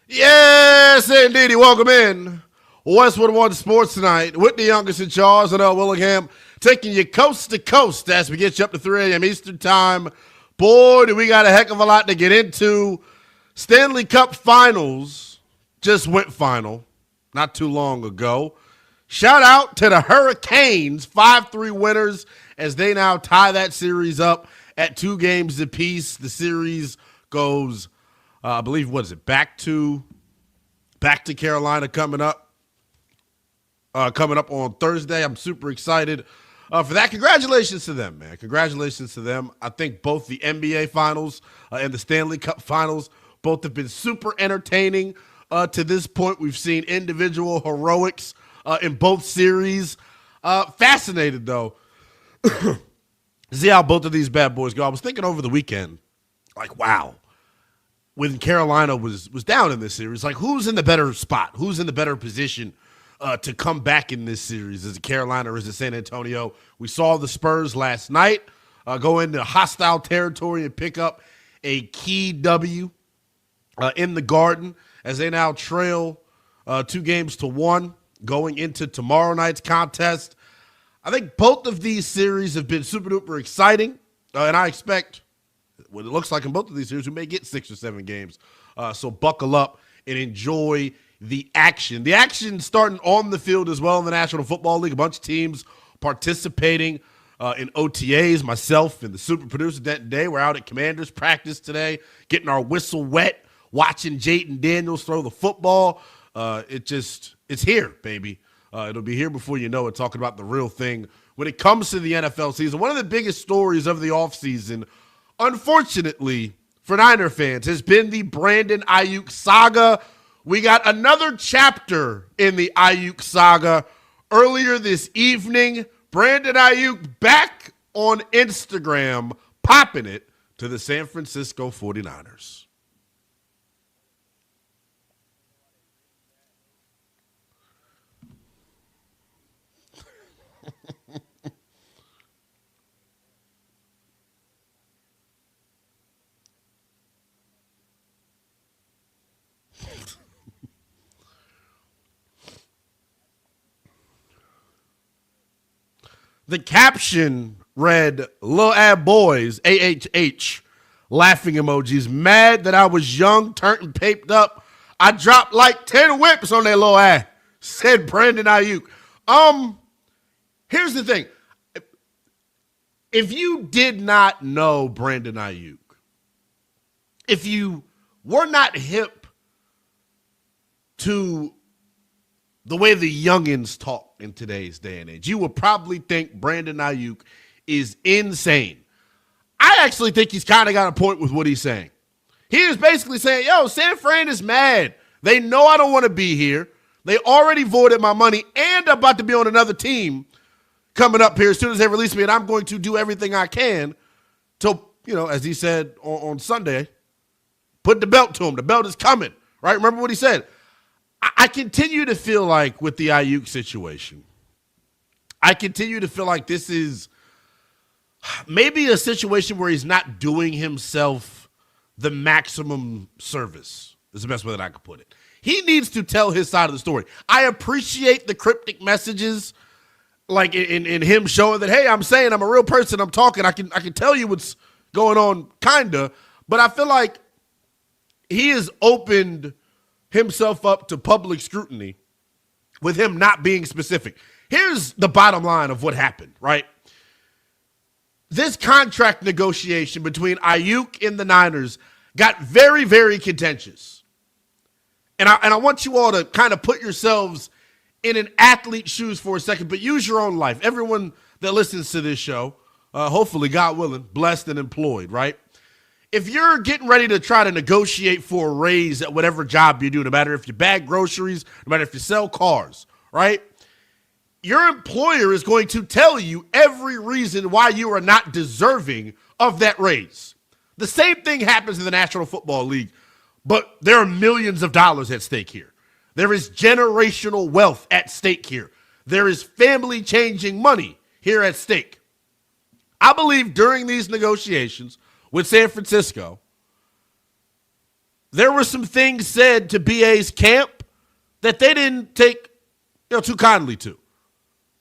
Yes, indeedy. Welcome in. Westwood One Sports tonight. Whitney Youngest and Charles and Lynnell Willingham taking you coast to coast as we get you up to 3 a.m. Eastern Time. Boy, do we got a heck of a lot to get into. Stanley Cup Finals just went final not too long ago. Shout out to the Hurricanes, 5-3 winners as they now tie that series up at 2 games apiece. The series goes, I believe, back to Carolina coming up on Thursday. I'm super excited for that. Congratulations to them, man. Congratulations to them. I think both the NBA Finals and the Stanley Cup Finals both have been super entertaining to this point. We've seen individual heroics in both series. Fascinated, though, to see how both of these bad boys go. I was thinking over the weekend, like, wow, when Carolina was down in this series, like, who's in the better spot? Who's in the better position to come back in this series? Is it Carolina or is it San Antonio? We saw the Spurs last night go into hostile territory and pick up a key W in the Garden as they now trail 2-1 going into tomorrow night's contest. I think both of these series have been super duper exciting, and I expect what it looks like in both of these series we may get 6 or 7 games. So buckle up and enjoy the action. The action starting on the field as well in the National Football League. A bunch of teams participating in OTAs. Myself and the super producer Denton Day, we're out at Commanders practice today, getting our whistle wet, watching Jayden Daniels throw the football. It's here, baby. It'll be here before you know it, talking about the real thing when it comes to the NFL season. One of the biggest stories of the offseason, unfortunately for Niner fans, has been the Brandon Aiyuk saga. We got another chapter in the Aiyuk saga earlier this evening. Brandon Aiyuk back on Instagram, popping it to the San Francisco 49ers. The caption read, "Lil Ab Boys, AHH, laughing emojis, mad that I was young, turned and paped up. I dropped like 10 whips on that little ass," said Brandon Aiyuk. Here's the thing. If you did not know Brandon Aiyuk, if you were not hip to the way the youngins talk in today's day and age, you would probably think Brandon Aiyuk is insane. I actually think he's kind of got a point with what he's saying. He is basically saying, yo, San Fran is mad. They know I don't want to be here. They already voided my money, and I'm about to be on another team coming up here as soon as they release me, and I'm going to do everything I can to, as he said on Sunday, put the belt to him. The belt is coming, right? Remember what he said. I continue to feel like with the Aiyuk situation, I continue to feel like this is maybe a situation where he's not doing himself the maximum service, is the best way that I could put it. He needs to tell his side of the story. I appreciate the cryptic messages, like in him showing that, hey, I'm saying I'm a real person, I'm talking, I can tell you what's going on, kinda, but I feel like he has opened himself up to public scrutiny with him not being specific. Here's the bottom line of what happened, right? This contract negotiation between Aiyuk and the Niners got very, very contentious. And I want you all to kind of put yourselves in an athlete's shoes for a second, but use your own life. Everyone that listens to this show, hopefully, God willing, blessed and employed, right? If you're getting ready to try to negotiate for a raise at whatever job you do, no matter if you bag groceries, no matter if you sell cars, right? Your employer is going to tell you every reason why you are not deserving of that raise. The same thing happens in the National Football League, but there are millions of dollars at stake here. There is generational wealth at stake here. There is family-changing money here at stake. I believe during these negotiations with San Francisco, there were some things said to BA's camp that they didn't take too kindly to.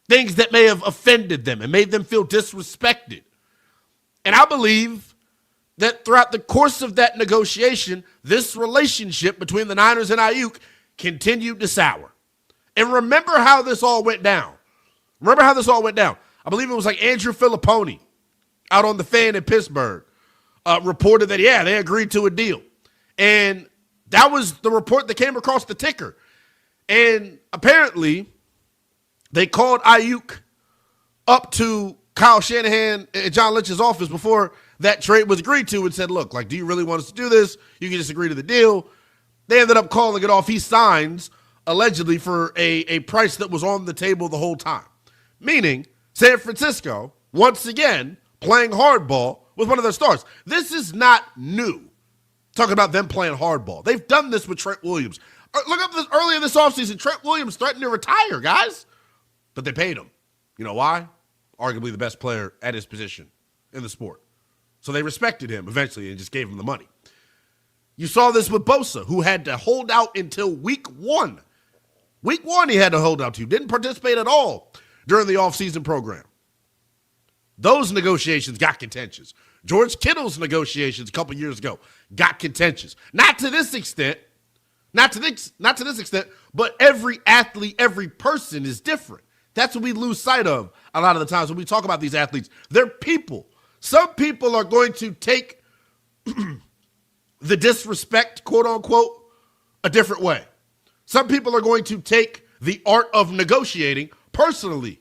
Things that may have offended them and made them feel disrespected. And I believe that throughout the course of that negotiation, this relationship between the Niners and Aiyuk continued to sour. And remember how this all went down. I believe it was like Andrew Filipponi out on the Fan in Pittsburgh reported that, they agreed to a deal. And that was the report that came across the ticker. And apparently, they called Aiyuk up to Kyle Shanahan and John Lynch's office before that trade was agreed to and said, look, do you really want us to do this? You can just agree to the deal. They ended up calling it off. He signs, allegedly, for a price that was on the table the whole time. Meaning, San Francisco, once again, playing hardball with one of their stars. This is not new. Talking about them playing hardball. They've done this with Trent Williams. Look up this earlier this offseason. Trent Williams threatened to retire, guys. But they paid him. You know why? Arguably the best player at his position in the sport. So they respected him eventually and just gave him the money. You saw this with Bosa, who had to hold out until week 1. Week 1 he had to hold out to. Didn't participate at all during the offseason program. Those negotiations got contentious. George Kittle's negotiations a couple years ago got contentious. Not to this extent, but every athlete, every person is different. That's what we lose sight of a lot of the times when we talk about these athletes. They're people. Some people are going to take the disrespect, quote unquote, a different way. Some people are going to take the art of negotiating personally.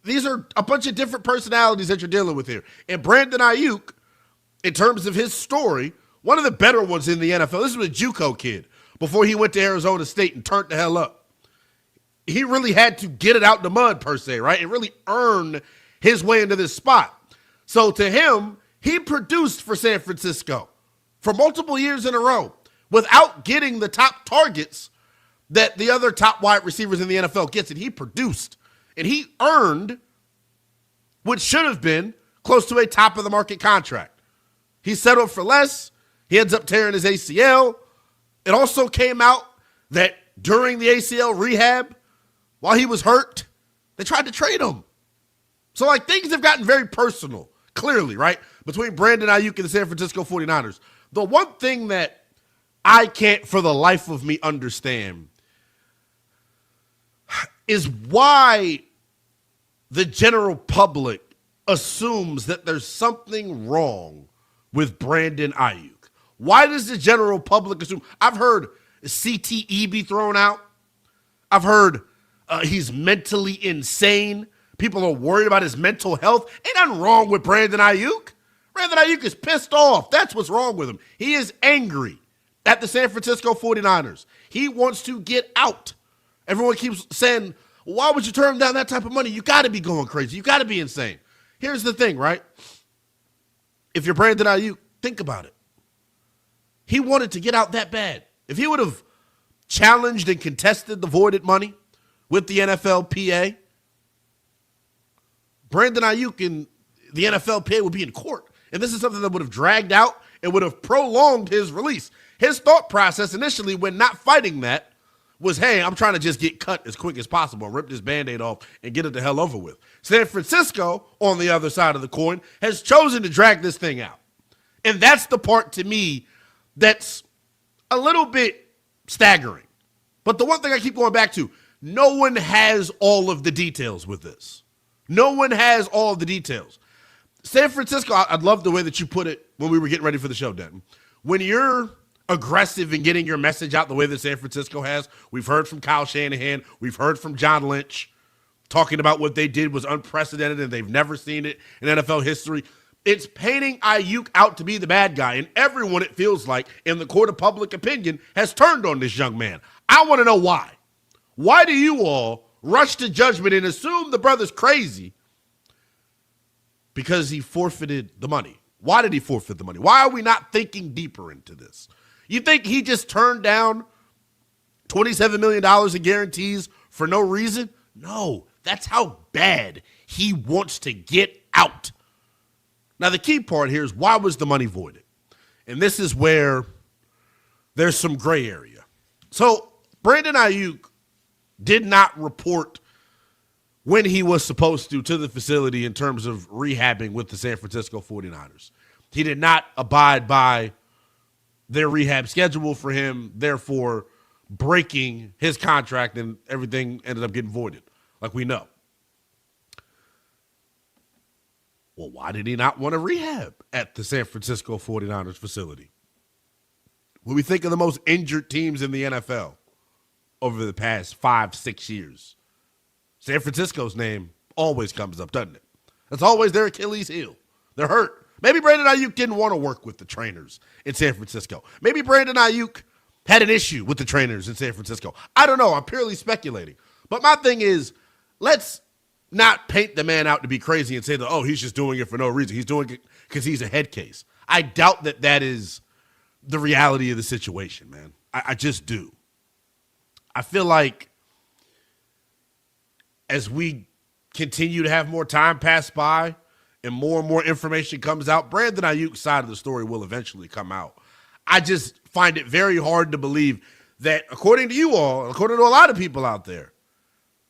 These are a bunch of different personalities that you're dealing with here. And Brandon Aiyuk, in terms of his story, one of the better ones in the NFL. This was a JUCO kid before he went to Arizona State and turned the hell up. He really had to get it out in the mud, per se, right? And really earn his way into this spot. So to him, he produced for San Francisco for multiple years in a row without getting the top targets that the other top wide receivers in the NFL gets. And he produced. And he earned what should have been close to a top-of-the-market contract. He settled for less. He ends up tearing his ACL. It also came out that during the ACL rehab, while he was hurt, they tried to trade him. So, things have gotten very personal, clearly, right, between Brandon Aiyuk and the San Francisco 49ers. The one thing that I can't for the life of me understand is why the general public assumes that there's something wrong with Brandon Aiyuk. Why does the general public assume? I've heard CTE be thrown out. I've heard he's mentally insane. People are worried about his mental health. Ain't nothing wrong with Brandon Aiyuk. Brandon Aiyuk is pissed off. That's what's wrong with him. He is angry at the San Francisco 49ers. He wants to get out. Everyone keeps saying, why would you turn down that type of money? You got to be going crazy. You got to be insane. Here's the thing, right? If you're Brandon Aiyuk, think about it. He wanted to get out that bad. If he would have challenged and contested the voided money with the NFLPA, Brandon Aiyuk and the NFLPA would be in court. And this is something that would have dragged out and would have prolonged his release. His thought process initially when not fighting that was, hey, I'm trying to just get cut as quick as possible, rip this Band-Aid off, and get it the hell over with. San Francisco, on the other side of the coin, has chosen to drag this thing out. And that's the part, to me, that's a little bit staggering. But the one thing I keep going back to, no one has all of the details with this. No one has all of the details. San Francisco, I love the way that you put it when we were getting ready for the show, Denton. When you're aggressive in getting your message out the way that San Francisco has, we've heard from Kyle Shanahan, we've heard from John Lynch, talking about what they did was unprecedented and they've never seen it in NFL history. It's painting Aiyuk out to be the bad guy, and everyone, it feels like, in the court of public opinion, has turned on this young man. I want to know why. Why do you all rush to judgment and assume the brother's crazy because he forfeited the money? Why did he forfeit the money? Why are we not thinking deeper into this? You think he just turned down $27 million in guarantees for no reason? No, that's how bad he wants to get out. Now, the key part here is, why was the money voided? And this is where there's some gray area. So Brandon Aiyuk did not report when he was supposed to the facility in terms of rehabbing with the San Francisco 49ers. He did not abide by their rehab schedule for him, therefore breaking his contract, and everything ended up getting voided, like we know. Well, why did he not want to rehab at the San Francisco 49ers facility? When we think of the most injured teams in the NFL over the past 5-6 years, San Francisco's name always comes up, doesn't it? That's always their Achilles heel. They're hurt. Maybe Brandon Aiyuk didn't want to work with the trainers in San Francisco. Maybe Brandon Aiyuk had an issue with the trainers in San Francisco. I don't know. I'm purely speculating. But my thing is, let's not paint the man out to be crazy and say that, oh, he's just doing it for no reason. He's doing it because he's a head case. I doubt that that is the reality of the situation, man. I just do. I feel like as we continue to have more time pass by and more information comes out, Brandon Aiyuk's side of the story will eventually come out. I just find it very hard to believe that, according to you all, according to a lot of people out there,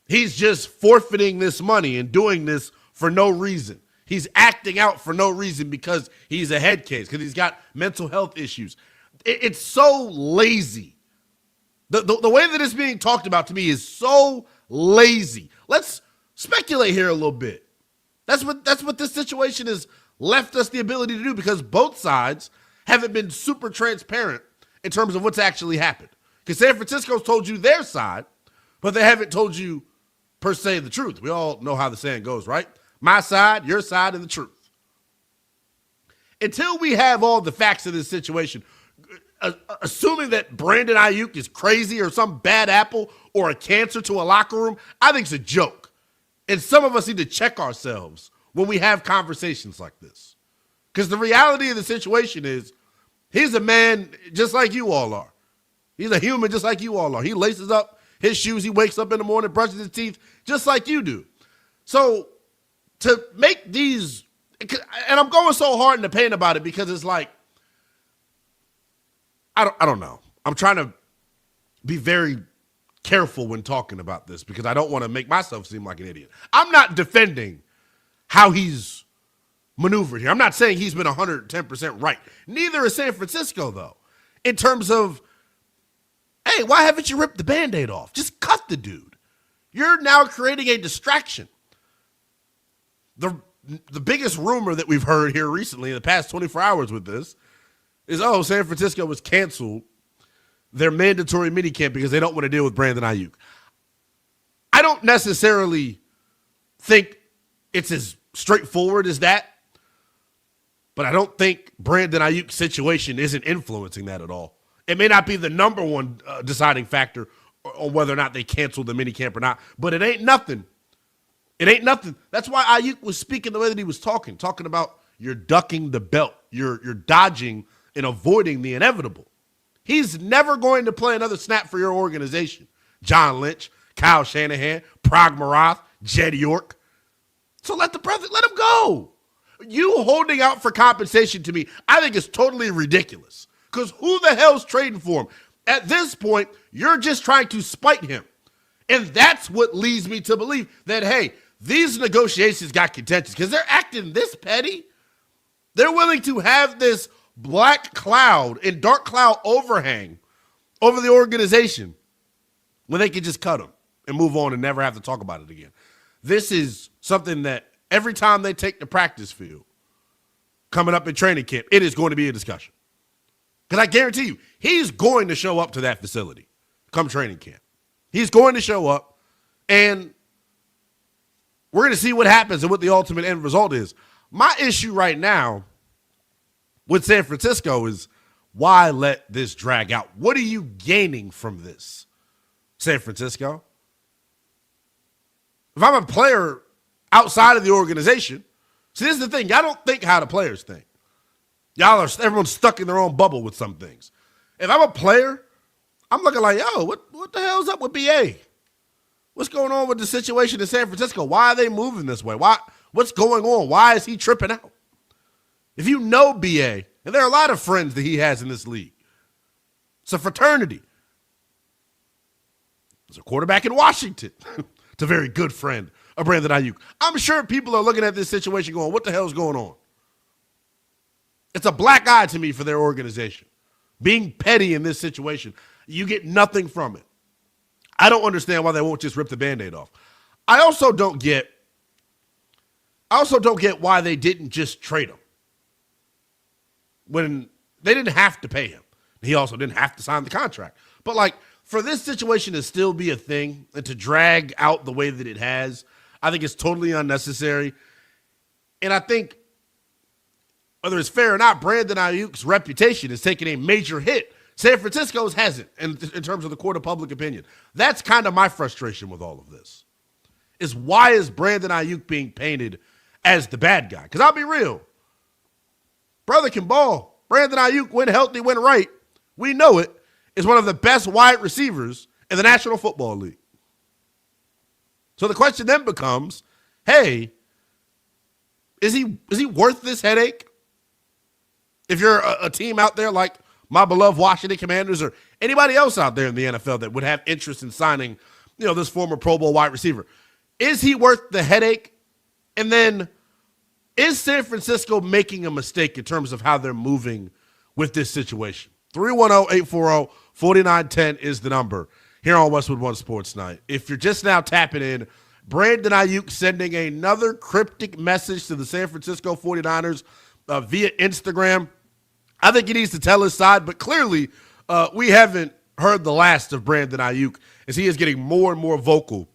he's just forfeiting this money and doing this for no reason. He's acting out for no reason because he's a head case, because he's got mental health issues. It's so lazy. The way that it's being talked about to me is so lazy. Let's speculate here a little bit. That's what this situation has left us the ability to do, because both sides haven't been super transparent in terms of what's actually happened. Because San Francisco's told you their side, but they haven't told you, per se, the truth. We all know how the saying goes, right? My side, your side, and the truth. Until we have all the facts of this situation, assuming that Brandon Aiyuk is crazy or some bad apple or a cancer to a locker room, I think it's a joke. And some of us need to check ourselves when we have conversations like this. Because the reality of the situation is, he's a man just like you all are. He's a human just like you all are. He laces up his shoes. He wakes up in the morning, brushes his teeth just like you do. So to make these, and I'm going so hard in the pain about it because it's like, I don't know. I'm trying to be very careful when talking about this because I don't want to make myself seem like an idiot. I'm not defending how he's maneuvered here. I'm not saying he's been 110% right. Neither is San Francisco, though, in terms of, hey, why haven't you ripped the Band-Aid off? Just cut the dude. You're now creating a distraction. The biggest rumor that we've heard here recently in the past 24 hours with this is, oh, San Francisco was canceled their mandatory minicamp because they don't want to deal with Brandon Aiyuk. I don't necessarily think it's as straightforward as that, but I don't think Brandon Aiyuk's situation isn't influencing that at all. It may not be the number one deciding factor on whether or not they canceled the minicamp or not, but it ain't nothing. It ain't nothing. That's why Aiyuk was speaking the way that he was talking about you're ducking the belt. You're dodging and avoiding the inevitable. He's never going to play another snap for your organization. John Lynch, Kyle Shanahan, Prague Marath, Jed York. So let him go. You holding out for compensation to me, I think is totally ridiculous. Because who the hell's trading for him? At this point, you're just trying to spite him. And that's what leads me to believe that, hey, these negotiations got contentious because they're acting this petty. They're willing to have this black cloud and dark cloud overhang over the organization when they could just cut them and move on and never have to talk about it again. This is something that every time they take the practice field coming up in training camp, it is going to be a discussion. Because I guarantee you, he's going to show up to that facility come training camp. He's going to show up, and we're going to see what happens and what the ultimate end result is. My issue right now with San Francisco is, why let this drag out? What are you gaining from this, San Francisco? If I'm a player outside of the organization, see, this is the thing. Y'all don't think how the players think. Everyone's stuck in their own bubble with some things. If I'm a player, I'm looking like, yo, what the hell's up with BA? What's going on with the situation in San Francisco? Why are they moving this way? What's going on? Why is he tripping out? If you know BA, and there are a lot of friends that he has in this league, It's a fraternity. There's a quarterback in Washington. It's a very good friend of Brandon Aiyuk. I'm sure people are looking at this situation going, what the hell is going on? It's a black eye to me for their organization. Being petty in this situation, you get nothing from it. I don't understand why they won't just rip the Band-Aid off. I also don't get why they didn't just trade him when they didn't have to pay him. He also didn't have to sign the contract. But, like, for this situation to still be a thing and to drag out the way that it has, I think it's totally unnecessary. And I think, whether it's fair or not, Brandon Aiyuk's reputation has taken a major hit. San Francisco's hasn't in terms of the court of public opinion. That's kind of my frustration with all of this, is why is Brandon Aiyuk being painted as the bad guy? Because I'll be real. Brother can ball. Brandon Aiyuk, when healthy, when right, we know it, is one of the best wide receivers in the National Football League. So the question then becomes, hey, is he worth this headache? If you're a team out there like my beloved Washington Commanders or anybody else out there in the NFL that would have interest in signing, this former Pro Bowl wide receiver, is he worth the headache? And then is San Francisco making a mistake in terms of how they're moving with this situation? 310-840-4910 is the number here on Westwood One Sports Night. If you're just now tapping in, Brandon Aiyuk sending another cryptic message to the San Francisco 49ers via Instagram. I think he needs to tell his side, but clearly we haven't heard the last of Brandon Aiyuk as he is getting more and more vocal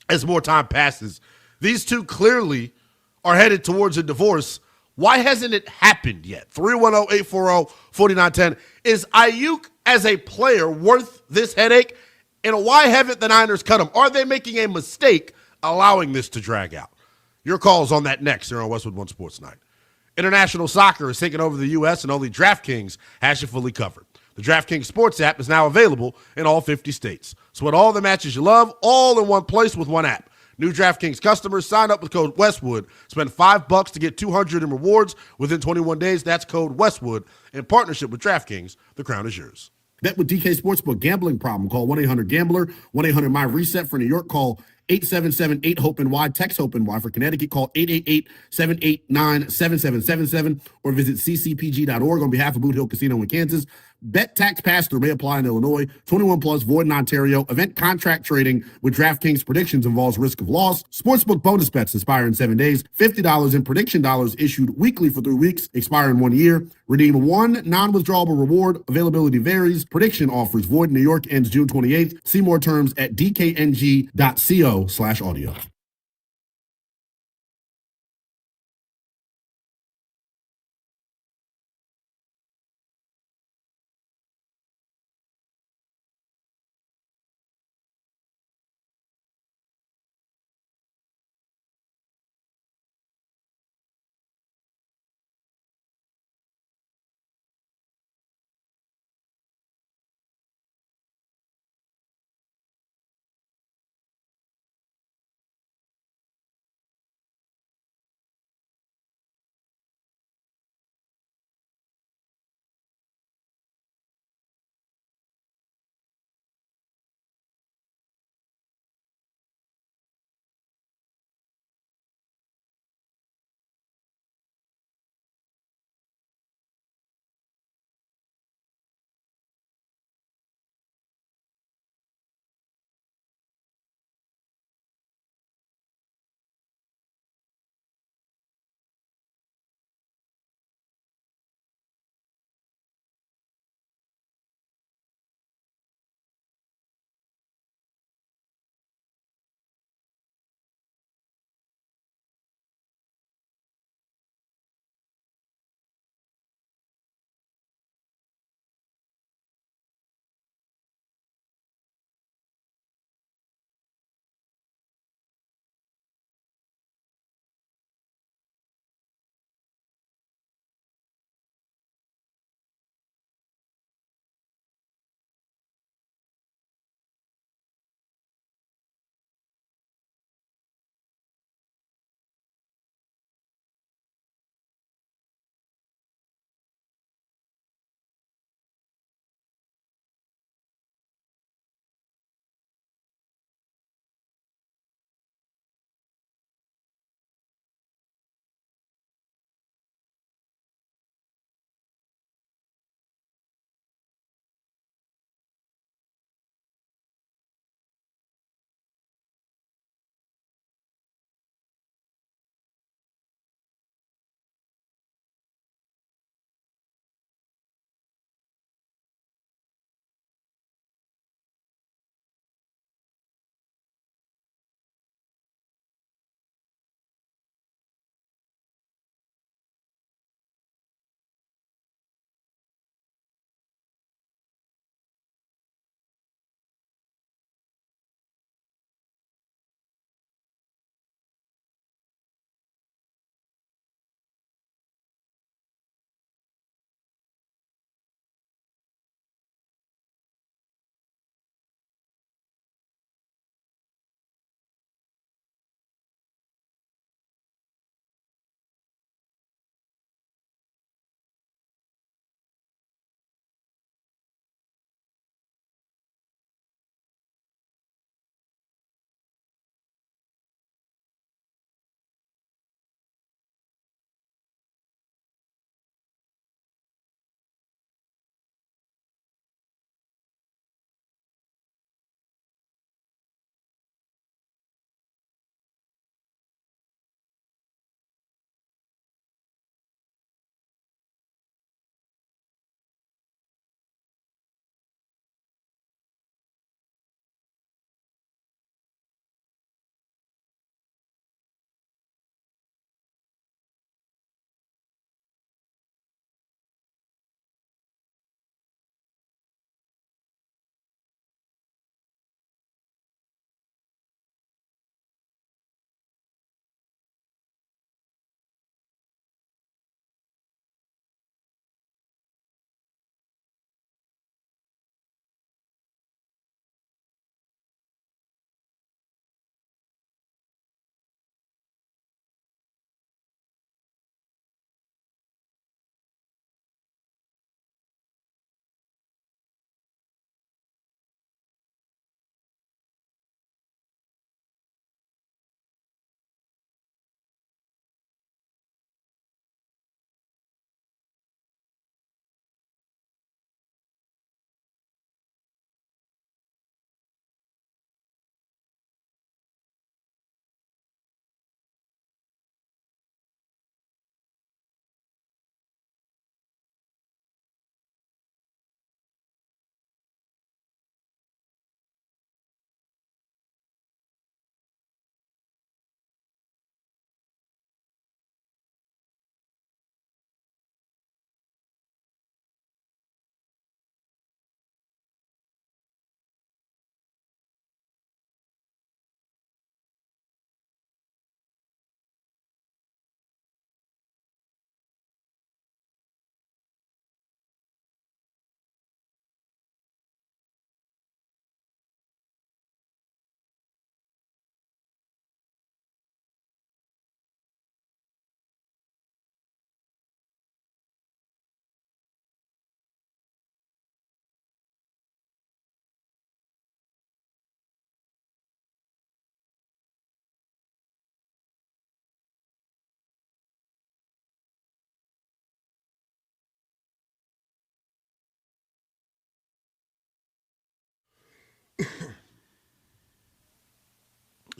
as more time passes. These two clearly are headed towards a divorce. Why hasn't it happened yet? 310-840-4910. Is Aiyuk as a player worth this headache? And why haven't the Niners cut him? Are they making a mistake allowing this to drag out? Your calls on that next here on Westwood One Sports Night. International soccer is taking over the U.S. and only DraftKings has you fully covered. The DraftKings Sports app is now available in all 50 states. So with all the matches you love, all in one place with one app. New DraftKings customers sign up with code Westwood. Spend $5 to get $200 in rewards within 21 days. That's code Westwood. In partnership with DraftKings, the crown is yours. Bet with DK Sportsbook. Gambling problem? Call 1-800-GAMBLER. 1-800-MY-RESET. For New York, call 877-8-HOPE-NY. Text HOPE-NY. For Connecticut, call 888-789-7777 or visit ccpg.org on behalf of Boot Hill Casino in Kansas. Bet tax pass-through may apply in Illinois. 21 plus, void in Ontario. Event contract trading with DraftKings predictions involves risk of loss. Sportsbook bonus bets expire in 7 days. $50 in prediction dollars issued weekly for 3 weeks. Expire in 1 year. Redeem one non-withdrawable reward. Availability varies. Prediction offers void in New York ends June 28th. See more terms at dkng.co/audio.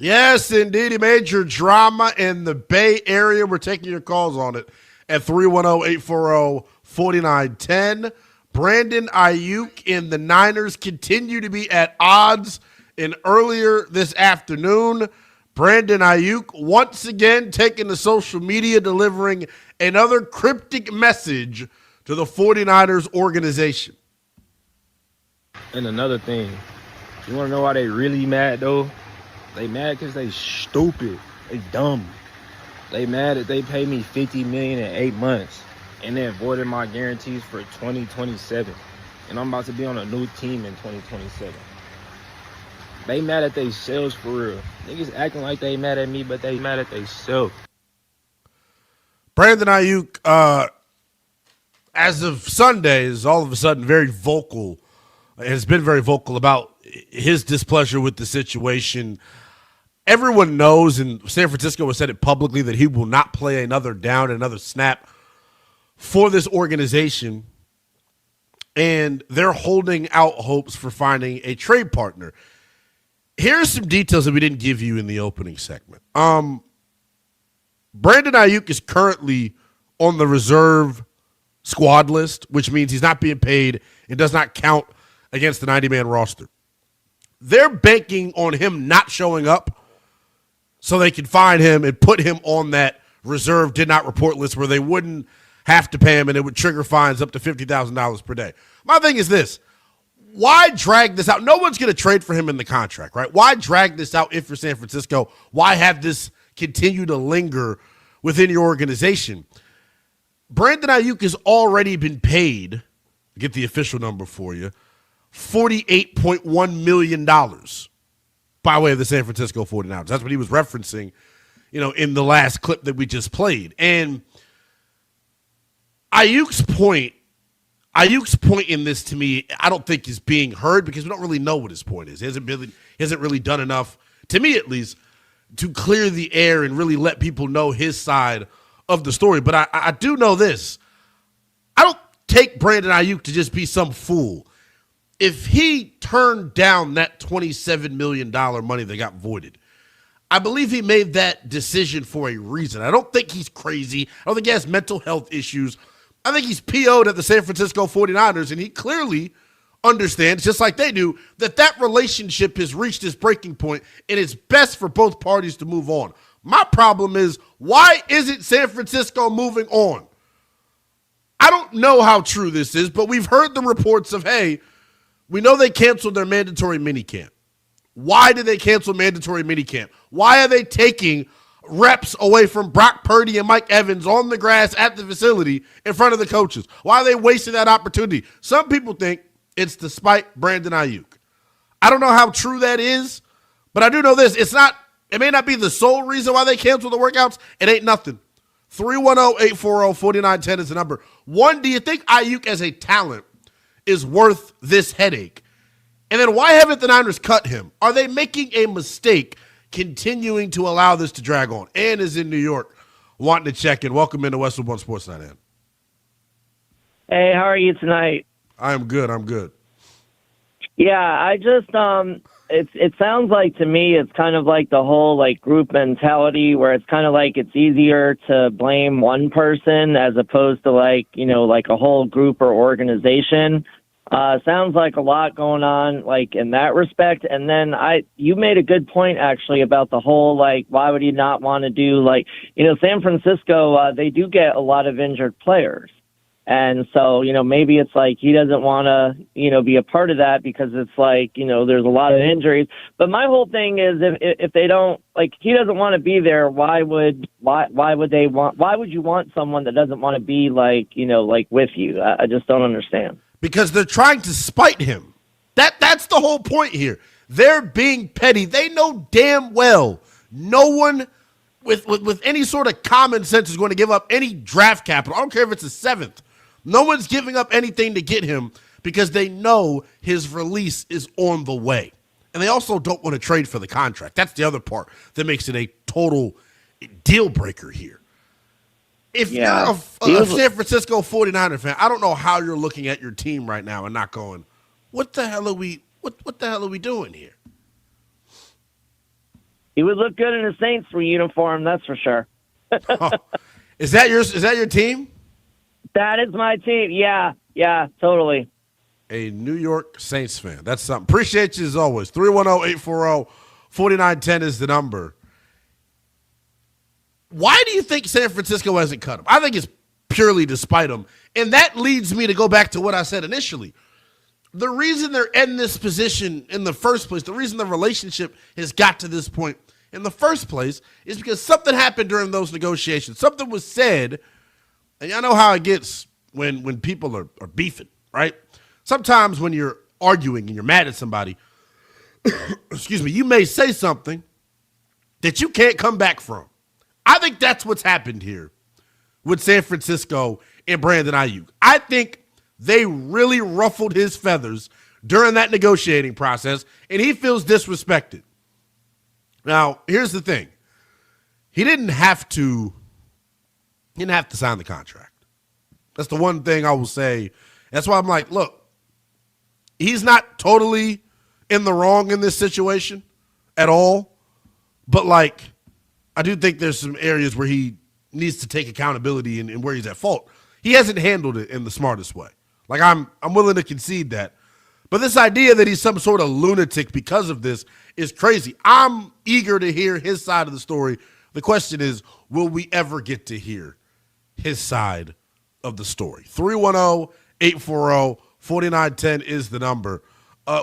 Yes, indeed. Major drama in the Bay Area. We're taking your calls on it at 310-840-4910. Brandon Aiyuk and the Niners continue to be at odds. And earlier this afternoon, Brandon Aiyuk once again taking to social media, delivering another cryptic message to the 49ers organization. And another thing, you want to know why they really mad, though? They mad because they stupid. They dumb. They mad that they paid me $50 million in 8 months and they avoided my guarantees for 2027. And I'm about to be on a new team in 2027. They mad at they selves for real. Niggas acting like they mad at me, but they mad at they self. Brandon Aiyuk, as of Sunday, is all of a sudden very vocal, has been very vocal about his displeasure with the situation. Everyone knows, and San Francisco has said it publicly, that he will not play another down, another snap for this organization. And they're holding out hopes for finding a trade partner. Here's some details that we didn't give you in the opening segment. Brandon Aiyuk is currently on the reserve squad list, which means he's not being paid and does not count against the 90-man roster. They're banking on him not showing up so they can find him and put him on that reserve did not report list where they wouldn't have to pay him and it would trigger fines up to $50,000 per day. My thing is this. Why drag this out? No one's going to trade for him in the contract, right? Why drag this out if you're San Francisco? Why have this continue to linger within your organization? Brandon Aiyuk has already been paid, get the official number for you, $48.1 million by way of the San Francisco 49ers. That's what he was referencing, in the last clip that we just played. And Ayuk's point in this, to me, I don't think is being heard because we don't really know what his point is. He hasn't really done enough, to me at least, to clear the air and really let people know his side of the story. But I do know this. I don't take Brandon Aiyuk to just be some fool. If he turned down that $27 million money that got voided, I believe he made that decision for a reason. I don't think he's crazy. I don't think he has mental health issues. I think he's PO'd at the San Francisco 49ers, and he clearly understands, just like they do, that relationship has reached its breaking point, and it's best for both parties to move on. My problem is, why isn't San Francisco moving on? I don't know how true this is, but we've heard the reports of, hey, we know they canceled their mandatory minicamp. Why did they cancel mandatory minicamp? Why are they taking reps away from Brock Purdy and Mike Evans on the grass at the facility in front of the coaches? Why are they wasting that opportunity? Some people think it's to spite Brandon Aiyuk. I don't know how true that is, but I do know this. It may not be the sole reason why they canceled the workouts. It ain't nothing. 310-840-4910 is the number. One, do you think Aiyuk as a talent is worth this headache? And then why haven't the Niners cut him? Are they making a mistake continuing to allow this to drag on? Ann is in New York wanting to check in. Welcome into Westwood One Sports Night, Ann. Hey, how are you tonight? I'm good. Yeah, I just it sounds like to me it's kind of like the whole like group mentality where it's kind of like it's easier to blame one person as opposed to like a whole group or organization. Sounds like a lot going on like in that respect. And then you made a good point actually about the whole like why would he not want to do San Francisco, they do get a lot of injured players. And so, maybe it's like he doesn't want to, be a part of that because it's like, there's a lot of injuries. But my whole thing is if they don't, like, he doesn't want to be there, why would you want someone that doesn't want to be like, with you? I just don't understand. Because they're trying to spite him. That's the whole point here. They're being petty. They know damn well no one with any sort of common sense is going to give up any draft capital. I don't care if it's a seventh. No one's giving up anything to get him because they know his release is on the way. And they also don't want to trade for the contract. That's the other part that makes it a total deal breaker here. If you're a San Francisco 49er fan, I don't know how you're looking at your team right now and not going, what the hell are we doing here? He would look good in a Saints uniform, that's for sure. Is that your team? That is my team. Yeah, totally. A New York Saints fan. That's something. Appreciate you as always. 310-840-4910 is the number. Why do you think San Francisco hasn't cut him? I think it's purely despite him. And that leads me to go back to what I said initially. The reason they're in this position in the first place, the reason the relationship has got to this point in the first place is because something happened during those negotiations. Something was said, and y'all know how it gets when people are beefing, right? Sometimes when you're arguing and you're mad at somebody, excuse me, you may say something that you can't come back from. I think that's what's happened here with San Francisco and Brandon Aiyuk. I think they really ruffled his feathers during that negotiating process, and he feels disrespected. Now, here's the thing. He didn't have to sign the contract. That's the one thing I will say. That's why I'm like, look, he's not totally in the wrong in this situation at all. But, like, I do think there's some areas where he needs to take accountability and where he's at fault. He hasn't handled it in the smartest way. Like, I'm willing to concede that. But this idea that he's some sort of lunatic because of this is crazy. I'm eager to hear his side of the story. The question is, will we ever get to hear his side of the story? 310-840-4910 is the number.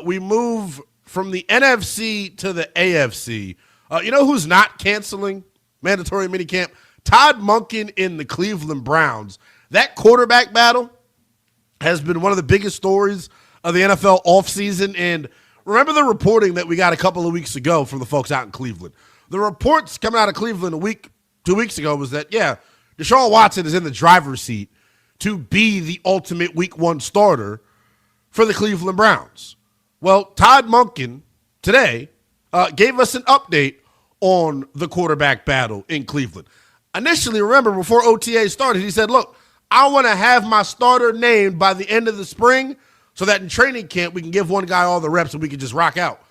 We move from the NFC to the AFC. You know who's not canceling mandatory minicamp? Todd Monken in the Cleveland Browns. That quarterback battle has been one of the biggest stories of the NFL offseason. And remember the reporting that we got a couple of weeks ago from the folks out in Cleveland. The reports coming out of Cleveland 2 weeks ago was that, Deshaun Watson is in the driver's seat to be the ultimate week 1 starter for the Cleveland Browns. Well, Todd Monken today gave us an update on the quarterback battle in Cleveland. Initially, remember, before OTA started, he said, look, I want to have my starter named by the end of the spring so that in training camp we can give one guy all the reps and we can just rock out.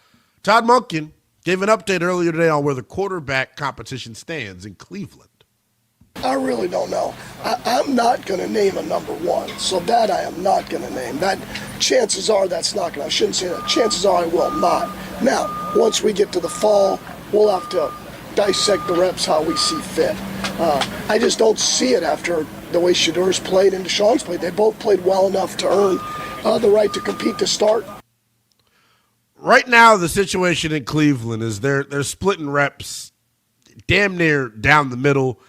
Todd Monken gave an update earlier today on where the quarterback competition stands in Cleveland. I really don't know. I'm not going to name a number 1, so that I am not going to name. That chances are that's not going to. I shouldn't say that. Chances are I will not. Now, once we get to the fall, we'll have to dissect the reps how we see fit. I just don't see it after the way Shedur's played and Deshaun's played. They both played well enough to earn the right to compete to start. Right now, the situation in Cleveland is they're splitting reps damn near down the middle.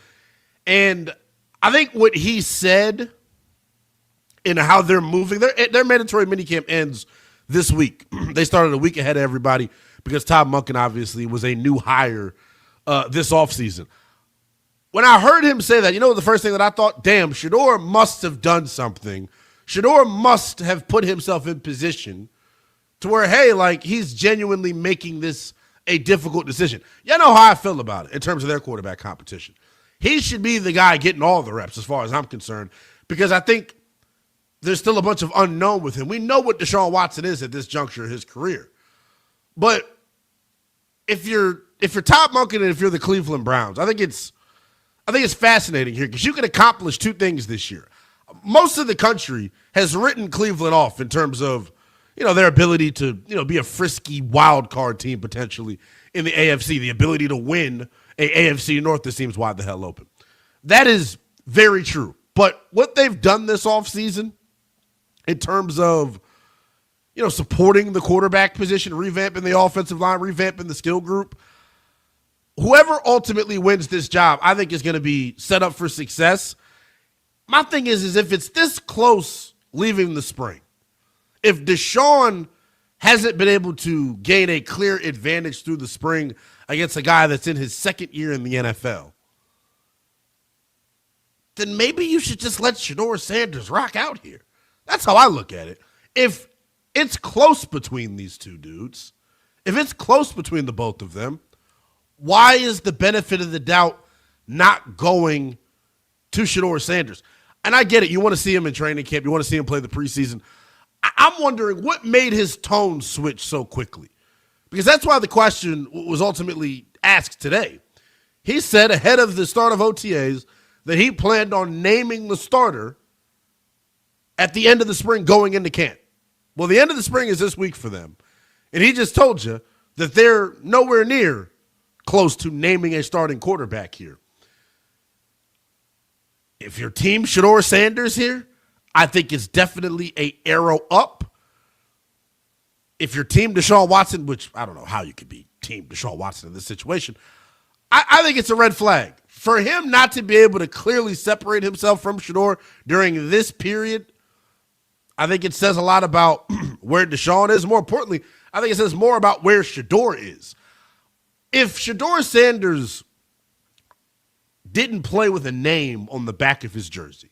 And I think what he said and how they're moving, their mandatory minicamp ends this week. They started a week ahead of everybody because Todd Monken obviously was a new hire this offseason. When I heard him say that, the first thing that I thought, damn, Shedeur must have done something. Shedeur must have put himself in position to where, hey, like, he's genuinely making this a difficult decision. You know how I feel about it in terms of their quarterback competition. He should be the guy getting all the reps as far as I'm concerned because I think there's still a bunch of unknown with him. We know what Deshaun Watson is at this juncture of his career. But if you're Todd Monken and if you're the Cleveland Browns, I think it's fascinating here because you can accomplish 2 things this year. Most of the country has written Cleveland off in terms of, their ability to, be a frisky wild card team potentially in the AFC, the ability to win a AFC North that seems wide the hell open. That is very true. But what they've done this offseason in terms of, supporting the quarterback position, revamping the offensive line, revamping the skill group, whoever ultimately wins this job, I think is going to be set up for success. My thing is if it's this close leaving the spring, if Deshaun hasn't been able to gain a clear advantage through the spring against a guy that's in his second year in the NFL, then maybe you should just let Shedeur Sanders rock out here. That's how I look at it. If it's close between these two dudes, if it's close between the both of them, why is the benefit of the doubt not going to Shedeur Sanders? And I get it. You want to see him in training camp. You want to see him play the preseason. I'm wondering what made his tone switch so quickly. Because that's why the question was ultimately asked today. He said ahead of the start of OTAs that he planned on naming the starter at the end of the spring going into camp. Well, the end of the spring is this week for them. And he just told you that they're nowhere near close to naming a starting quarterback here. If your team Shedeur Sanders here, I think it's definitely an arrow up. If your team Deshaun Watson, which I don't know how you could be team Deshaun Watson in this situation, I think it's a red flag. For him not to be able to clearly separate himself from Shedeur during this period, I think it says a lot about where Deshaun is. More importantly, I think it says more about where Shedeur is. If Shedeur Sanders didn't play with a name on the back of his jersey,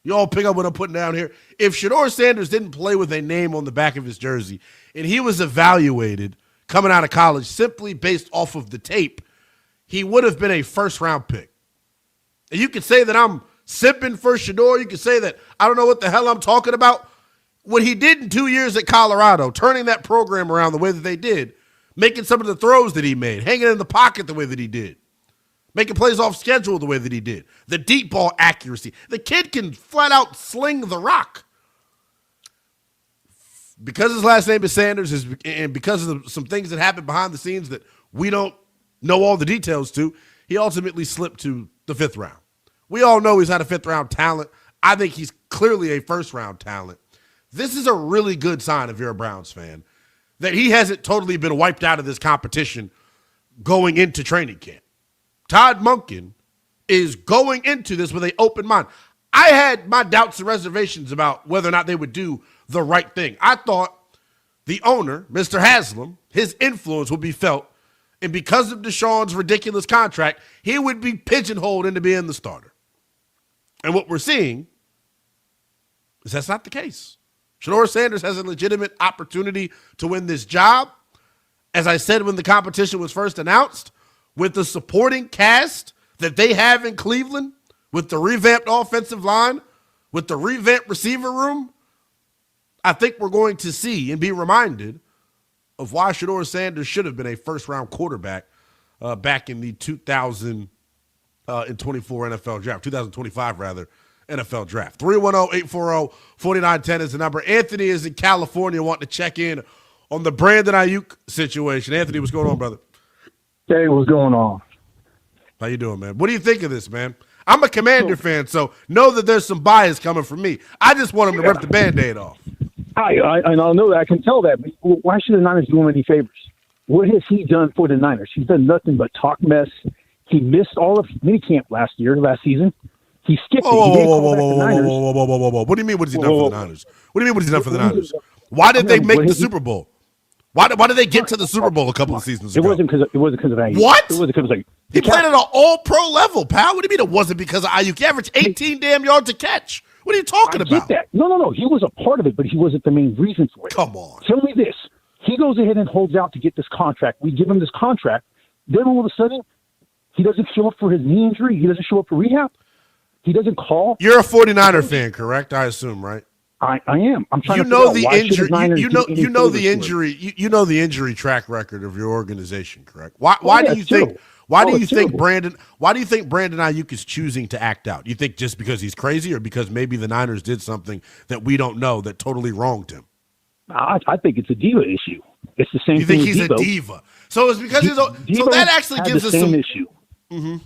you all pick up what I'm putting down here. If Shedeur Sanders didn't play with a name on the back of his jersey and he was evaluated coming out of college simply based off of the tape, he would have been a first-round pick. And you could say that I'm simping for Shedeur. You could say that I don't know what the hell I'm talking about. What he did in 2 years at Colorado, turning that program around the way that they did, making some of the throws that he made, hanging in the pocket the way that he did, making plays off schedule the way that he did, the deep ball accuracy. The kid can flat out sling the rock. Because his last name is Sanders, and because of some things that happened behind the scenes that we don't know all the details to, he ultimately slipped to the 5th round. We all know he's had a 5th-round talent. I think he's clearly a first-round talent. This is a really good sign if you're a Browns fan, that he hasn't totally been wiped out of this competition going into training camp. Todd Monken is going into this with an open mind. I had my doubts and reservations about whether or not they would do the right thing. I thought the owner, Mr. Haslam, his influence would be felt, and because of Deshaun's ridiculous contract, he would be pigeonholed into being the starter. And what we're seeing is that's not the case. Shedeur Sanders has a legitimate opportunity to win this job. As I said when the competition was first announced, with the supporting cast that they have in Cleveland, with the revamped offensive line, with the revamped receiver room, I think we're going to see and be reminded of why Shedeur Sanders should have been a first-round quarterback back in the 2024 NFL draft, 2025 rather, NFL draft. 310-840-4910 is the number. Anthony is in California wanting to check in on the Brandon Aiyuk situation. Anthony, what's going on, brother? Hey, what's going on? How you doing, man? What do you think of this, man? I'm a Commander fan, so know that there's some bias coming from me. I just want him to rip the Band-Aid off. I know that. I can tell that. But why should the Niners do him any favors? What has he done for the Niners? He's done nothing but talk mess. He missed all of minicamp last season. He skipped it. Whoa. What do you mean, what has he done for the Niners? What do you mean, what has he done for the Niners? Why did they make the Super Bowl? Why did they get to the Super Bowl a couple of seasons ago? It wasn't because of Aiyuk. What? It wasn't because of he played at an all-pro level, pal. What do you mean it wasn't because of Aiyuk? He averaged 18 damn yards a catch. What are you talking about? I get that. No. He was a part of it, but he wasn't the main reason for it. Come on. Tell me this. He goes ahead and holds out to get this contract. We give him this contract. Then all of a sudden, he doesn't show up for his knee injury. He doesn't show up for rehab. He doesn't call. You're a 49er fan, correct? I assume, right? I am. I'm trying to figure out the why injury. You know the injury. You know the injury track record of your organization, correct? Why do you think Brandon Aiyuk is choosing to act out? You think just because he's crazy, or because maybe the Niners did something that we don't know that totally wronged him? I think it's a diva issue. It's the same. You think thing he's with Debo. a diva? So it's because so that actually gives us some issue. Mm-hmm.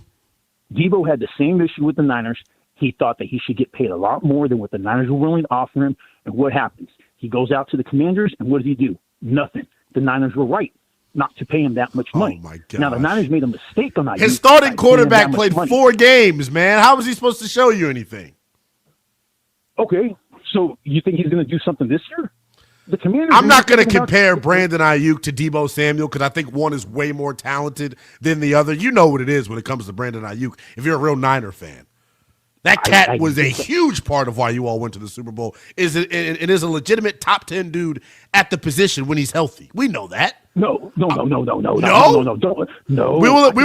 Debo had the same issue with the Niners. He thought that he should get paid a lot more than what the Niners were willing to offer him. And what happens? He goes out to the Commanders, and what does he do? Nothing. The Niners were right not to pay him that much money. Oh my God! Now the Niners made a mistake on that. His starting quarterback played 4 games, man. How was he supposed to show you anything? Okay, so you think he's going to do something this year? The Commanders. I'm not going to compare Brandon Aiyuk to Deebo Samuel because I think one is way more talented than the other. You know what it is when it comes to Brandon Aiyuk. If you're a real Niner fan. That cat was a huge part of why you all went to the Super Bowl. It is a legitimate top 10 dude at the position when he's healthy. We know that. No. We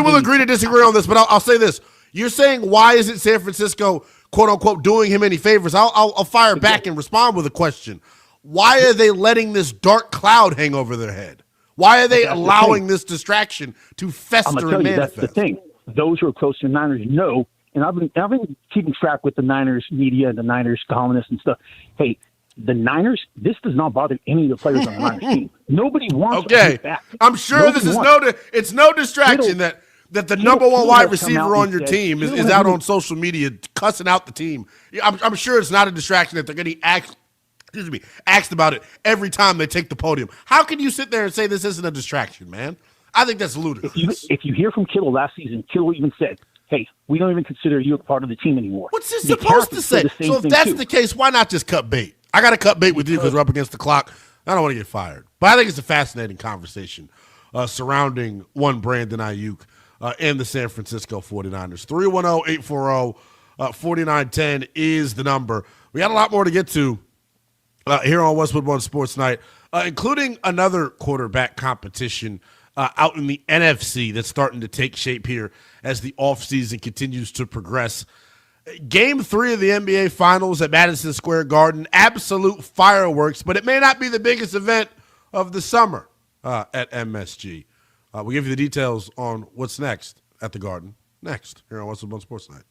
will agree to disagree on this, but I'll say this: you're saying why isn't San Francisco quote unquote doing him any favors? I'll fire back and respond with a question: why are they letting this dark cloud hang over their head? Why are they That's the allowing thing. this distraction to I'm fester gonna tell and you, that's manifest? the thing. Those who are close to the Niners know, and I've been keeping track with the Niners media and the Niners columnists and stuff. Hey, the Niners, this does not bother any of the players on the Niners team. Nobody wants Okay, it back. I'm sure Nobody this is wants. it's no distraction Kittle- that the number one Kittle wide has come out receiver and on your said- team Kittle is has out even- on social media cussing out the team. Yeah, I'm sure it's not a distraction that they're getting asked about it every time they take the podium. How can you sit there and say this isn't a distraction, man? I think that's ludicrous. If you hear from Kittle last season, Kittle even said, "Hey, we don't even consider you a part of the team anymore." What's he McCarthy supposed to said say? the same So if thing, that's too. the case, why not just cut bait? I got to cut bait with you because we're up against the clock. I don't want to get fired. But I think it's a fascinating conversation surrounding one Brandon Aiyuk and the San Francisco 49ers. 310-840-4910 is the number. We got a lot more to get to here on Westwood One Sports Night, including another quarterback competition out in the NFC that's starting to take shape here as the offseason continues to progress. Game 3 of the NBA Finals at Madison Square Garden, absolute fireworks, but it may not be the biggest event of the summer at MSG. We'll give you the details on what's next at the Garden next here on Westwood One Sports Night.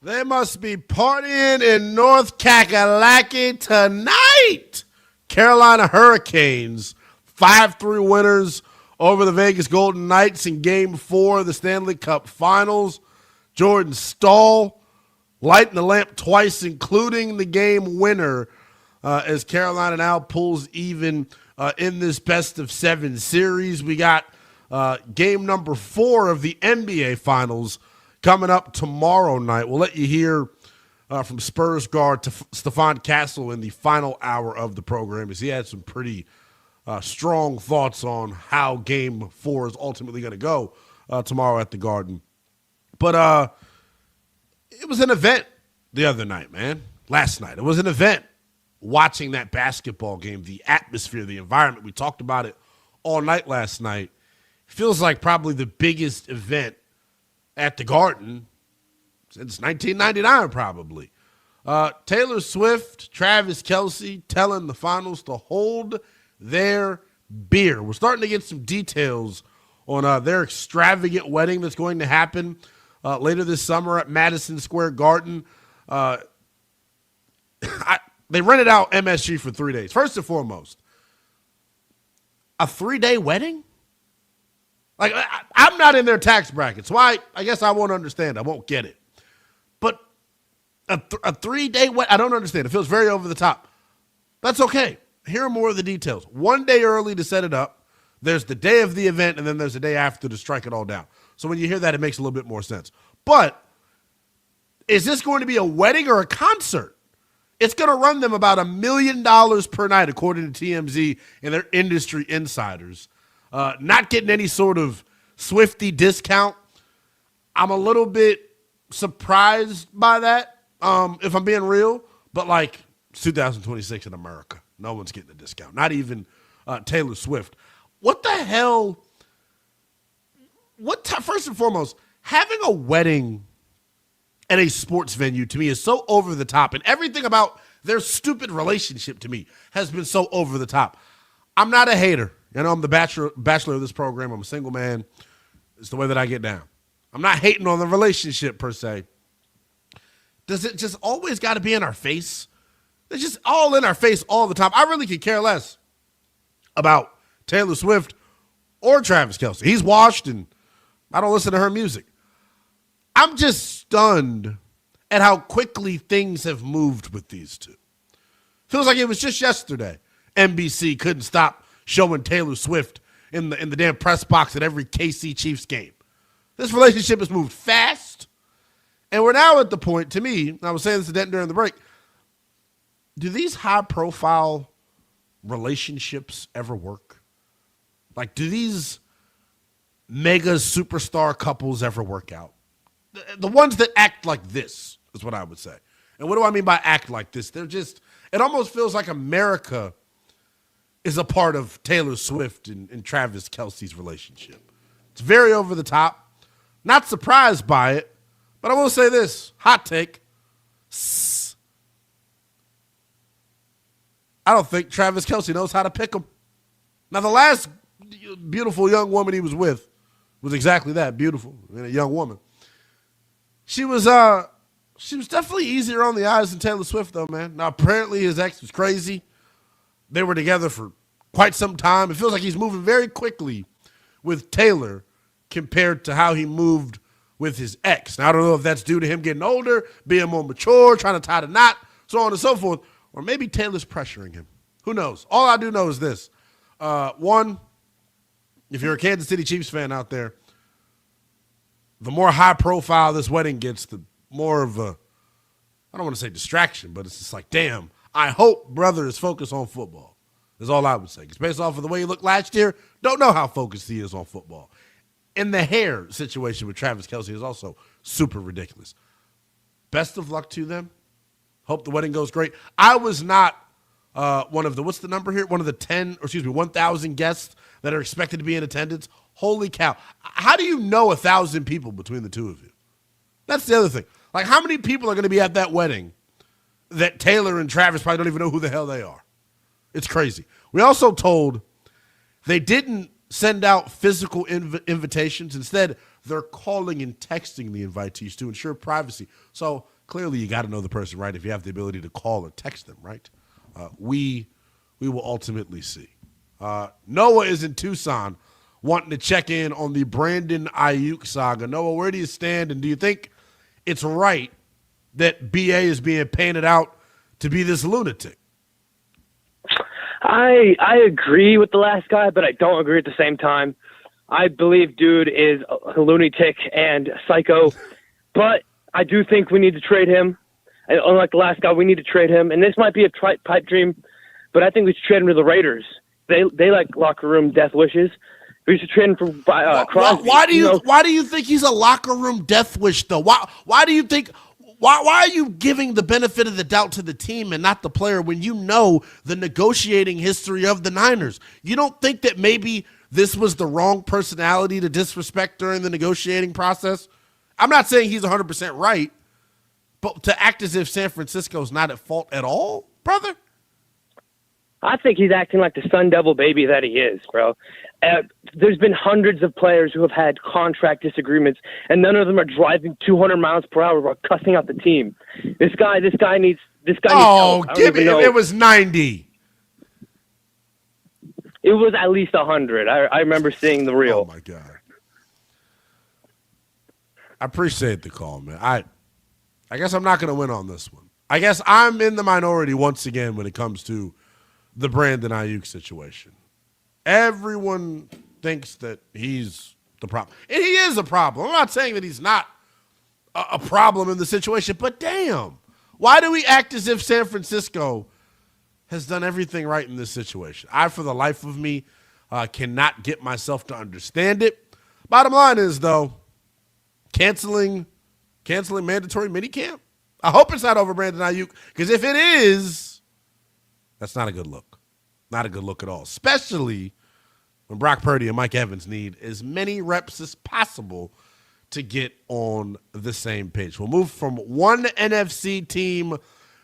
They must be partying in North Kakalaki tonight. Carolina Hurricanes, 5-3 winners over the Vegas Golden Knights in Game 4 of the Stanley Cup Finals. Jordan Staal lighting the lamp twice, including the game winner, as Carolina now pulls even in this best-of-7 series. We got game number 4 of the NBA Finals coming up tomorrow night. We'll let you hear from Spurs guard Stephon Castle in the final hour of the program, as he had some pretty strong thoughts on how game 4 is ultimately going to go tomorrow at the Garden. But it was an event the other night, man. Last night. It was an event watching that basketball game, the atmosphere, the environment. We talked about it all night last night. Feels like probably the biggest event at the Garden since 1999, probably. Taylor Swift, Travis Kelce telling the finals to hold their beer. We're starting to get some details on their extravagant wedding that's going to happen later this summer at Madison Square Garden. They rented out MSG for 3 days. First and foremost, a 3-day wedding? Like, I'm not in their tax bracket, so I guess I won't understand. I won't get it. But a 3-day wedding, I don't understand. It feels very over the top. That's okay. Here are more of the details. 1 day early to set it up. There's the day of the event, and then there's the day after to strike it all down. So when you hear that, it makes a little bit more sense. But is this going to be a wedding or a concert? It's going to run them about $1 million per night, according to TMZ and their industry insiders. Not getting any sort of Swiftie discount. I'm a little bit surprised by that, if I'm being real. But, like, it's 2026 in America. No one's getting a discount. Not even Taylor Swift. What the hell? First and foremost, having a wedding at a sports venue to me is so over the top. And everything about their stupid relationship to me has been so over the top. I'm not a hater. You know, I'm the bachelor of this program. I'm a single man. It's the way that I get down. I'm not hating on the relationship per se. Does it just always got to be in our face? It's just all in our face all the time. I really could care less about Taylor Swift or Travis Kelce. He's washed, and I don't listen to her music. I'm just stunned at how quickly things have moved with these two. Feels like it was just yesterday. NBC couldn't stop showing Taylor Swift in the damn press box at every KC Chiefs game. This relationship has moved fast, and we're now at the point, to me, and I was saying this to Denton during the break, do these high-profile relationships ever work? Like, do these mega superstar couples ever work out? The ones that act like this is what I would say. And what do I mean by act like this? They're just, it almost feels like America is a part of Taylor Swift and Travis Kelce's relationship. It's very over the top. Not surprised by it, but I will say this, hot take. I don't think Travis Kelce knows how to pick them. Now, the last beautiful young woman he was with was exactly that, beautiful, and a young woman. She was definitely easier on the eyes than Taylor Swift, though, man. Now, apparently his ex was crazy. They were together for quite some time. It feels like he's moving very quickly with Taylor compared to how he moved with his ex. Now, I don't know if that's due to him getting older, being more mature, trying to tie the knot, so on and so forth, or maybe Taylor's pressuring him. Who knows? All I do know is this. One, if you're a Kansas City Chiefs fan out there, the more high profile this wedding gets, the more of a, I don't want to say distraction, but it's just like, damn, I hope brother is focused on football. Is all I would say. Because based off of the way he looked last year, don't know how focused he is on football. And the hair situation with Travis Kelce is also super ridiculous. Best of luck to them. Hope the wedding goes great. I was not one of the, what's the number here? One of the 1,000 guests that are expected to be in attendance. Holy cow. How do you know 1,000 people between the two of you? That's the other thing. Like, how many people are going to be at that wedding that Taylor and Travis probably don't even know who the hell they are? It's crazy. We also told they didn't send out physical invitations. Instead, they're calling and texting the invitees to ensure privacy. So clearly you got to know the person, right? If you have the ability to call or text them, right? We will ultimately see. Noah is in Tucson wanting to check in on the Brandon Aiyuk saga. Noah, where do you stand, and do you think it's right that BA is being painted out to be this lunatic? I agree with the last guy, but I don't agree at the same time. I believe dude is a lunatic and psycho, but I do think we need to trade him. And unlike the last guy, we need to trade him. And this might be a pipe dream, but I think we should trade him to the Raiders. They like locker room death wishes. We should trade him for Crosby. Why do you think he's a locker room death wish though? Why do you think? Why are you giving the benefit of the doubt to the team and not the player when you know the negotiating history of the Niners? You don't think that maybe this was the wrong personality to disrespect during the negotiating process? I'm not saying he's 100% right, but to act as if San Francisco's not at fault at all, brother? I think he's acting like the Sun Devil baby that he is, bro. There's been hundreds of players who have had contract disagreements, and none of them are driving 200 miles per hour while cussing out the team. This guy needs help. Give me it was 90. It was at least 100. I remember seeing the reel. Oh my God. I appreciate the call, man. I guess I'm not going to win on this one. I guess I'm in the minority once again when it comes to the Brandon Aiyuk situation. Everyone thinks that he's the problem. And he is a problem. I'm not saying that he's not a problem in the situation, but damn, why do we act as if San Francisco has done everything right in this situation? I, for the life of me, cannot get myself to understand it. Bottom line is, though, canceling mandatory minicamp. I hope it's not over Brandon Aiyuk, because if it is, that's not a good look. Not a good look at all, especially when Brock Purdy and Mike Evans need as many reps as possible to get on the same page. We'll move from one NFC team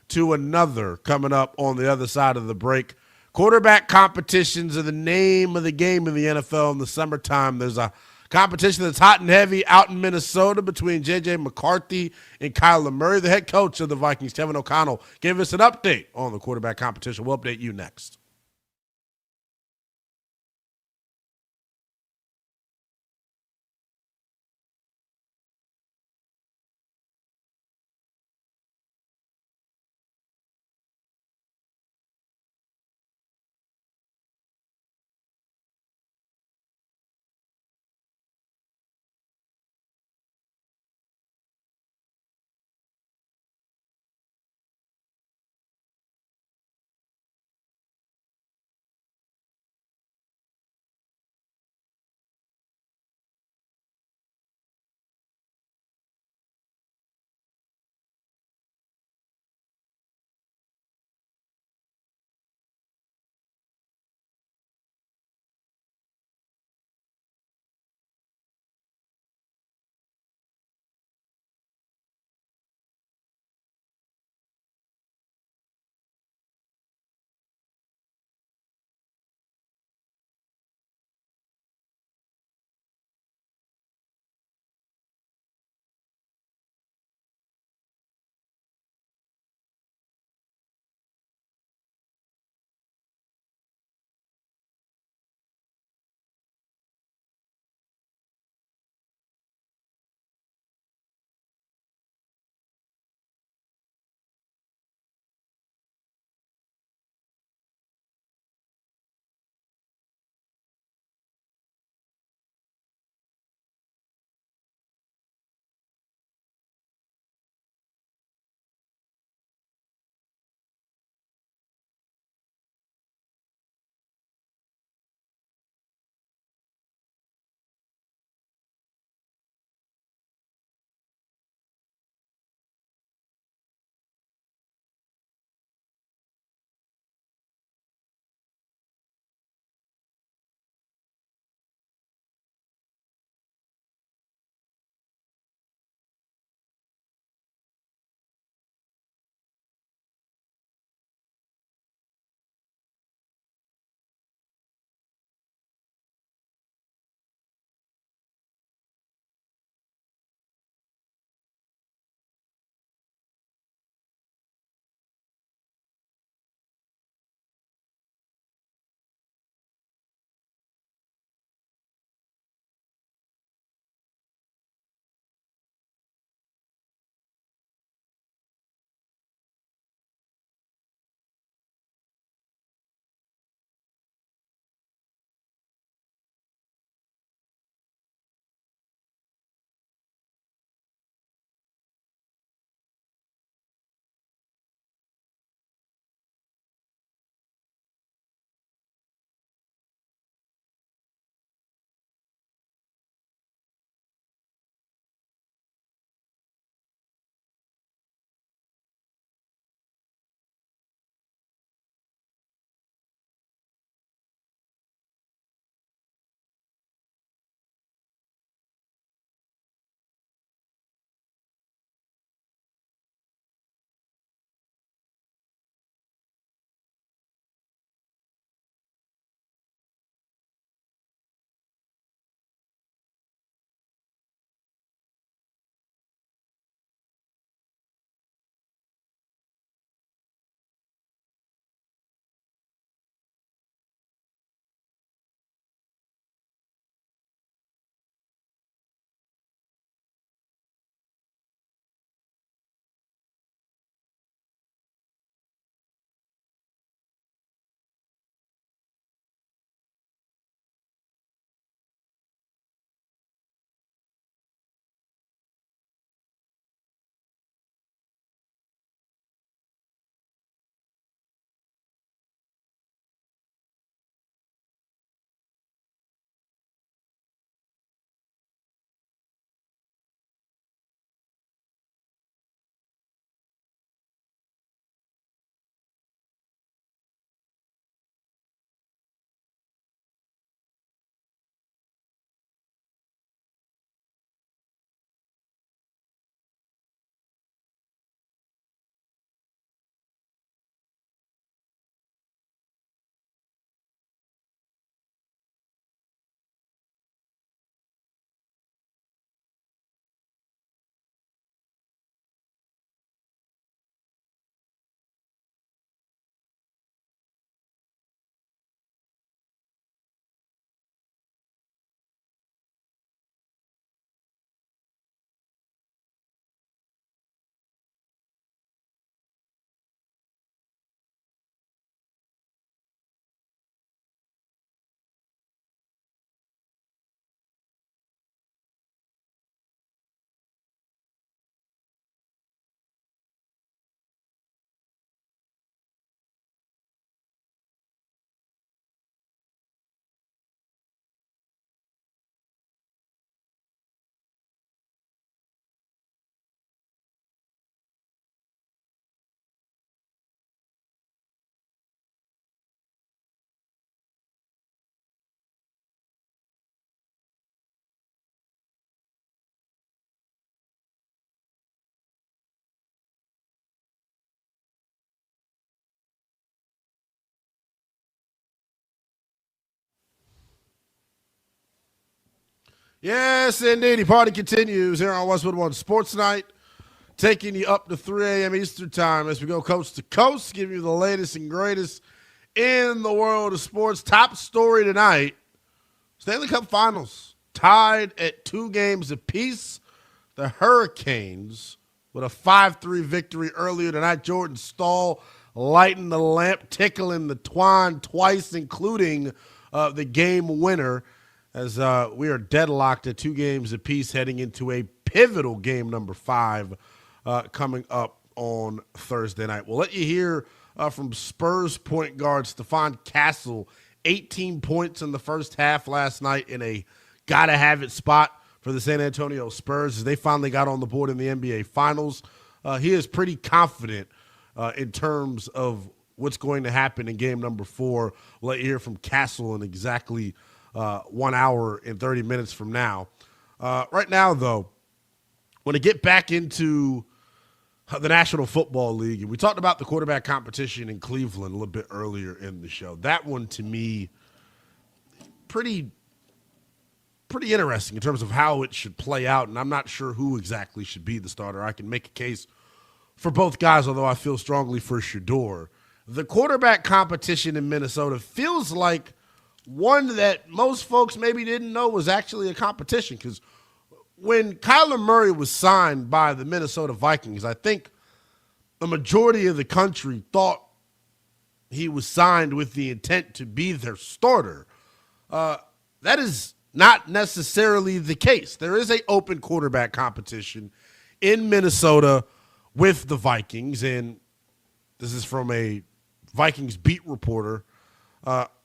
to another coming up on the other side of the break. Quarterback competitions are the name of the game in the NFL in the summertime. There's a competition that's hot and heavy out in Minnesota between J.J. McCarthy and Kyler Murray. The head coach of the Vikings, Kevin O'Connell, gave us an update on the quarterback competition. We'll update you next. Yes, indeed. The party continues here on Westwood One Sports Night, taking you up to 3 a.m. Eastern Time as we go coast to coast, giving you the latest and greatest in the world of sports. Top story tonight, Stanley Cup Finals, tied at 2 games apiece. The Hurricanes with a 5-3 victory earlier tonight. Jordan Staal lighting the lamp, tickling the twine twice, including the game winner, as we are deadlocked at 2 games apiece heading into a pivotal game number 5 coming up on Thursday night. We'll let you hear from Spurs point guard Stephon Castle, 18 points in the first half last night in a gotta-have-it spot for the San Antonio Spurs as they finally got on the board in the NBA Finals. He is pretty confident in terms of what's going to happen in game number 4. We'll let you hear from Castle in exactly 1 hour and 30 minutes from now. Right now, though, want to get back into the National Football League. And we talked about the quarterback competition in Cleveland a little bit earlier in the show. That one, to me, pretty interesting in terms of how it should play out. And I'm not sure who exactly should be the starter. I can make a case for both guys, although I feel strongly for Shedeur. The quarterback competition in Minnesota feels like one that most folks maybe didn't know was actually a competition, because when Kyler Murray was signed by the Minnesota Vikings, I think the majority of the country thought he was signed with the intent to be their starter. That is not necessarily the case. There is an open quarterback competition in Minnesota with the Vikings, and this is from a Vikings beat reporter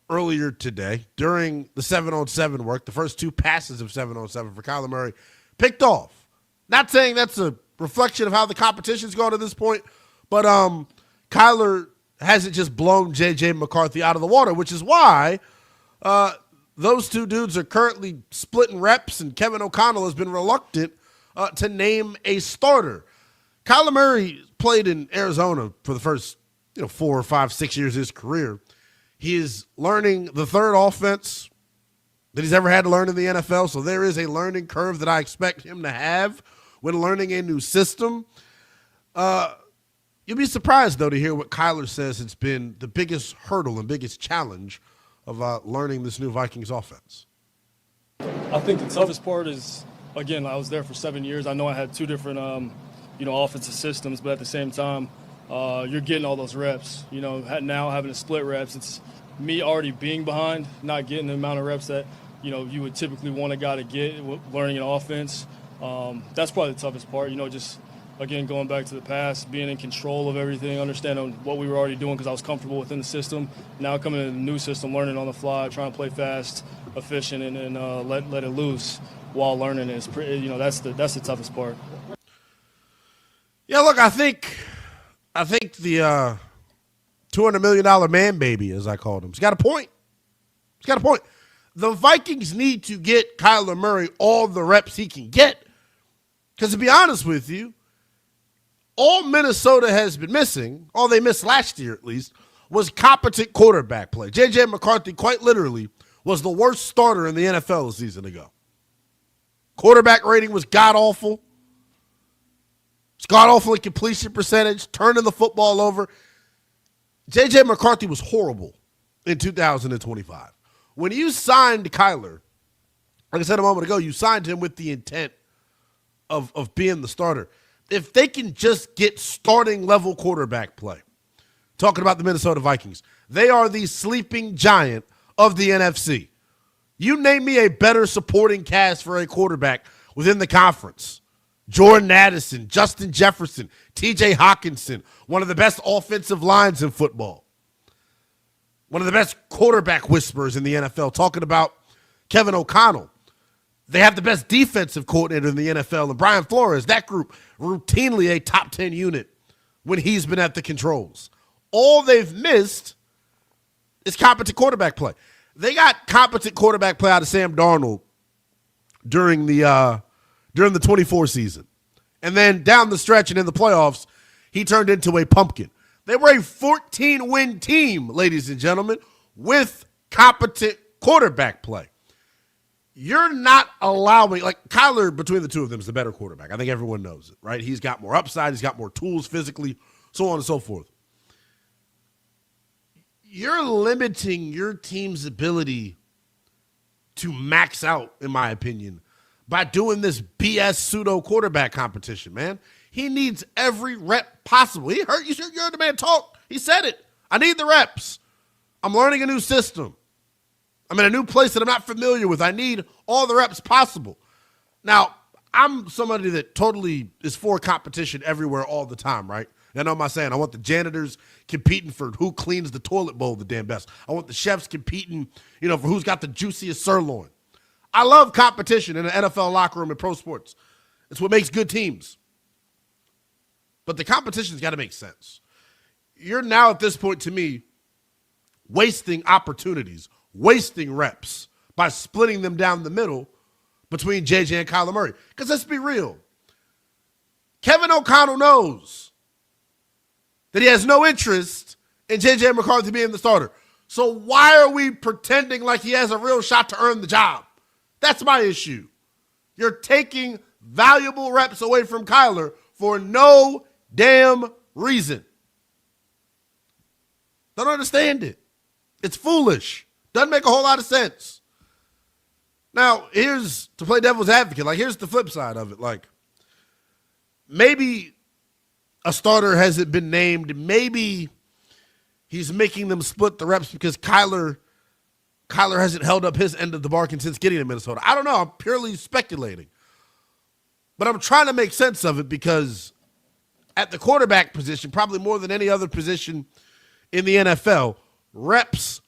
earlier today during the 7-on-7 work. The first 2 passes of 7-on-7 for Kyler Murray picked off. Not saying that's a reflection of how the competition's gone to this point, but Kyler hasn't just blown J.J. McCarthy out of the water, which is why those 2 dudes are currently splitting reps, and Kevin O'Connell has been reluctant to name a starter. Kyler Murray played in Arizona for the first 4 or 5, 6 years of his career. He is learning the third offense that he's ever had to learn in the NFL, so there is a learning curve that I expect him to have when learning a new system. You'll be surprised, though, to hear what Kyler says it's been the biggest hurdle and biggest challenge of learning this new Vikings offense. I think the toughest part is, again, I was there for 7 years. I know I had 2 different, offensive systems, but at the same time, you're getting all those reps. Now having to split reps, it's me already being behind, not getting the amount of reps that, you would typically want a guy to get learning an offense. That's probably the toughest part, just, again, going back to the past, being in control of everything, understanding what we were already doing because I was comfortable within the system. Now coming into the new system, learning on the fly, trying to play fast, efficient, and let it loose while learning is pretty, that's the toughest part. Yeah, look, I think the $200 million man baby, as I called him, he's got a point. The Vikings need to get Kyler Murray all the reps he can get, because to be honest with you, all Minnesota has been missing, all they missed last year at least, was competent quarterback play. J.J. McCarthy, quite literally, was the worst starter in the NFL a season ago. Quarterback rating was god-awful. It's god-awful in completion percentage, turning the football over. J.J. McCarthy was horrible in 2025. When you signed Kyler, like I said a moment ago, you signed him with the intent of being the starter. If they can just get starting level quarterback play, talking about the Minnesota Vikings, they are the sleeping giant of the NFC. You name me a better supporting cast for a quarterback within the conference. Jordan Addison, Justin Jefferson, TJ Hawkinson, one of the best offensive lines in football. One of the best quarterback whisperers in the NFL, talking about Kevin O'Connell. They have the best defensive coordinator in the NFL, and Brian Flores, that group, routinely a top 10 unit when he's been at the controls. All they've missed is competent quarterback play. They got competent quarterback play out of Sam Darnold during the 24 season. And then down the stretch and in the playoffs, he turned into a pumpkin. They were a 14-win team, ladies and gentlemen, with competent quarterback play. you're not allowing, like Kyler, between the two of them, is the better quarterback. I think everyone knows it, right? He's got more upside. He's got more tools physically, so on and so forth. You're limiting your team's ability to max out, in my opinion, by doing this BS pseudo quarterback competition, man. He needs every rep possible. You heard the man talk. He said it. I need the reps. I'm learning a new system. I'm in a new place that I'm not familiar with. I need all the reps possible. Now, I'm somebody that totally is for competition everywhere all the time, right? And I know my saying, I want the janitors competing for who cleans the toilet bowl the damn best. I want the chefs competing, for who's got the juiciest sirloin. I love competition in the NFL locker room and pro sports. It's what makes good teams. But the competition's got to make sense. You're now at this point, to me, wasting opportunities, wasting reps by splitting them down the middle between JJ and Kyler Murray. Because let's be real. Kevin O'Connell knows that he has no interest in JJ McCarthy being the starter. So why are we pretending like he has a real shot to earn the job? That's my issue. You're taking valuable reps away from Kyler for no damn reason. Don't understand it. It's foolish. Doesn't make a whole lot of sense. Now, here's, to play devil's advocate, here's the flip side of it. Maybe a starter hasn't been named. Maybe he's making them split the reps because Kyler hasn't held up his end of the bargain since getting to Minnesota. I don't know. I'm purely speculating. But I'm trying to make sense of it because at the quarterback position, probably more than any other position in the NFL, reps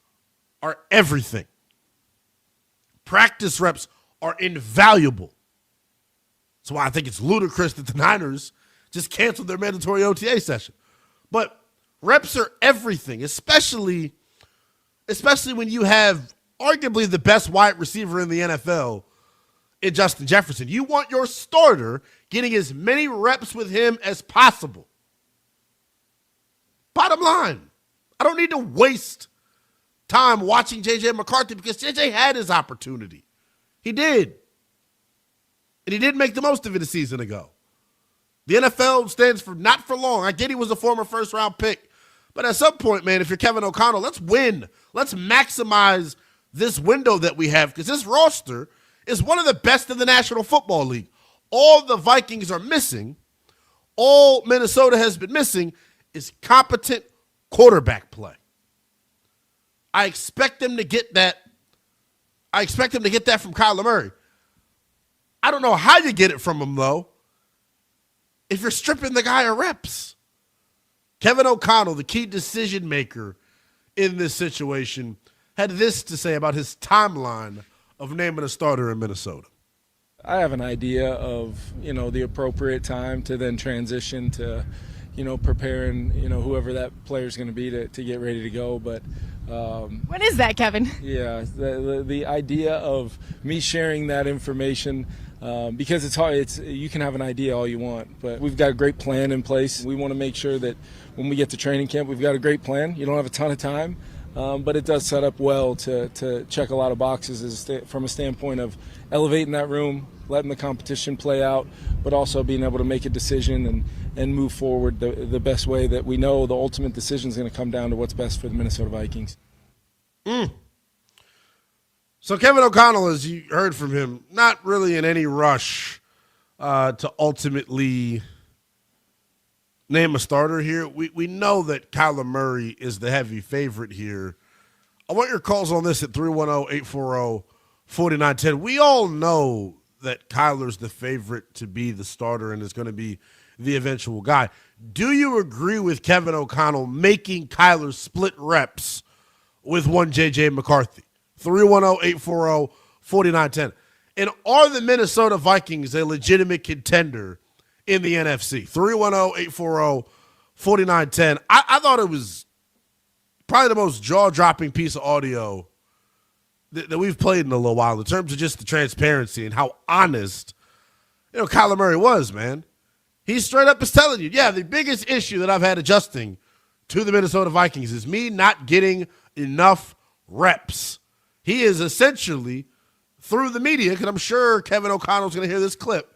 are everything. Practice reps are invaluable. That's why I think it's ludicrous that the Niners just canceled their mandatory OTA session. But reps are everything, especially when you have arguably the best wide receiver in the NFL in Justin Jefferson. You want your starter getting as many reps with him as possible. Bottom line, I don't need to waste time watching J.J. McCarthy because J.J. had his opportunity. He did. And he did make the most of it a season ago. The NFL stands for not for long. I get he was a former first-round pick. But at some point, man, if you're Kevin O'Connell, let's win. Let's maximize this window that we have because this roster is one of the best in the National Football League. All the Vikings are missing, all Minnesota has been missing is competent quarterback play. I expect them to get that. I expect them to get that from Kyler Murray. I don't know how you get it from him, though, if you're stripping the guy of reps. Kevin O'Connell, the key decision maker in this situation, had this to say about his timeline of naming a starter in Minnesota. I have an idea of, the appropriate time to then transition to, preparing, whoever that player is going to be to get ready to go. But when is that, Kevin? Yeah, the idea of me sharing that information, because it's hard. You can have an idea all you want, but we've got a great plan in place. We want to make sure that when we get to training camp, we've got a great plan. You don't have a ton of time, but it does set up well to check a lot of boxes from a standpoint of elevating that room, letting the competition play out, but also being able to make a decision and move forward the best way that we know the ultimate decision is going to come down to what's best for the Minnesota Vikings. So Kevin O'Connell, as you heard from him, not really in any rush to ultimately name a starter here. We know that Kyler Murray is the heavy favorite here. I want your calls on this at 310-840-4910. We all know that Kyler's the favorite to be the starter and is going to be the eventual guy. Do you agree with Kevin O'Connell making Kyler split reps with one J.J. McCarthy? 310-840-4910. And are the Minnesota Vikings a legitimate contender in the NFC? 310-840-4910. I thought it was probably the most jaw-dropping piece of audio that we've played in a little while in terms of just the transparency and how honest, Kyler Murray was, man. He straight up is telling you, the biggest issue that I've had adjusting to the Minnesota Vikings is me not getting enough reps. He is essentially through the media, because I'm sure Kevin O'Connell's going to hear this clip,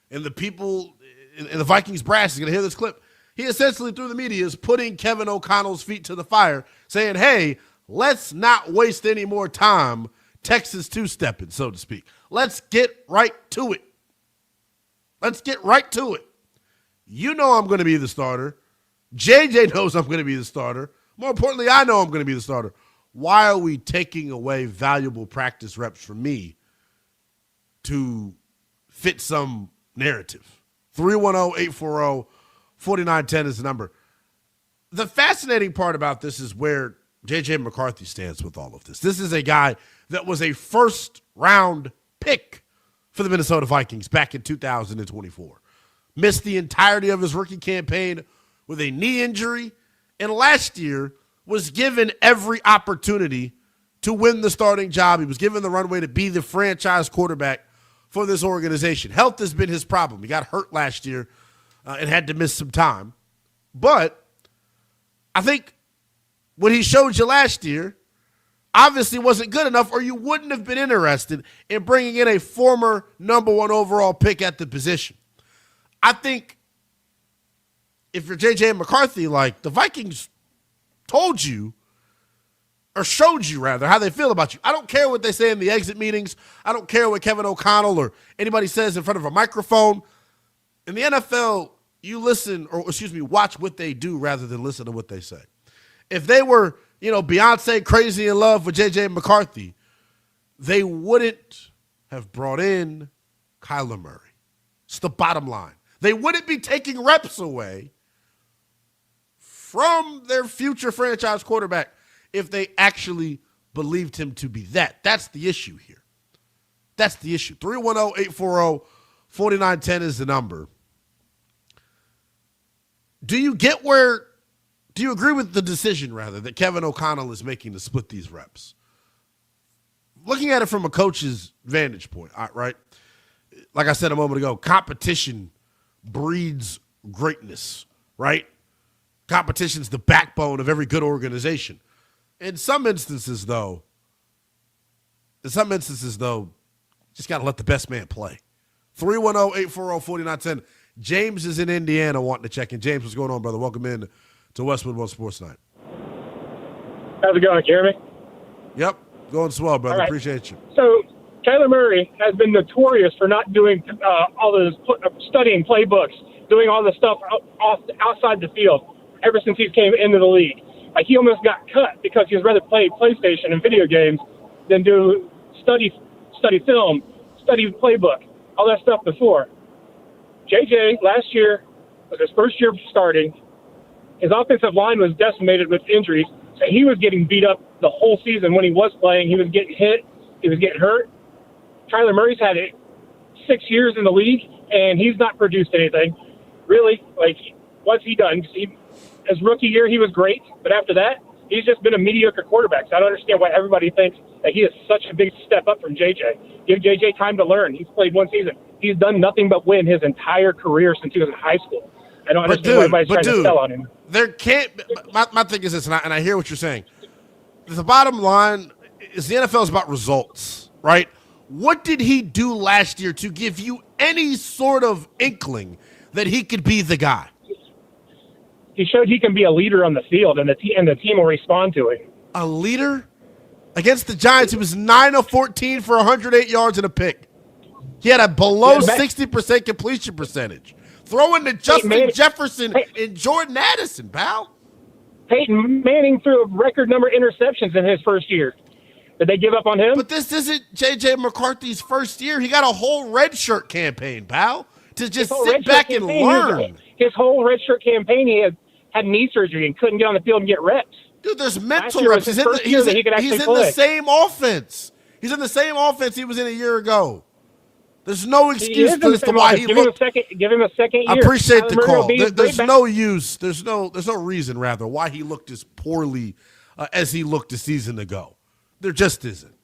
and the people in the Vikings brass is going to hear this clip. He essentially, through the media, is putting Kevin O'Connell's feet to the fire, saying, hey, let's not waste any more time Texas two-stepping, so to speak. Let's get right to it. Let's get right to it. You know I'm going to be the starter. JJ knows I'm going to be the starter. More importantly, I know I'm going to be the starter. Why are we taking away valuable practice reps from me to fit some narrative? 310-840-4910 is the number. The fascinating part about this is where J.J. McCarthy stands with all of this. This is a guy that was a first-round pick for the Minnesota Vikings back in 2024. Missed the entirety of his rookie campaign with a knee injury, and last year was given every opportunity to win the starting job. He was given the runway to be the franchise quarterback for this organization. Health has been his problem. He got hurt last year and had to miss some time. But I think what he showed you last year obviously wasn't good enough, or you wouldn't have been interested in bringing in a former number 1 overall pick at the position. I think if you're J.J. McCarthy, like, the Vikings told you, or showed you rather, how they feel about you. I don't care what they say in the exit meetings. I don't care what Kevin O'Connell or anybody says in front of a microphone. In the NFL, you listen, or watch what they do rather than listen to what they say. If they were, Beyonce crazy in love with J.J. McCarthy, they wouldn't have brought in Kyler Murray. It's the bottom line. They wouldn't be taking reps away from their future franchise quarterback if they actually believed him to be that. That's the issue here. That's the issue. 310-840-4910 is the number. Do you agree with the decision, rather, that Kevin O'Connell is making to split these reps? Looking at it from a coach's vantage point, right? Like I said a moment ago, competition breeds greatness, right? Competition's the backbone of every good organization. In some instances, though, just got to let the best man play. 310-840-4910. James is in Indiana wanting to check in. James, what's going on, brother? Welcome in to Westwood One Sports Night. How's it going? Can you hear me? Yep, going swell, brother. Right. Appreciate you. So Kyler Murray has been notorious for not doing all this studying playbooks, doing all the stuff outside the field ever since he came into the league. Like, he almost got cut because he was rather play PlayStation and video games than do study film, study playbook, all that stuff before. JJ last year was his first year starting. His offensive line was decimated with injuries, so he was getting beat up the whole season. When he was playing, he was getting hit, he was getting hurt. Kyler Murray's had 6 years in the league, and he's not produced anything. Really, like, what's he done? His rookie year, he was great, but after that, he's just been a mediocre quarterback. So I don't understand why everybody thinks that he is such a big step up from JJ. Give JJ time to learn. He's played one season. He's done nothing but win his entire career since he was in high school. I don't understand why everybody's trying to sell on him. There can't – my thing is this, and I hear what you're saying. The bottom line is the NFL is about results, right? What did he do last year to give you any sort of inkling that he could be the guy? He showed he can be a leader on the field, and the team will respond to it. A leader? Against the Giants, he was 9 of 14 for 108 yards and a pick. He had a below 60% completion percentage. Throwing to Justin Jefferson and Jordan Addison, pal. Peyton Manning threw a record number of interceptions in his first year. Did they give up on him? But this isn't J.J. McCarthy's first year. He got a whole redshirt campaign, pal, to just sit back and learn. His whole redshirt campaign, he had knee surgery and couldn't get on the field and get reps. Dude, there's mental reps. He's in the same offense. He's in the same offense he was in a year ago. There's no excuse as to why he looked. Give him a second year. I appreciate the call. There's no use. There's no reason, rather, why he looked as poorly as he looked a season ago. There just isn't.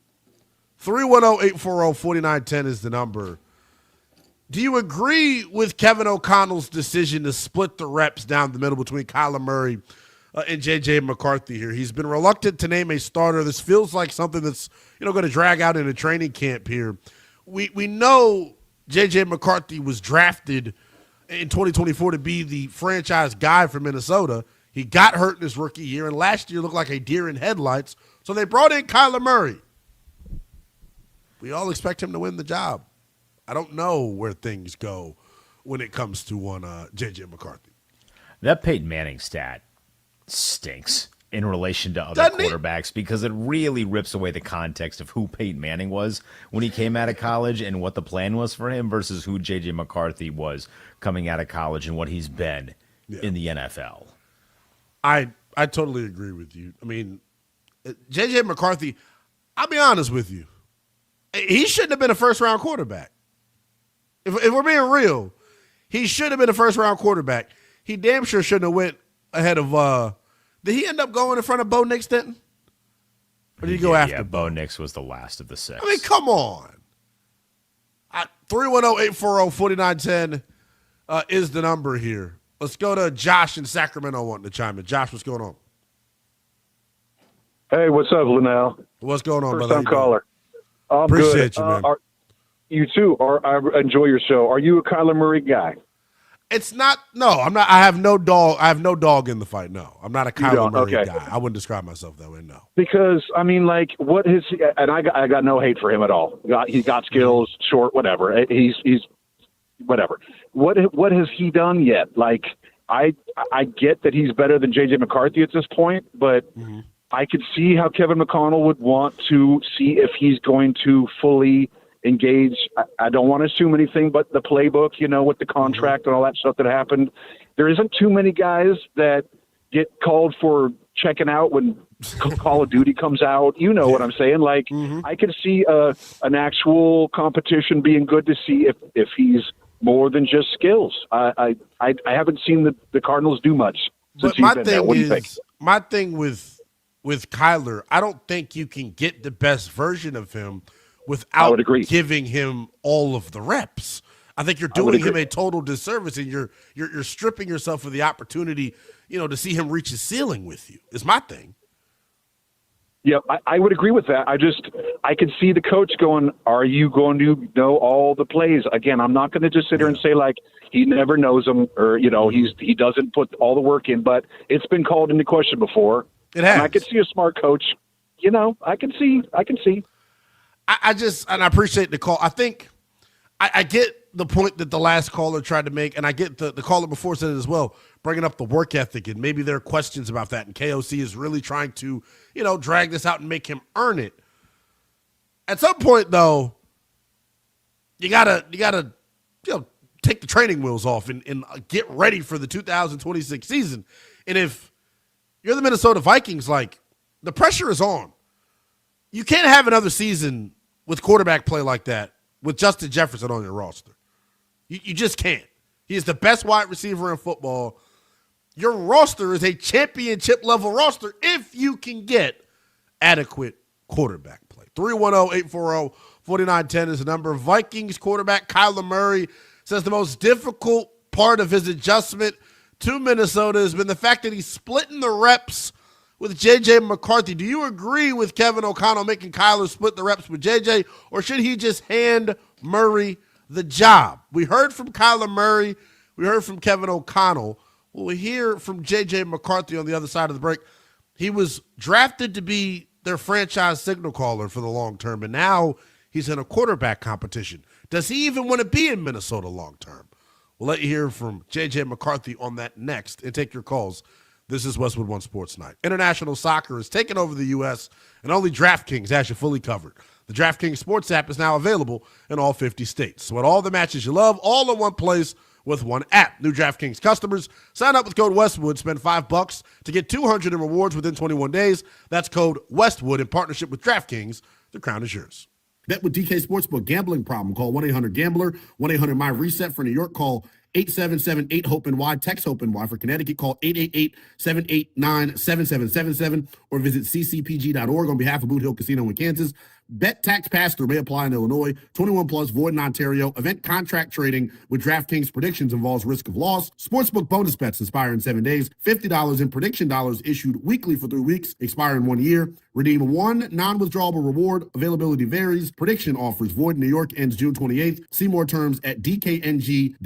310-840-4910 is the number. Do you agree with Kevin O'Connell's decision to split the reps down the middle between Kyler Murray in J.J. McCarthy here. He's been reluctant to name a starter. This feels like something that's going to drag out in a training camp here. We know J.J. McCarthy was drafted in 2024 to be the franchise guy for Minnesota. He got hurt in his rookie year, and last year looked like a deer in headlights. So they brought in Kyler Murray. We all expect him to win the job. I don't know where things go when it comes to one J.J. McCarthy. That Peyton Manning stat stinks in relation to other Doesn't quarterbacks because it really rips away the context of who Peyton Manning was when he came out of college and what the plan was for him versus who J.J. McCarthy was coming out of college and what he's been in the NFL. I totally agree with you. I mean, J.J. McCarthy, I'll be honest with you, he shouldn't have been a first-round quarterback. If we're being real, he should have been a first-round quarterback. He damn sure shouldn't have went ahead of did he end up going in front of Bo Nix, Denton? Or did he go after? Yeah, Bo Nix was the last of the six. I mean, come on. 310-840-4910 is the number here. Let's go to Josh in Sacramento wanting to chime in. Josh, what's going on? Hey, what's up, Lynnell? What's going on, First brother? time caller. I'm Appreciate good. you, man. You too. I enjoy your show. Are you a Kyler Murray guy? It's not. No, I'm not. I have no dog. I have no dog in the fight. No, I'm not a Kyler Murray okay. guy. I wouldn't describe myself that way. No, because I mean, like, what is? And I got no hate for him at all. He got skills, short, whatever. He's whatever. What has he done yet? Like, I get that he's better than J.J. McCarthy at this point, but I could see how Kevin McConnell would want to see if he's going to fully engage. I don't want to assume anything but the playbook, with the contract and all that stuff that happened. There isn't too many guys that get called for checking out when Call of Duty comes out. You know what I'm saying? Like, I could see an actual competition being good to see if he's more than just skills. I haven't seen the Cardinals do much since he's been there. What do you think? My thing with Kyler, I don't think you can get the best version of him without giving him all of the reps. I think you're doing him a total disservice, and you're stripping yourself of the opportunity, to see him reach his ceiling with you. Is my thing. Yeah, I would agree with that. I could see the coach going, are you going to know all the plays? Again, I'm not going to just sit here and say, like, he never knows them or, he doesn't put all the work in, but it's been called into question before. It has. And I could see a smart coach, I can see. I appreciate the call. I think I get the point that the last caller tried to make, and I get the caller before said it as well, bringing up the work ethic, and maybe there are questions about that, and KOC is really trying to, drag this out and make him earn it. At some point, though, you gotta take the training wheels off and get ready for the 2026 season. And if you're the Minnesota Vikings, like, the pressure is on. You can't have another season with quarterback play like that with Justin Jefferson on your roster. You just can't. He is the best wide receiver in football. Your roster is a championship-level roster if you can get adequate quarterback play. 310-840-4910 is the number. Vikings quarterback Kyler Murray says the most difficult part of his adjustment to Minnesota has been the fact that he's splitting the reps with J.J. McCarthy. Do you agree with Kevin O'Connell making Kyler split the reps with J.J., or should he just hand Murray the job? We heard from Kyler Murray. We heard from Kevin O'Connell. We'll hear from J.J. McCarthy on the other side of the break. He was drafted to be their franchise signal caller for the long term, and now he's in a quarterback competition. Does he even want to be in Minnesota long term? We'll let you hear from J.J. McCarthy on that next and take your calls. This is Westwood One Sports Night. International soccer has taken over the U.S., and only DraftKings has you fully covered. The DraftKings Sports app is now available in all 50 states. So at all the matches you love, all in one place with one app. New DraftKings customers, sign up with code Westwood, spend $5 to get $200 in rewards within 21 days. That's code Westwood in partnership with DraftKings. The crown is yours. Bet with DK Sportsbook. Gambling problem? Call 1-800-GAMBLER. 1-800-MY-RESET. For New York, call 877-8-HOPE-NY. Text HOPE-NY. For Connecticut, call 888-789-7777 or visit ccpg.org. On behalf of Boot Hill Casino in Kansas, Bet tax pass-through may apply in Illinois. 21 plus, void in Ontario. Event contract trading with DraftKings predictions involves risk of loss. Sportsbook bonus bets expire in 7 days. $50 in prediction dollars issued weekly for 3 weeks, expire in 1 year. Redeem one non-withdrawable reward. Availability varies. Prediction offers void in New York ends June 28th. See more terms at dkng.co/audio.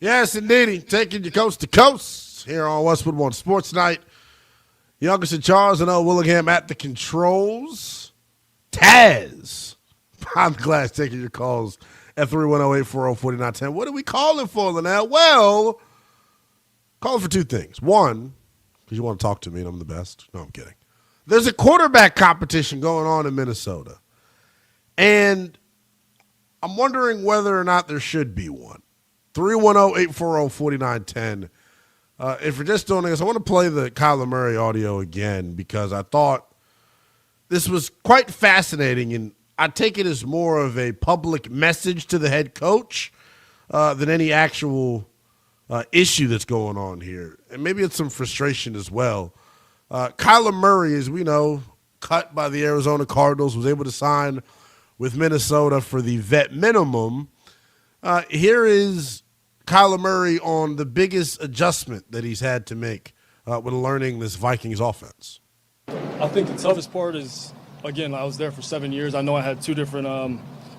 Yes, indeedy. Taking you coast to coast here on Westwood One Sports Night. Youngest and Charles and Lynnell Willingham at the controls. Taz behind the glass taking your calls at 310-840-4910. What are we calling for, Lynnell? Well, calling for two things. One, because you want to talk to me and I'm the best. No, I'm kidding. There's a quarterback competition going on in Minnesota. And I'm wondering whether or not there should be one. 310-840-4910. If you're just doing this, I want to play the Kyler Murray audio again because I thought this was quite fascinating, and I take it as more of a public message to the head coach than any actual issue that's going on here. And maybe it's some frustration as well. Kyler Murray, as we know, cut by the Arizona Cardinals, was able to sign with Minnesota for the vet minimum. Here is Kyler Murray on the biggest adjustment that he's had to make when learning this Vikings offense. I think the toughest part is, again, I was there for 7 years. I know I had two different,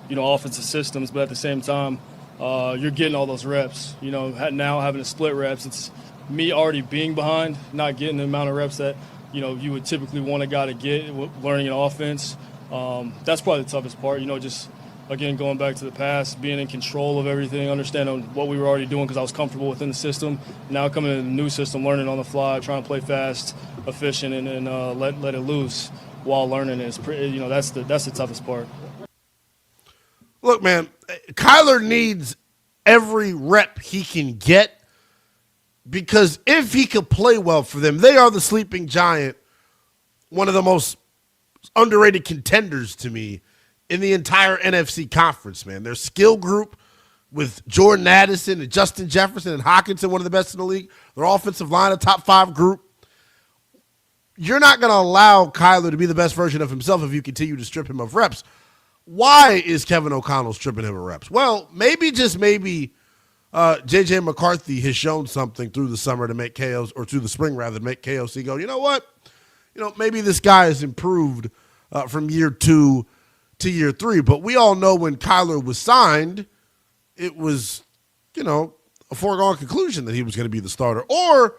offensive systems, but at the same time, you're getting all those reps. Now having to split reps, it's me already being behind, not getting the amount of reps that, you would typically want a guy to get learning an offense. That's probably the toughest part, just – again, going back to the past, being in control of everything, understanding what we were already doing because I was comfortable within the system. Now coming into the new system, learning on the fly, trying to play fast, efficient, and let it loose while learning is that's the toughest part. Look, man, Kyler needs every rep he can get because if he could play well for them, they are the sleeping giant, one of the most underrated contenders to me in the entire NFC conference, man. Their skill group with Jordan Addison and Justin Jefferson and Hockenson, one of the best in the league. Their offensive line, a top 5 group. You're not going to allow Kyler to be the best version of himself if you continue to strip him of reps. Why is Kevin O'Connell stripping him of reps? Well, just maybe J.J. McCarthy has shown something through the summer to make KOs, or through the spring rather, to make KOC go, you know what? Maybe this guy has improved from year 2 to year 3. But we all know when Kyler was signed, it was, a foregone conclusion that he was going to be the starter. Or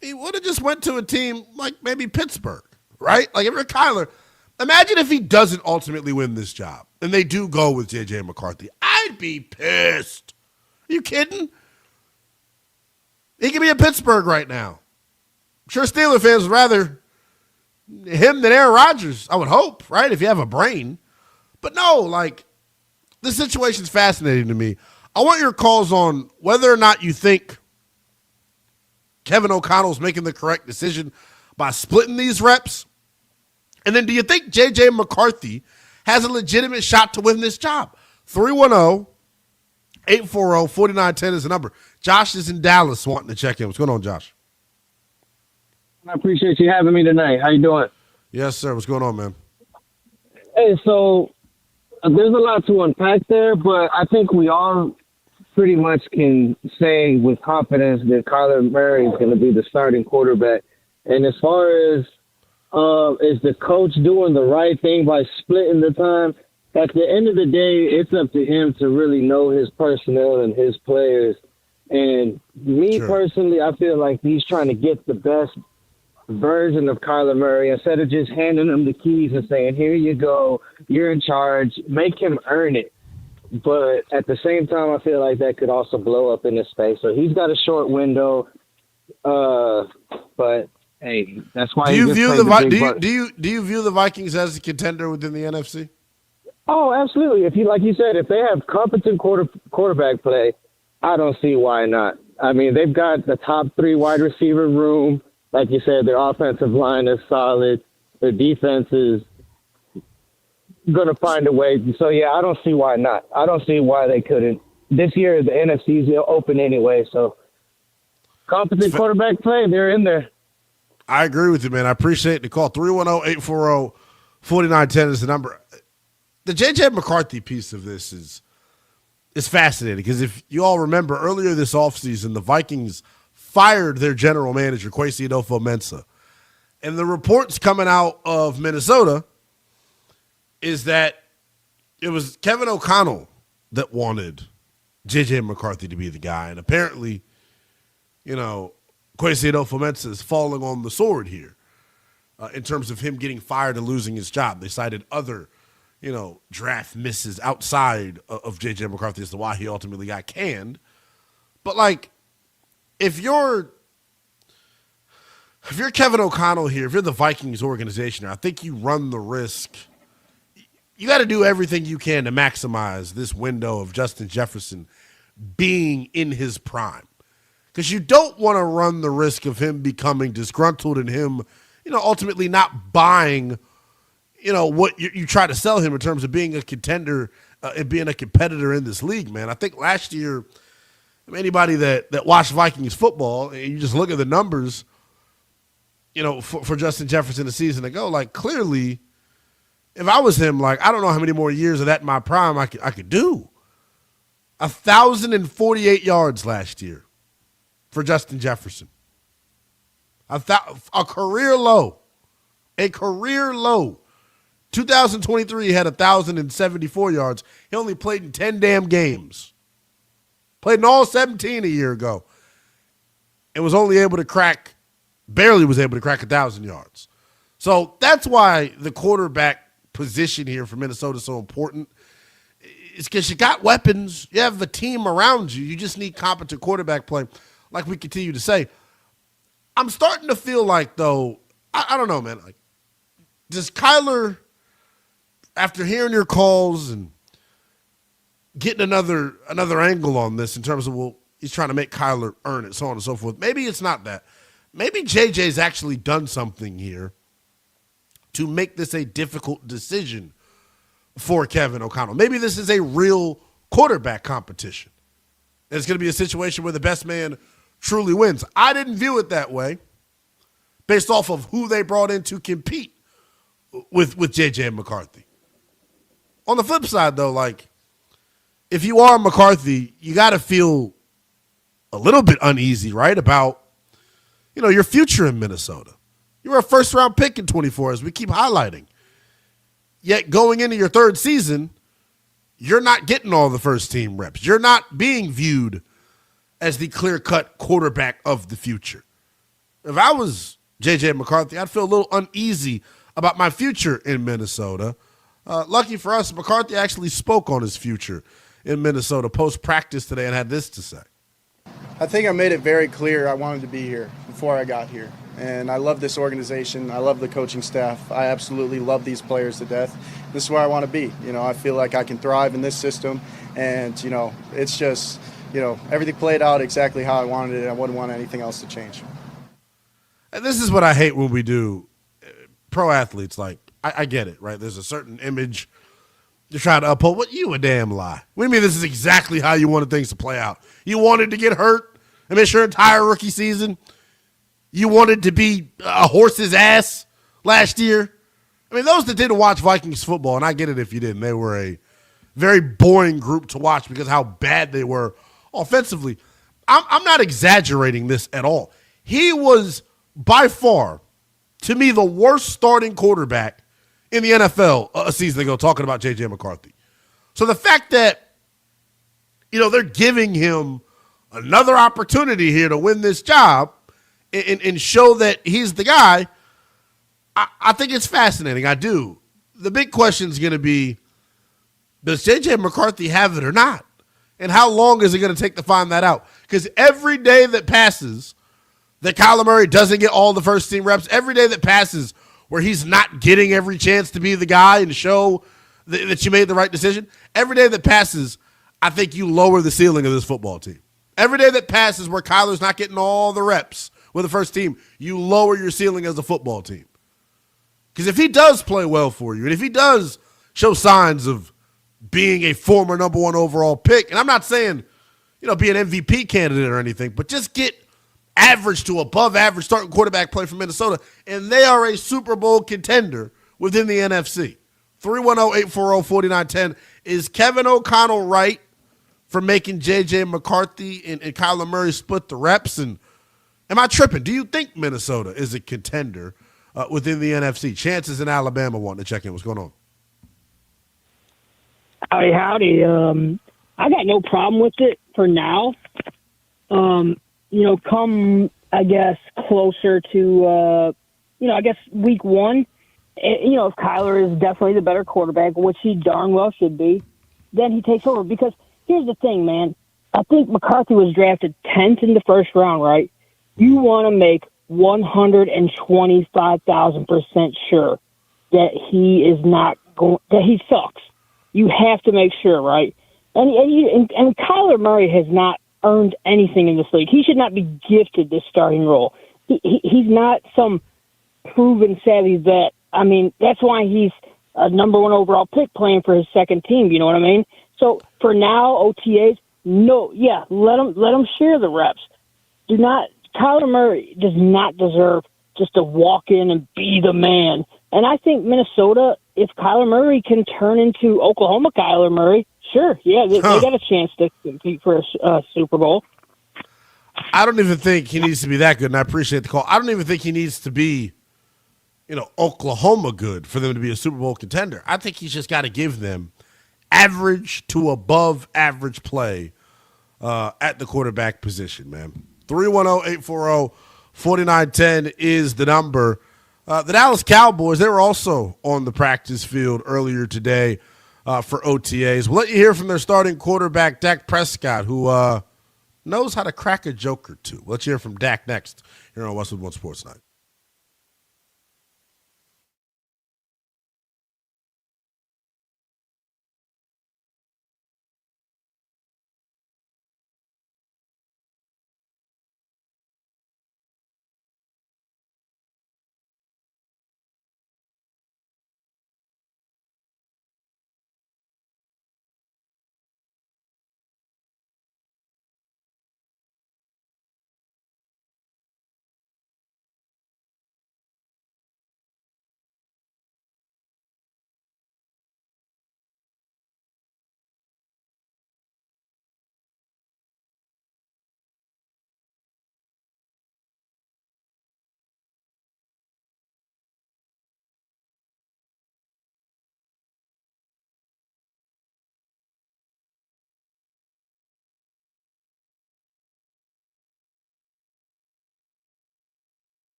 he would have just went to a team like maybe Pittsburgh, right? Like if you're Kyler, imagine if he doesn't ultimately win this job and they do go with J.J. McCarthy. I'd be pissed. Are you kidding? He could be in Pittsburgh right now. I'm sure Steelers fans would rather him than Aaron Rodgers, I would hope, right? If you have a brain. But no, this situation's fascinating to me. I want your calls on whether or not you think Kevin O'Connell's making the correct decision by splitting these reps. And then do you think J.J. McCarthy has a legitimate shot to win this job? 310-840-4910 is the number. Josh is in Dallas wanting to check in. What's going on, Josh? I appreciate you having me tonight. How you doing? Yes, sir. What's going on, man? Hey, so there's a lot to unpack there, but I think we all pretty much can say with confidence that Kyler Murray is going to be the starting quarterback. And as far as is the coach doing the right thing by splitting the time, at the end of the day, it's up to him to really know his personnel and his players. And me personally, I feel like he's trying to get the best version of Kyler Murray instead of just handing him the keys and saying, here you go, you're in charge, make him earn it. But at the same time, I feel like that could also blow up in his face. So he's got a short window, but hey, that's why. Do you view the Vikings as a contender within the NFC? Oh, absolutely. If you said, if they have competent quarterback play, I don't see why not. I mean, they've got the top 3 wide receiver room. Like you said, their offensive line is solid. Their defense is going to find a way. So, yeah, I don't see why not. I don't see why they couldn't. This year, the NFC is open anyway. So, competent quarterback play, they're in there. I agree with you, man. I appreciate the call. 310-840-4910 is the number. The J.J. McCarthy piece of this is fascinating because if you all remember, earlier this offseason, the Vikings fired their general manager, Kwesi Adolfo-Mensah. And the reports coming out of Minnesota is that it was Kevin O'Connell that wanted J.J. McCarthy to be the guy. And apparently, Kwesi Adolfo-Mensah is falling on the sword here in terms of him getting fired and losing his job. They cited other, draft misses outside of J.J. McCarthy as to why he ultimately got canned. But, if you're Kevin O'Connell here, if you're the Vikings organization, I think you run the risk. You got to do everything you can to maximize this window of Justin Jefferson being in his prime. Because you don't want to run the risk of him becoming disgruntled and him, ultimately not buying, what you try to sell him in terms of being a contender and being a competitor in this league, man. I think last year, anybody that watched Vikings football, and you just look at the numbers, for Justin Jefferson the season ago, clearly, if I was him, I don't know how many more years of that in my prime I could do. 1,048 yards last year for Justin Jefferson. A career low. A career low. 2023, he had 1,074 yards. He only played in 10 damn games. Played in all 17 a year ago. And was only able to barely was able to crack 1,000 yards. So that's why the quarterback position here for Minnesota is so important. It's because you got weapons. You have a team around you. You just need competent quarterback play, like we continue to say. I'm starting to feel like, though, I don't know, man. Does Kyler, after hearing your calls and getting another angle on this in terms of, he's trying to make Kyler earn it, so on and so forth. Maybe it's not that. Maybe JJ's actually done something here to make this a difficult decision for Kevin O'Connell. Maybe this is a real quarterback competition. It's going to be a situation where the best man truly wins. I didn't view it that way based off of who they brought in to compete with J.J. McCarthy. On the flip side, though, if you are McCarthy, you got to feel a little bit uneasy, right, about, your future in Minnesota. You were a first-round pick in 24, as we keep highlighting. Yet going into your third season, you're not getting all the first-team reps. You're not being viewed as the clear-cut quarterback of the future. If I was J.J. McCarthy, I'd feel a little uneasy about my future in Minnesota. Lucky for us, McCarthy actually spoke on his future in Minnesota post-practice today and had this to say. I think I made it very clear I wanted to be here before I got here. And I love this organization. I love the coaching staff. I absolutely love these players to death. This is where I want to be. I feel like I can thrive in this system. And, it's just, everything played out exactly how I wanted it. I wouldn't want anything else to change. And this is what I hate when we do pro athletes. I get it, right? There's a certain image you're trying to uphold. What, you a damn lie. What do you mean this is exactly how you wanted things to play out? You wanted to get hurt and miss your entire rookie season? You wanted to be a horse's ass last year? I mean, those that didn't watch Vikings football, and I get it if you didn't, they were a very boring group to watch because how bad they were offensively. I'm not exaggerating this at all. He was by far, to me, the worst starting quarterback in the NFL a season ago, talking about J.J. McCarthy. So the fact that, they're giving him another opportunity here to win this job and show that he's the guy, I think it's fascinating. I do. The big question is going to be, does J.J. McCarthy have it or not? And how long is it going to take to find that out? Because every day that passes that Kyler Murray doesn't get all the first-team reps, every day that passes where he's not getting every chance to be the guy and show that you made the right decision, every day that passes, I think you lower the ceiling of this football team. Every day that passes where Kyler's not getting all the reps with the first team, you lower your ceiling as a football team. Because if he does play well for you, and if he does show signs of being a former number one overall pick, and I'm not saying, be an MVP candidate or anything, but just get average to above average starting quarterback play for Minnesota, and they are a Super Bowl contender within the NFC. 310-840-4910. Is Kevin O'Connell right for making J.J. McCarthy and Kyler Murray split the reps? And am I tripping? Do you think Minnesota is a contender within the NFC? Chances in Alabama wanting to check in. What's going on? Howdy. I got no problem with it for now. Come, I guess, closer to, I guess week one, if Kyler is definitely the better quarterback, which he darn well should be, then he takes over. Because here's the thing, man. I think McCarthy was drafted 10th in the first round, right? You want to make 125,000% sure that he is not going, that he sucks. You have to make sure, right? And Kyler Murray has not earned anything in this league. He should not be gifted this starting role. He's not some proven savvy vet. I mean, that's why he's a number one overall pick playing for his second team. You know what I mean? So for now, OTAs, let him share the reps. Kyler Murray does not deserve just to walk in and be the man. And I think Minnesota, if Kyler Murray can turn into Oklahoma Kyler Murray, sure, they got a chance to compete for a Super Bowl. I don't even think he needs to be that good, and I appreciate the call. I don't even think he needs to be, Oklahoma good for them to be a Super Bowl contender. I think he's just got to give them average to above average play at the quarterback position, man. 310-840-4910 is the number. The Dallas Cowboys, they were also on the practice field earlier today for OTAs. We'll let you hear from their starting quarterback, Dak Prescott, who knows how to crack a joke or two. Let's hear from Dak next here on Westwood One Sports Night.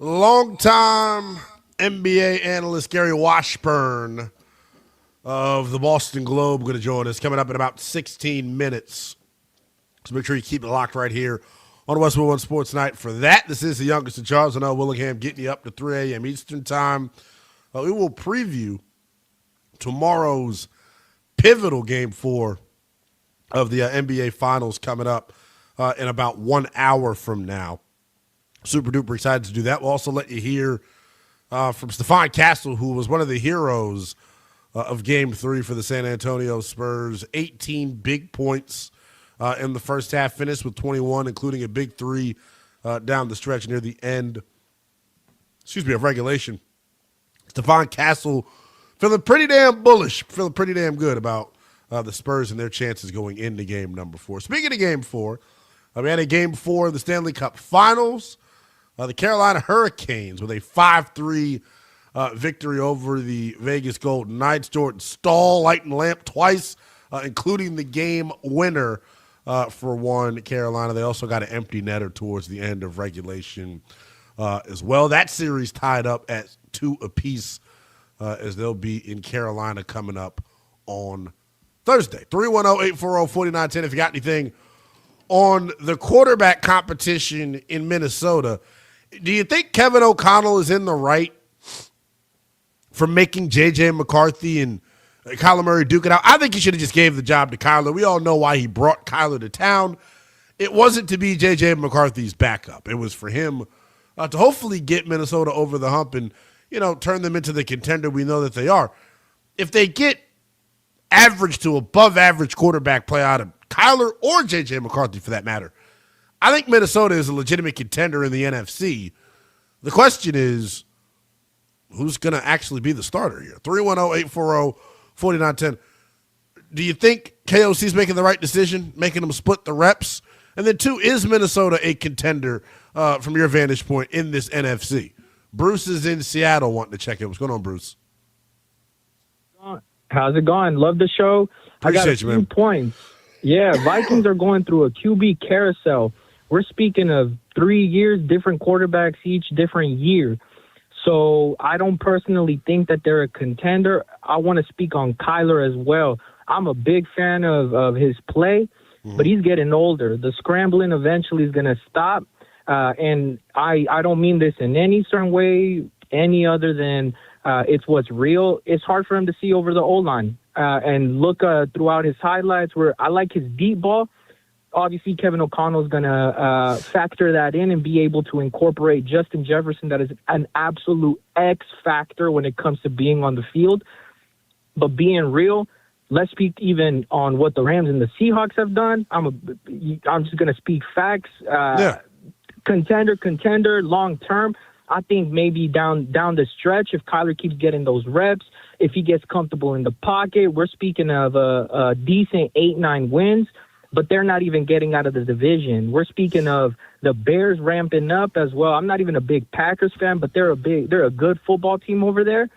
Longtime NBA analyst Gary Washburn of the Boston Globe going to join us coming up in about 16 minutes. So make sure you keep it locked right here on Westwood One Sports Night for that. This is the youngest in charge, Lynnell Willingham, getting you up to 3 a.m. Eastern Time. We will preview tomorrow's pivotal Game 4 of the NBA Finals coming up in about 1 hour from now. Super duper excited to do that. We'll also let you hear from Stephon Castle, who was one of the heroes of Game 3 for the San Antonio Spurs. 18 big points in the first half, finished with 21, including a big three down the stretch near the end, of regulation. Stephon Castle feeling pretty damn bullish, feeling pretty damn good about the Spurs and their chances going into game number 4. Speaking of Game 4, we had a Game 4 of the Stanley Cup Finals. The Carolina Hurricanes with a 5-3 victory over the Vegas Golden Knights. Jordan Staal lighting lamp twice, including the game winner for one Carolina. They also got an empty netter towards the end of regulation as well. That series tied up at 2 apiece as they'll be in Carolina coming up on Thursday. 310-840-4910 if you got anything on the quarterback competition in Minnesota. Do you think Kevin O'Connell is in the right for making J.J. McCarthy and Kyler Murray duke it out? I think he should have just gave the job to Kyler. We all know why he brought Kyler to town. It wasn't to be J.J. McCarthy's backup. It was for him to hopefully get Minnesota over the hump and, turn them into the contender we know that they are. If they get average to above average quarterback play out of Kyler or J.J. McCarthy for that matter, I think Minnesota is a legitimate contender in the NFC. The question is, who's going to actually be the starter here? 310-840-4910. Do you think KOC's making the right decision, making them split the reps? And then 2, is Minnesota a contender from your vantage point in this NFC? Bruce is in Seattle wanting to check in. What's going on, Bruce? How's it going? Love the show. Appreciate I got a you, few man. points. Yeah, Vikings are going through a QB carousel. We're speaking of 3 years, different quarterbacks each different year. So I don't personally think that they're a contender. I want to speak on Kyler as well. I'm a big fan of his play, but he's getting older. The scrambling eventually is going to stop. And I don't mean this in any certain way, any other than it's what's real. It's hard for him to see over the O-line. And look throughout his highlights where I like his deep ball. Obviously, Kevin O'Connell is going to factor that in and be able to incorporate Justin Jefferson. That is an absolute X factor when it comes to being on the field. But being real, let's speak even on what the Rams and the Seahawks have done. I'm just going to speak facts. Contender, long term. I think maybe down the stretch, if Kyler keeps getting those reps, if he gets comfortable in the pocket, we're speaking of a decent 8-9 wins. But they're not even getting out of the division. We're speaking of the Bears ramping up as well. I'm not even a big Packers fan, but they're a good football team over there.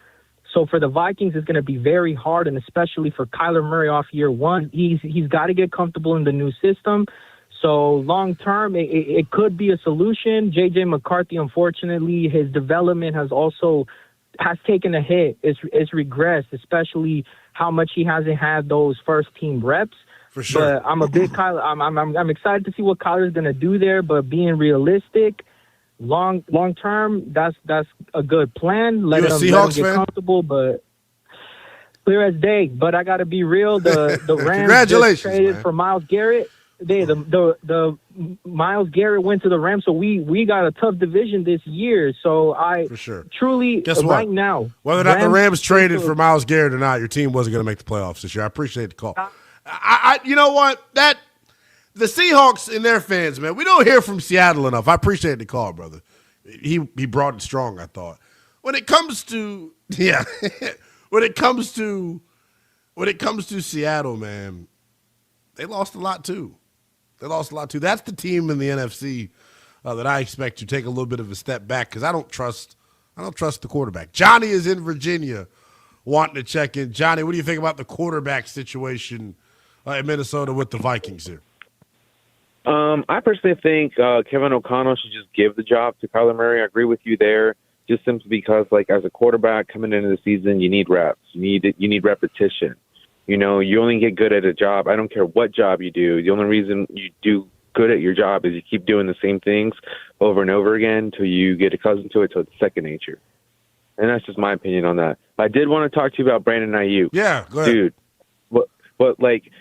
So for the Vikings, it's going to be very hard, and especially for Kyler Murray off year 1. He's got to get comfortable in the new system. So long term, it could be a solution. J.J. McCarthy, unfortunately, his development has taken a hit. It's regressed, especially how much he hasn't had those first team reps. For sure. But I'm a big Kyler. I'm excited to see what Kyler's going to do there. But being realistic, long term, that's a good plan. Let him get comfortable, but clear as day. But I got to be real. The Rams just traded for Myles Garrett. The Myles Garrett went to the Rams, so we got a tough division this year. So for sure. Truly, guess what? right now, whether or not the Rams traded for Myles Garrett or not, your team wasn't going to make the playoffs this year. I appreciate the call. You know what? The Seahawks and their fans, man, we don't hear from Seattle enough. I appreciate the call, brother. He brought it strong, I thought. When it comes to when it comes to Seattle, man, they lost a lot too. That's the team in the NFC that I expect to take a little bit of a step back because I don't trust the quarterback. Johnny is in Virginia wanting to check in. Johnny, what do you think about the quarterback situation in Minnesota with the Vikings here? I personally think Kevin O'Connell should just give the job to Kyler Murray. I agree with you there, just simply because, like, as a quarterback coming into the season, you need reps. You need repetition. You know, you only get good at a job. I don't care what job you do. The only reason you do good at your job is you keep doing the same things over and over again until you get accustomed to it, till it's second nature. And that's just my opinion on that. I did want to talk to you about Brandon Aiyuk. Yeah, go ahead. Dude, but like,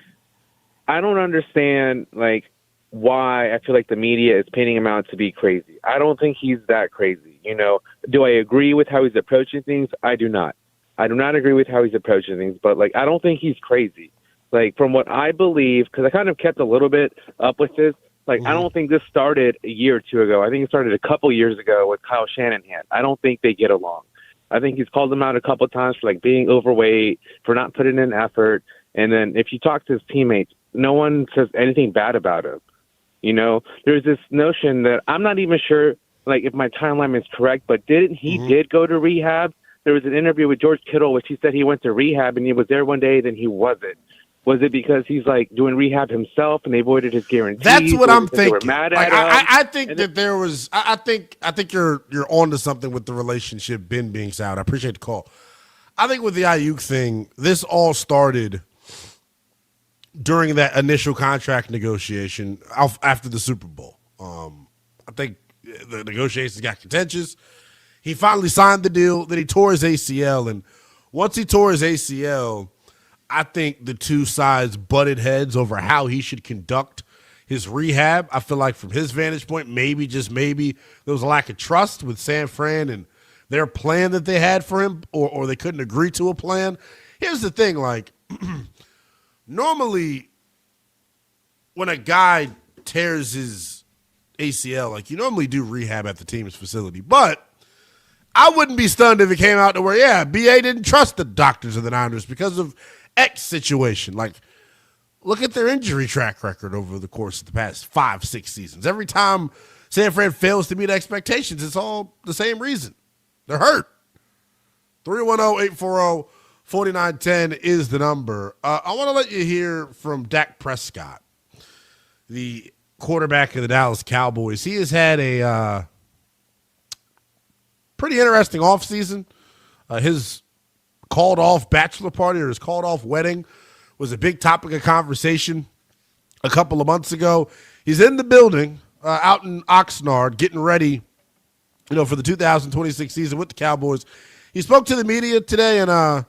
I don't understand, like, why I feel like the media is painting him out to be crazy. I don't think he's that crazy. You know, do I agree with how he's approaching things? I do not. I do not agree with how he's approaching things, but, like, I don't think he's crazy. Like, from what I believe, because I kind of kept a little bit up with this, like, I don't think this started a year or two ago. I think it started a couple years ago with Kyle Shanahan. I don't think they get along. I think he's called him out a couple of times for, like, being overweight, for not putting in effort. And then if you talk to his teammates, no one says anything bad about him. You know, there's this notion that I'm not even sure, like, if my timeline is correct, but he did go to rehab? There was an interview with George Kittle, which he said he went to rehab and he was there one day, then he wasn't. Was it because he's, like, doing rehab himself and they voided his guarantees? That's what I'm thinking. They were mad at him? I think that there was. I think you're onto something with the relationship being sound. I appreciate the call. I think with the Aiyuk thing, this all started during that initial contract negotiation after the Super Bowl. I think the negotiations got contentious. He finally signed the deal. Then he tore his ACL, and once he tore his ACL, I think the two sides butted heads over how he should conduct his rehab. I feel like from his vantage point, maybe, just maybe, there was a lack of trust with San Fran and their plan that they had for him, or they couldn't agree to a plan. Here's the thing, like, normally when a guy tears his ACL, like, you normally do rehab at the team's facility. But I wouldn't be stunned if it came out to where, yeah, BA didn't trust the doctors of the Niners because of X situation. Like, look at their injury track record over the course of the past 5-6 seasons. Every time San Fran fails to meet expectations, it's all the same reason. They're hurt. 310-840-4910 is the number. I want to let you hear from Dak Prescott, the quarterback of the Dallas Cowboys. He has had a pretty interesting offseason. His called-off bachelor party, or his called-off wedding, was a big topic of conversation a couple of months ago. He's in the building out in Oxnard getting ready, for the 2026 season with the Cowboys. He spoke to the media today and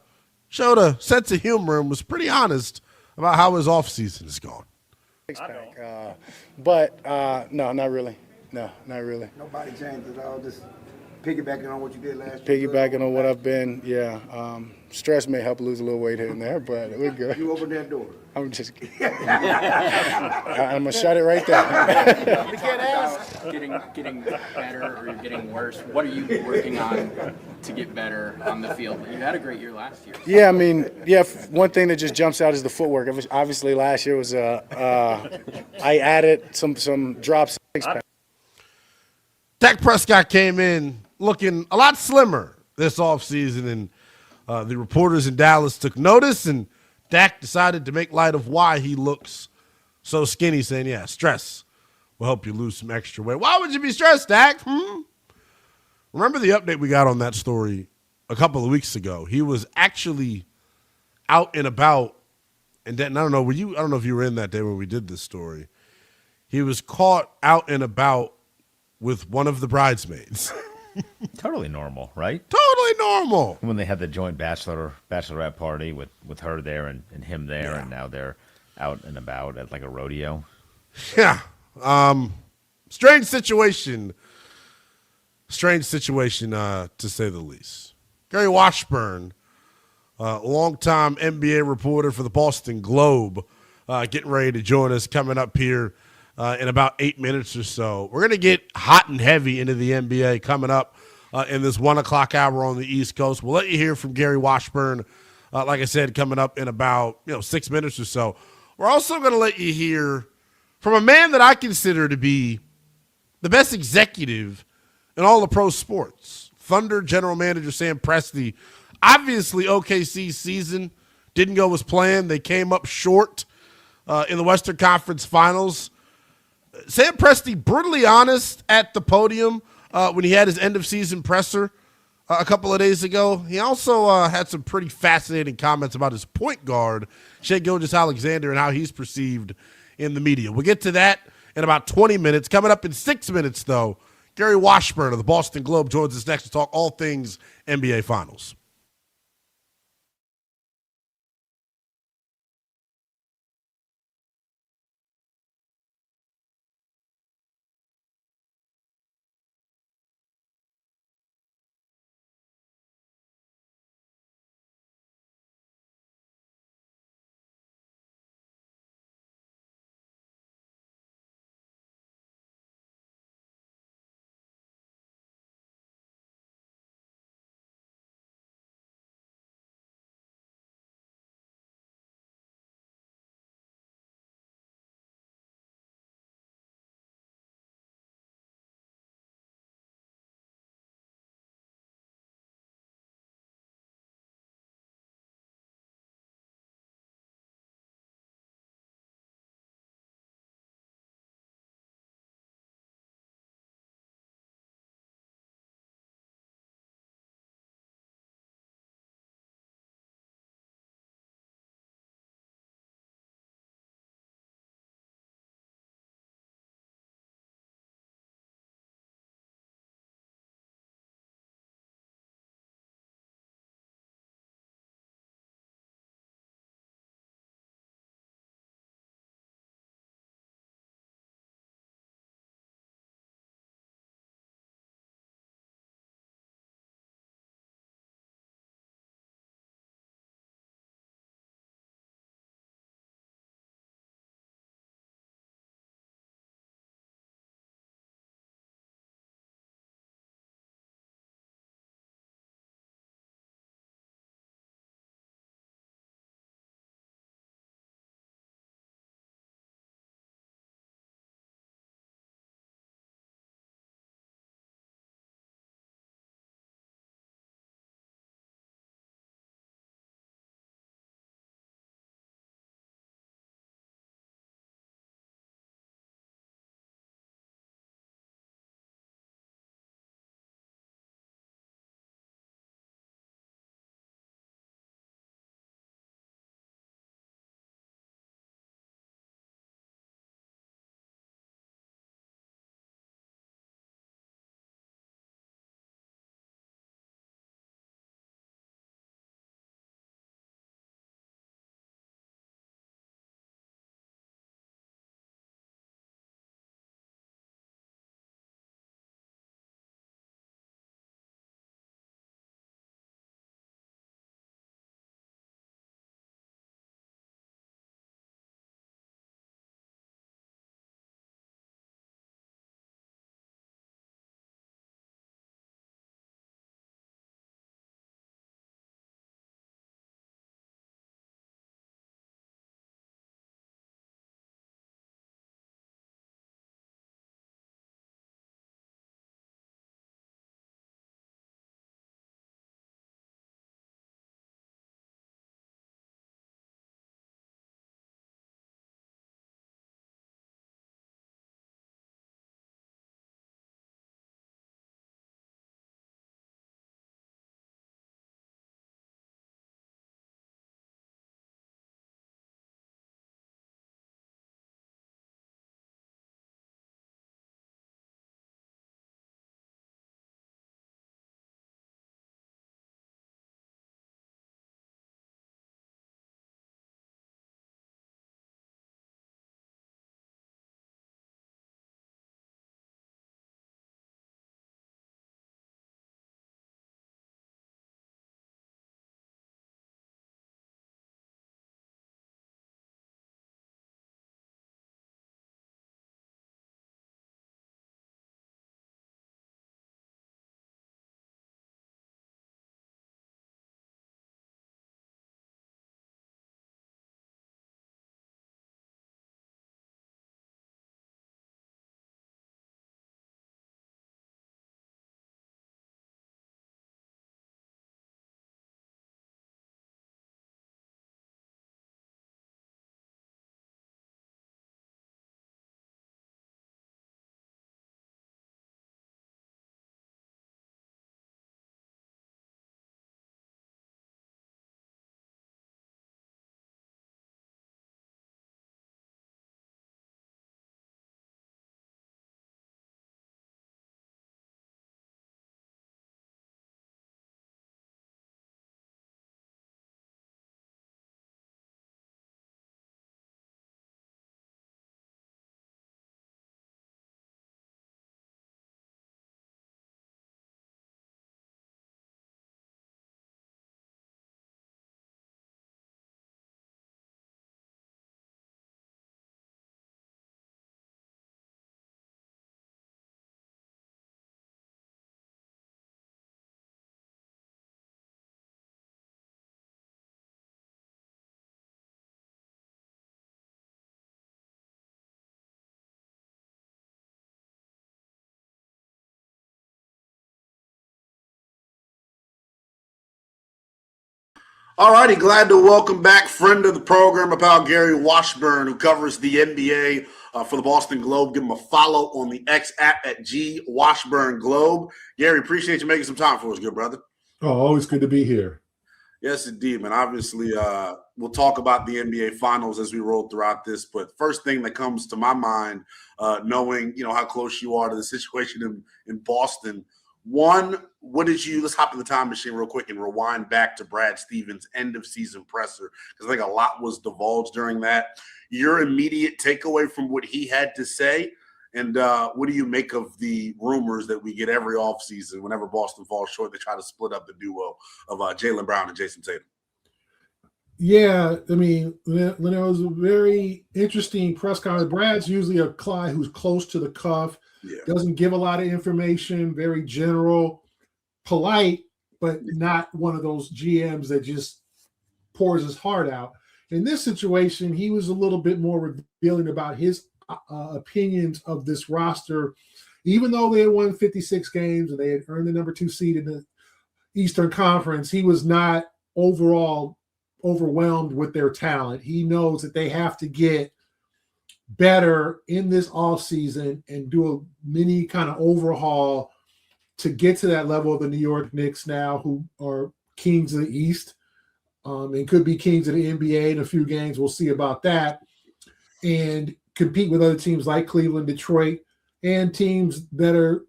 showed a sense of humor and was pretty honest about how his offseason is going. No, not really. No, not really. Nobody changed at all, just piggybacking on what you did last Piggybacking year. on what I've been, yeah. Stress may help lose a little weight here and there, but we're good. You opened that door. I'm just kidding. I'm going to shut it right there. We can't ask. Getting better or you're getting worse. What are you working on to get better on the field? You had a great year last year. Yeah, I mean, one thing that just jumps out is the footwork. Obviously, last year was I added some drops. Dak Prescott came in looking a lot slimmer this offseason, and the reporters in Dallas took notice, and Dak decided to make light of why he looks so skinny, saying, yeah, stress will help you lose some extra weight. Why would you be stressed, Dak? Remember the update we got on that story a couple of weeks ago? He was actually out and about, and then, I don't know if you were in that day when we did this story. He was caught out and about with one of the bridesmaids. Totally normal, right? Totally normal. When they had the joint bachelorette party with her there and him there, and now they're out and about at like a rodeo. Yeah. Strange situation. Strange situation, to say the least. Gary Washburn, longtime NBA reporter for the Boston Globe, getting ready to join us coming up here in about 8 minutes or so. We're going to get hot and heavy into the NBA coming up in this 1 o'clock hour on the East Coast. We'll let you hear from Gary Washburn, like I said, coming up in about 6 minutes or so. We're also going to let you hear from a man that I consider to be the best executive in all of pro sports. Thunder general manager Sam Presti. Obviously, OKC's season didn't go as planned. They came up short in the Western Conference Finals. Sam Presti, brutally honest at the podium when he had his end-of-season presser a couple of days ago. He also had some pretty fascinating comments about his point guard, Shai Gilgeous-Alexander, and how he's perceived in the media. We'll get to that in about 20 minutes. Coming up in 6 minutes, though, Gary Washburn of the Boston Globe joins us next to talk all things NBA Finals. All righty, glad to welcome back friend of the program, my pal Gary Washburn, who covers the NBA for the Boston Globe. Give him a follow on the X app at @GWashburnGlobe. Gary, appreciate you making some time for us, good brother. Oh, always good to be here. Yes, indeed, man. Obviously, we'll talk about the NBA Finals as we roll throughout this. But first thing that comes to my mind, knowing how close you are to the situation in Boston. One, let's hop in the time machine real quick and rewind back to Brad Stevens' end of season presser, because I think a lot was divulged during that. Your immediate takeaway from what he had to say, and what do you make of the rumors that we get every offseason whenever Boston falls short, they try to split up the duo of Jaylen Brown and Jason Tatum? Yeah, I mean, it was a very interesting press conference. Brad's usually a guy who's close to the cuff. Doesn't give a lot of information, very general, polite, but not one of those GMs that just pours his heart out. In this situation, he was a little bit more revealing about his opinions of this roster. Even though they had won 56 games and they had earned the number 2 seed in the Eastern Conference, he was not overall overwhelmed with their talent. He knows that they have to get better in this offseason and do a mini kind of overhaul to get to that level of the New York Knicks now, who are kings of the East, and could be kings of the NBA in a few games. We'll see about that. And compete with other teams like Cleveland, Detroit, and teams that are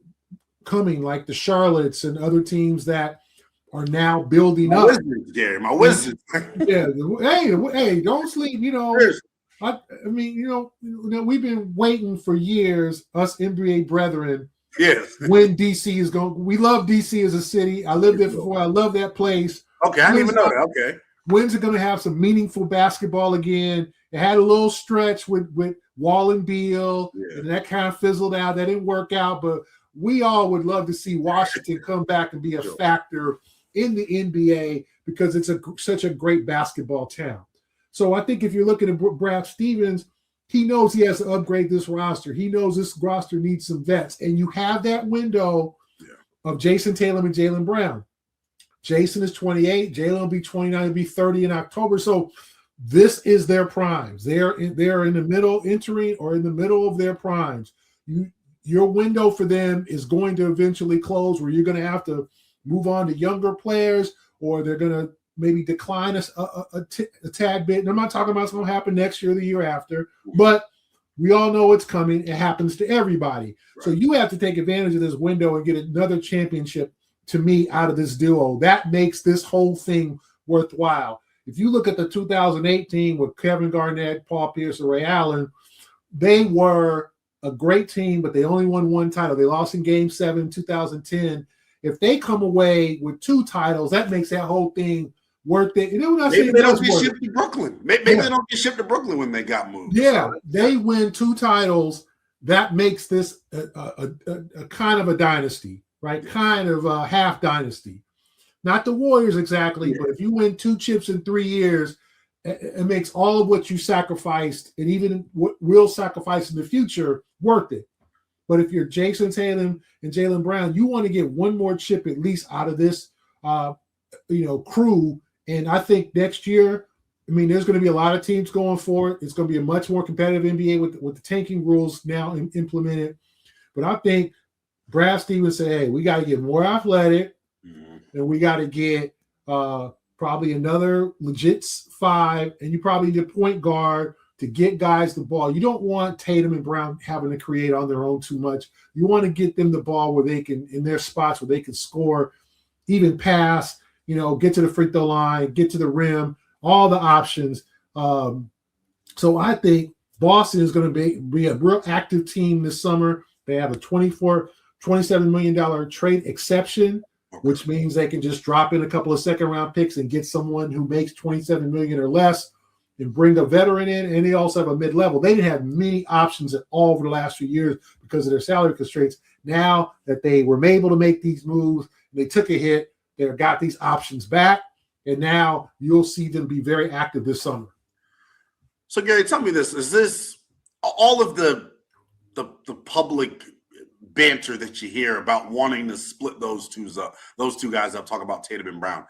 coming like the Charlottes and other teams that are now building up. Wizards, Gary, my Wizards. Yeah. Hey, don't sleep. I mean, we've been waiting for years, us NBA brethren. Yes. When DC is going, we love DC as a city. I lived there before. I love that place. Okay, I didn't even know that. Okay. When's it going to have some meaningful basketball again? It had a little stretch with Wall and Beal, and that kind of fizzled out. That didn't work out, but we all would love to see Washington come back and be a factor in the NBA because it's such a great basketball town. So I think if you're looking at Brad Stevens, he knows he has to upgrade this roster. He knows this roster needs some vets. And you have that window of Jason Tatum and Jaylen Brown. Jason is 28. Jaylen will be 29. He'll be 30 in October. So this is their primes. They're in the middle, entering or in the middle of their primes. Your window for them is going to eventually close where you're going to have to move on to younger players, or they're going to maybe decline a tad bit. And I'm not talking about what's going to happen next year or the year after, but we all know it's coming. It happens to everybody. Right. So you have to take advantage of this window and get another championship, to me, out of this duo. That makes this whole thing worthwhile. If you look at the 2018 with Kevin Garnett, Paul Pierce, and Ray Allen, they were a great team, but they only won one title. They lost in Game 7 in 2010. If they come away with 2 titles, that makes that whole thing worth it. And maybe they don't get shipped to Brooklyn. Maybe they don't get shipped to Brooklyn when they got moved. Yeah, they win 2 titles. That makes this a kind of a dynasty, right? Kind of a half dynasty. Not the Warriors exactly, but if you win 2 chips in 3 years, it makes all of what you sacrificed and even what we'll sacrifice in the future worth it. But if you're Jason Tatum and Jaylen Brown, you want to get one more chip at least out of this, crew. And I think next year, there's going to be a lot of teams going for it. It's going to be a much more competitive NBA with the tanking rules now implemented. But I think Brad Stevens said, hey, we got to get more athletic, and we got to get probably another legit 5, and you probably need a point guard to get guys the ball. You don't want Tatum and Brown having to create on their own too much. You want to get them the ball where they can, in their spots where they can score, even pass, get to the free throw line, get to the rim, all the options. So I think Boston is going to be a real active team this summer. They have a $27 million trade exception, which means they can just drop in a couple of second-round picks and get someone who makes $27 million or less and bring a veteran in, and they also have a mid-level. They didn't have many options at all over the last few years because of their salary constraints. Now that they were able to make these moves, they took a hit, they got these options back, and now you'll see them be very active this summer. So, Gary, tell me this. Is this all of the public banter that you hear about wanting to split those two guys up, talk about Tatum and Brown,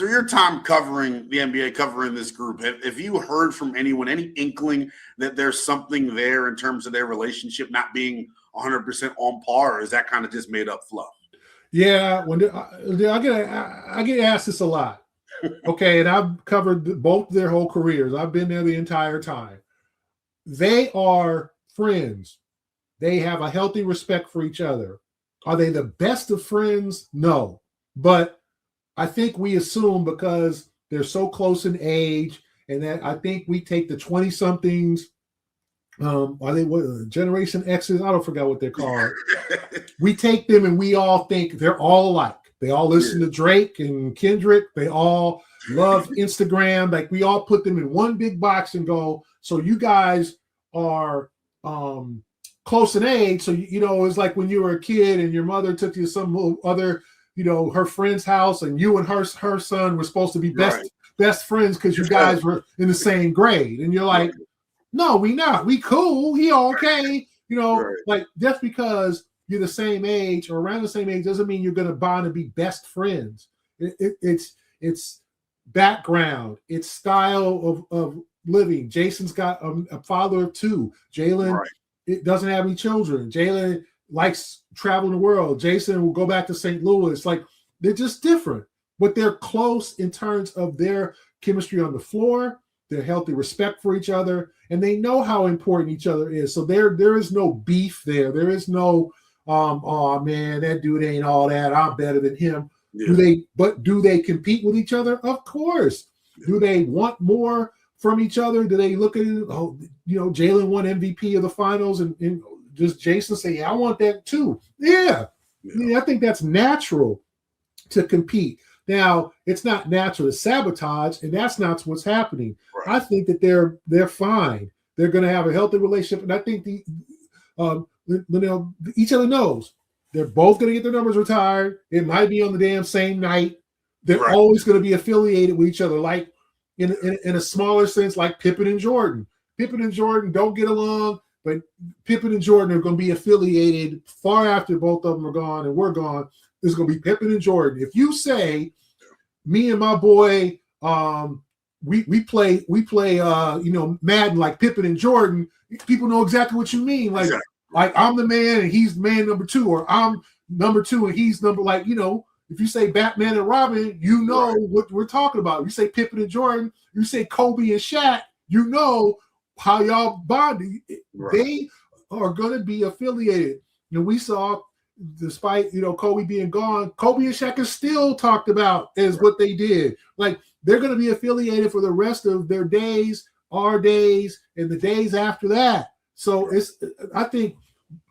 through your time covering the NBA, covering this group, have you heard from anyone, any inkling that there's something there in terms of their relationship not being 100% on par, or is that kind of just made up fluff? Yeah, I get asked this a lot. Okay, and I've covered both their whole careers. I've been there the entire time. They are friends. They have a healthy respect for each other. Are they the best of friends? No. But I think we assume because they're so close in age, and that I think we take the 20-somethings, are they what, Generation X's? I don't forget what they're called. We take them and we all think they're all alike. They all listen to Drake and Kendrick. They all love Instagram. Like we all put them in one big box and go, so you guys are close in age. So, it's like when you were a kid and your mother took you to some other, her friend's house, and you and her son were supposed to be best friends because you guys were in the same grade. And you're like, no, we not. We cool. He okay. Like just because you're the same age or around the same age doesn't mean you're going to bond and be best friends. It's background. It's style of living. Jason's got a father of two. Jalen doesn't have any children. Jalen likes traveling the world. Jason will go back to St. Louis. Like they're just different, but they're close in terms of their chemistry on the floor, their healthy respect for each other, and they know how important each other is. So there is no beef there. There is no, oh man, that dude ain't all that. I'm better than him. Yeah. Do they compete with each other? Of course. Yeah. Do they want more from each other? Do they look at it? Oh, Jalen won MVP of the finals, and does Jason say, yeah, I want that too? Yeah. I think that's natural to compete. Now, it's not natural to sabotage, and that's not what's happening. Right. I think that they're fine. They're going to have a healthy relationship, and I think each other knows they're both going to get their numbers retired. It might be on the damn same night. They're always going to be affiliated with each other, like in a smaller sense, like Pippen and Jordan. Pippen and Jordan don't get along, but Pippen and Jordan are going to be affiliated far after both of them are gone and we're gone. It's going to be Pippen and Jordan. If you say, me and my boy, we play Madden like Pippen and Jordan, people know exactly what you mean. Like I'm the man and he's man number two, or I'm number two and he's number, if you say Batman and Robin, what we're talking about. If you say Pippen and Jordan, you say Kobe and Shaq, how y'all bonded. They are going to be affiliated. We saw, despite Kobe being gone, Kobe and Shaq is still talked about as what they did. Like they're going to be affiliated for the rest of their days, our days, and the days after that. So I think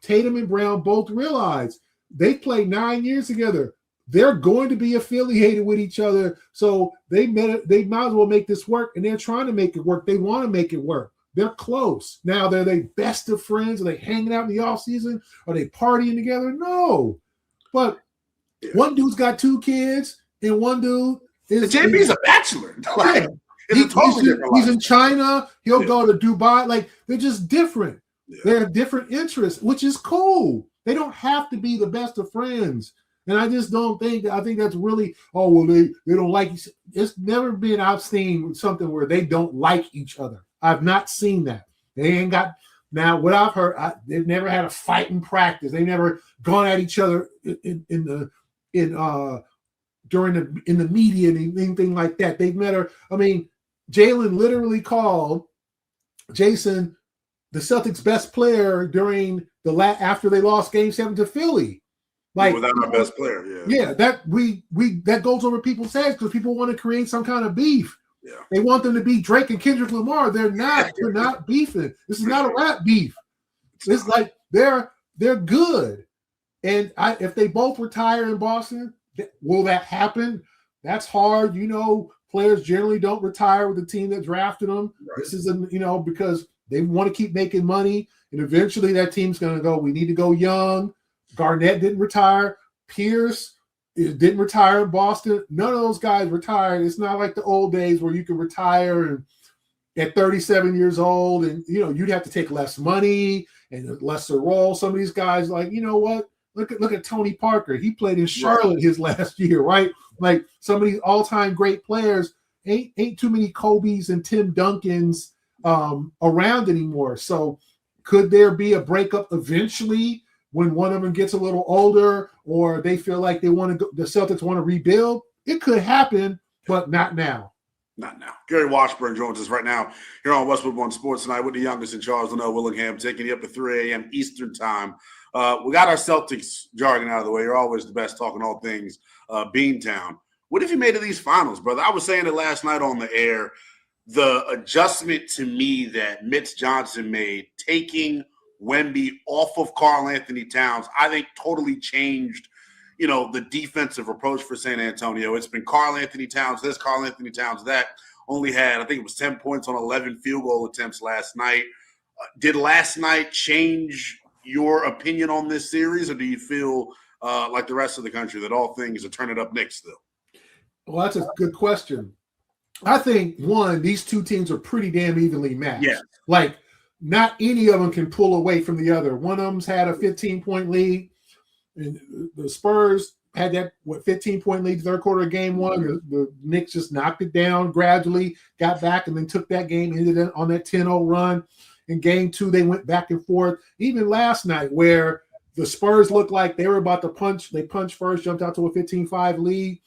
Tatum and Brown both realize they played 9 years together. They're going to be affiliated with each other. So they might as well make this work, and they're trying to make it work. They want to make it work. They're close. Now, they're they best of friends? Are they hanging out in the offseason? Are they partying together? No. But one dude's got 2 kids, and one dude is JB's a bachelor. He's in China. He'll go to Dubai. Like they're just different. Yeah. They have different interests, which is cool. They don't have to be the best of friends. And I just don't think I think that's really, they don't like each. It's never been I've seen something where they don't like each other. I've not seen that. They ain't got. Now, what I've heard, they've never had a fight in practice. They've never gone at each other in the media and anything like that. They've never. I mean, Jalen literally called Jason the Celtics' best player during after they lost Game 7 to Philly. Like without our best player, that goes over people's heads because people want to create some kind of beef. Yeah. They want them to be Drake and Kendrick Lamar. They're not. They're not beefing. This is not a rap beef. It's like they're good. And if they both retire in Boston, will that happen? That's hard. Players generally don't retire with the team that drafted them. Right. This is because they want to keep making money, and eventually that team's going to go. We need to go young. Garnett didn't retire. Pierce didn't retire in Boston. None of those guys retired. It's not like the old days where you can retire at 37 years old and, you'd have to take less money and a lesser role. Some of these guys like, you know what? look at Tony Parker. He played in Charlotte his last year, right? Like some of these all-time great players, ain't too many Kobe's and Tim Duncans around anymore. So could there be a breakup eventually when one of them gets a little older, or they feel like the Celtics want to rebuild? It could happen, but not now. Not now. Gary Washburn joins us right now here on Westwood One Sports Tonight with the youngest in charge, Lynnell Willingham, taking you up to 3 a.m. Eastern Time. We got our Celtics jargon out of the way. You're always the best talking all things Beantown. What have you made of these finals, brother? I was saying it last night on the air. The adjustment to me that Mitch Johnson made, taking Wemby off of Karl Anthony Towns, I think totally changed, the defensive approach for San Antonio. It's been Karl Anthony Towns this, Karl Anthony Towns that. Only had, I think it was 10 points on 11 field goal attempts last night. Did last night change your opinion on this series, or do you feel like the rest of the country that all things are turning up next still? Well, that's a good question. I think, one, these two teams are pretty damn evenly matched. Yeah. Like, not any of them can pull away from the other. One of them's had a 15-point lead, and the Spurs had that 15-point lead third quarter of game one. The Knicks just knocked it down gradually, got back, and then took that game, ended it on that 10-0 run. In game two, they went back and forth. Even last night, where the Spurs looked like they were about to punch, they punched first, jumped out to a 15-5 lead.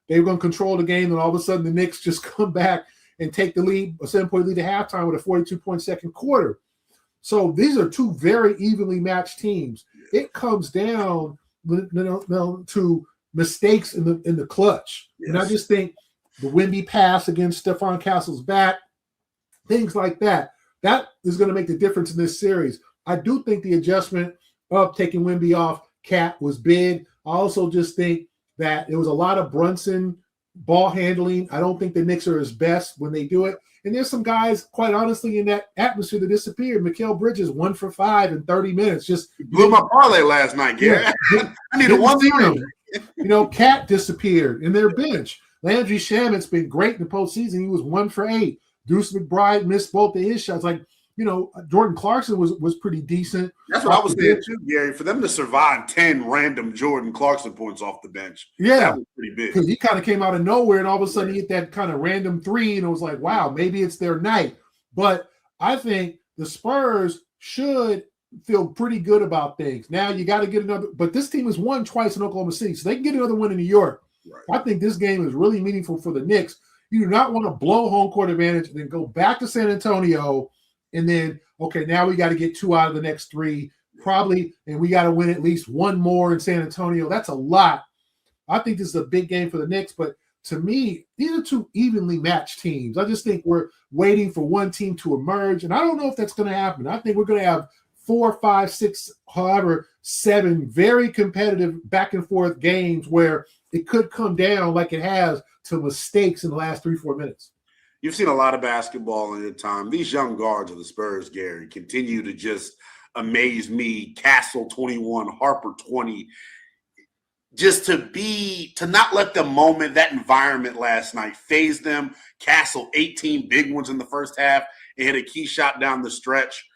They were going to control the game, and all of a sudden the Knicks just come back and take the lead, a 7-point lead at halftime with a 42-point second quarter. So these are two very evenly matched teams. It comes down to mistakes in the clutch. Yes. And I just think the Wemby pass against Stephon Castle's back, things like that, that is going to make the difference in this series. I do think the adjustment of taking Wemby off Cat was big. I also just think that there was a lot of Brunson ball handling. I don't think the Knicks are his best when they do it. And there's some guys, quite honestly, in that atmosphere that disappeared. Mikal Bridges, 1 for 5 in 30 minutes. Just blew my parlay last night, Gary. Yeah, I need a 1-3. Cat disappeared in their bench. Landry Shamit's been great in the postseason. He was 1 for 8. Deuce McBride missed both of his shots. Like, Jordan Clarkson was pretty decent. That's what I was saying too, Gary. For them to survive 10 random Jordan Clarkson points off the bench, that was pretty big. Because he kind of came out of nowhere, and all of a sudden he hit that kind of random three, and it was like, wow, maybe it's their night. But I think the Spurs should feel pretty good about things. Now you got to get another, but this team has won twice in Oklahoma City, so they can get another win in New York. Right. I think this game is really meaningful for the Knicks. You do not want to blow home court advantage and then go back to San Antonio. And then, okay, now we got to get 2 out of the next 3, probably, and we got to win at least 1 more in San Antonio. That's a lot. I think this is a big game for the Knicks, but to me, these are 2 evenly matched teams. I just think we're waiting for one team to emerge, and I don't know if that's going to happen. I think we're going to have 4, 5, 6, however, 7 very competitive back-and-forth games where it could come down like it has to mistakes in the last 3-4 minutes. You've seen a lot of basketball in your time. These young guards of the Spurs, Gary, continue to just amaze me. Castle 21, Harper 20. Just to not let the moment, that environment last night phase them. Castle 18 big ones in the first half and hit a key shot down the stretch.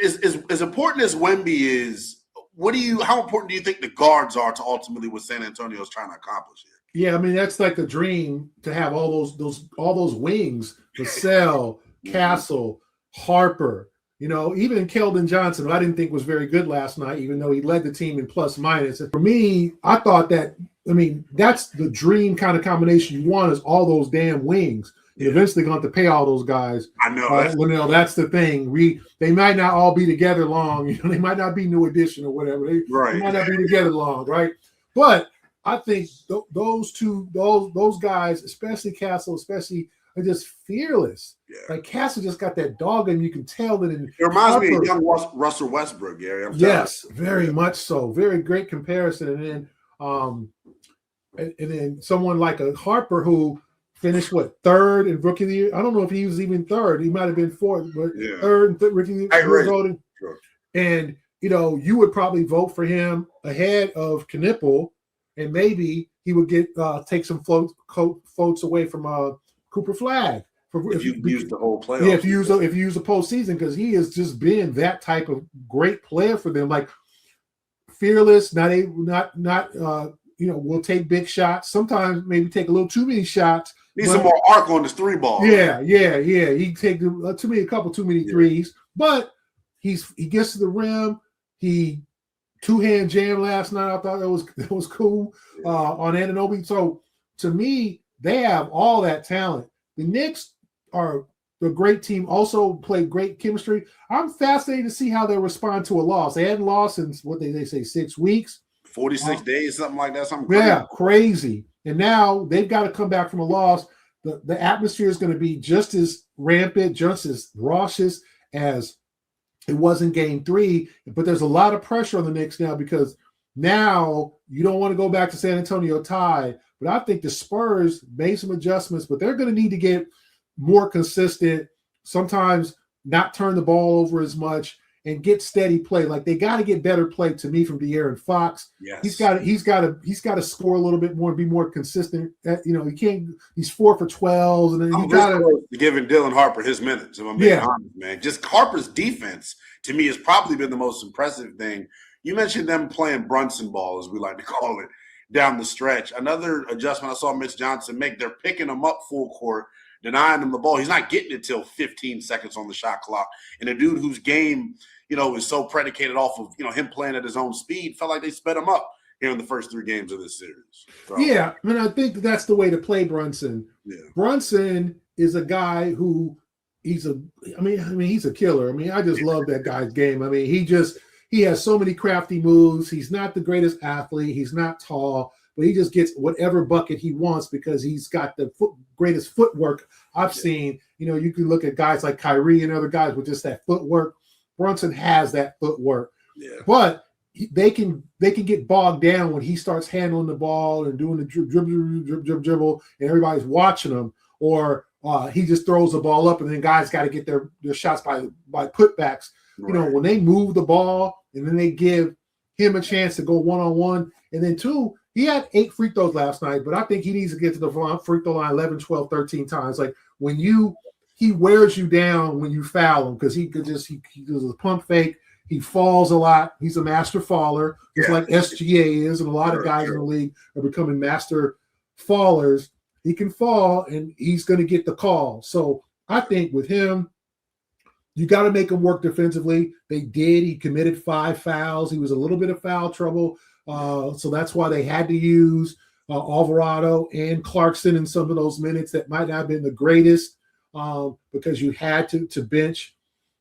As important as Wemby is, how important do you think the guards are to ultimately what San Antonio is trying to accomplish here? Yeah, I mean, that's like the dream to have all those wings, Vassell, Castle, Harper, even Keldon Johnson, who I didn't think was very good last night, even though he led the team in plus minus. And for me, I thought that's the dream kind of combination you want is all those damn wings. You're eventually going to have to pay all those guys. I know. Lynnell, that's the thing. They might not all be together long. They might not be New Edition or whatever. They might not be together long, right? But I think those guys, especially Castle, are just fearless. Yeah. Like Castle just got that dog in. You can tell that. It reminds me of young Russell Westbrook, Gary. Yes, very much so. Very great comparison. And then someone like a Harper who finished 3rd in rookie of the year. I don't know if he was even 3rd. He might have been 4th, but 3rd in rookie of the year voting. Sure. And you would probably vote for him ahead of Knipple. And maybe he would take some votes away from Cooper Flagg. If you use the whole playoff. Yeah, if you use the postseason, because he has just been that type of great player for them. Like fearless. Will take big shots. Sometimes maybe take a little too many shots. Need some more arc on this three ball. Yeah. He take a couple too many threes, but he gets to the rim. He two-hand jam last night. I thought that was cool on Anunoby. So to me, they have all that talent. The Knicks are a great team, also play great chemistry. I'm fascinated to see how they respond to a loss. They hadn't lost in what they say 6 weeks. 46 days, something like that. Something crazy. And now they've got to come back from a loss. The atmosphere is going to be just as rampant, just as raucous as it was in game 3. But there's a lot of pressure on the Knicks now because now you don't want to go back to San Antonio tied. But I think the Spurs made some adjustments, but they're going to need to get more consistent, sometimes not turn the ball over as much and get steady play. Like they got to get better play to me from De'Aaron Fox. Yes. He's got to score a little bit more and be more consistent. He can't. He's 4 for 12, and then I'm just giving Dylan Harper his minutes. If I'm being honest, man. Just Harper's defense to me has probably been the most impressive thing. You mentioned them playing Brunson ball, as we like to call it, down the stretch. Another adjustment I saw Mitch Johnson make. They're picking him up full court, denying him the ball. He's not getting it till 15 seconds on the shot clock. And a dude whose game, is so predicated off of, him playing at his own speed, felt like they sped him up here in the first 3 games of this series. So, yeah, I mean, I think that's the way to play Brunson. Yeah. Brunson is a guy who he's a killer. I mean, I just love that guy's game. I mean, he has so many crafty moves. He's not the greatest athlete. He's not tall, but he just gets whatever bucket he wants because he's got the greatest footwork I've seen. You can look at guys like Kyrie and other guys with just that footwork. Brunson has that footwork, but they can get bogged down when he starts handling the ball and doing the dribble, and everybody's watching him, or he just throws the ball up, and then guys got to get their shots by putbacks. Right. When they move the ball and then they give him a chance to go one-on-one, and then 2, he had 8 free throws last night, but I think he needs to get to the free throw line 11, 12, 13 times. Like when he wears you down when you foul him because he does a pump fake. He falls a lot. He's a master faller, just like SGA is, and a lot of guys in the league are becoming master fallers. He can fall, and he's going to get the call. So I think with him, you got to make him work defensively. They did. He committed 5 fouls. He was a little bit of foul trouble. So that's why they had to use Alvarado and Clarkson in some of those minutes that might not have been the greatest because you had to bench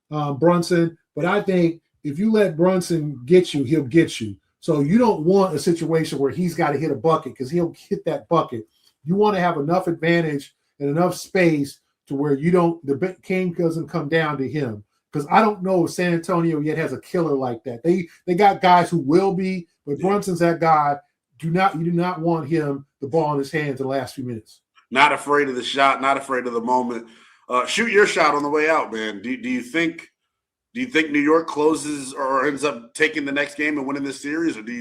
Brunson. But I think if you let Brunson get you, he'll get you. So you don't want a situation where he's got to hit a bucket because he'll hit that bucket. You want to have enough advantage and enough space to where the game doesn't come down to him. Because I don't know if San Antonio yet has a killer like that. They got guys who will be, but Brunson's that guy. You do not want him the ball in his hands in the last few minutes. Not afraid of the shot, not afraid of the moment. Shoot your shot on the way out, man. Do you think New York closes or ends up taking the next game and winning this series, or do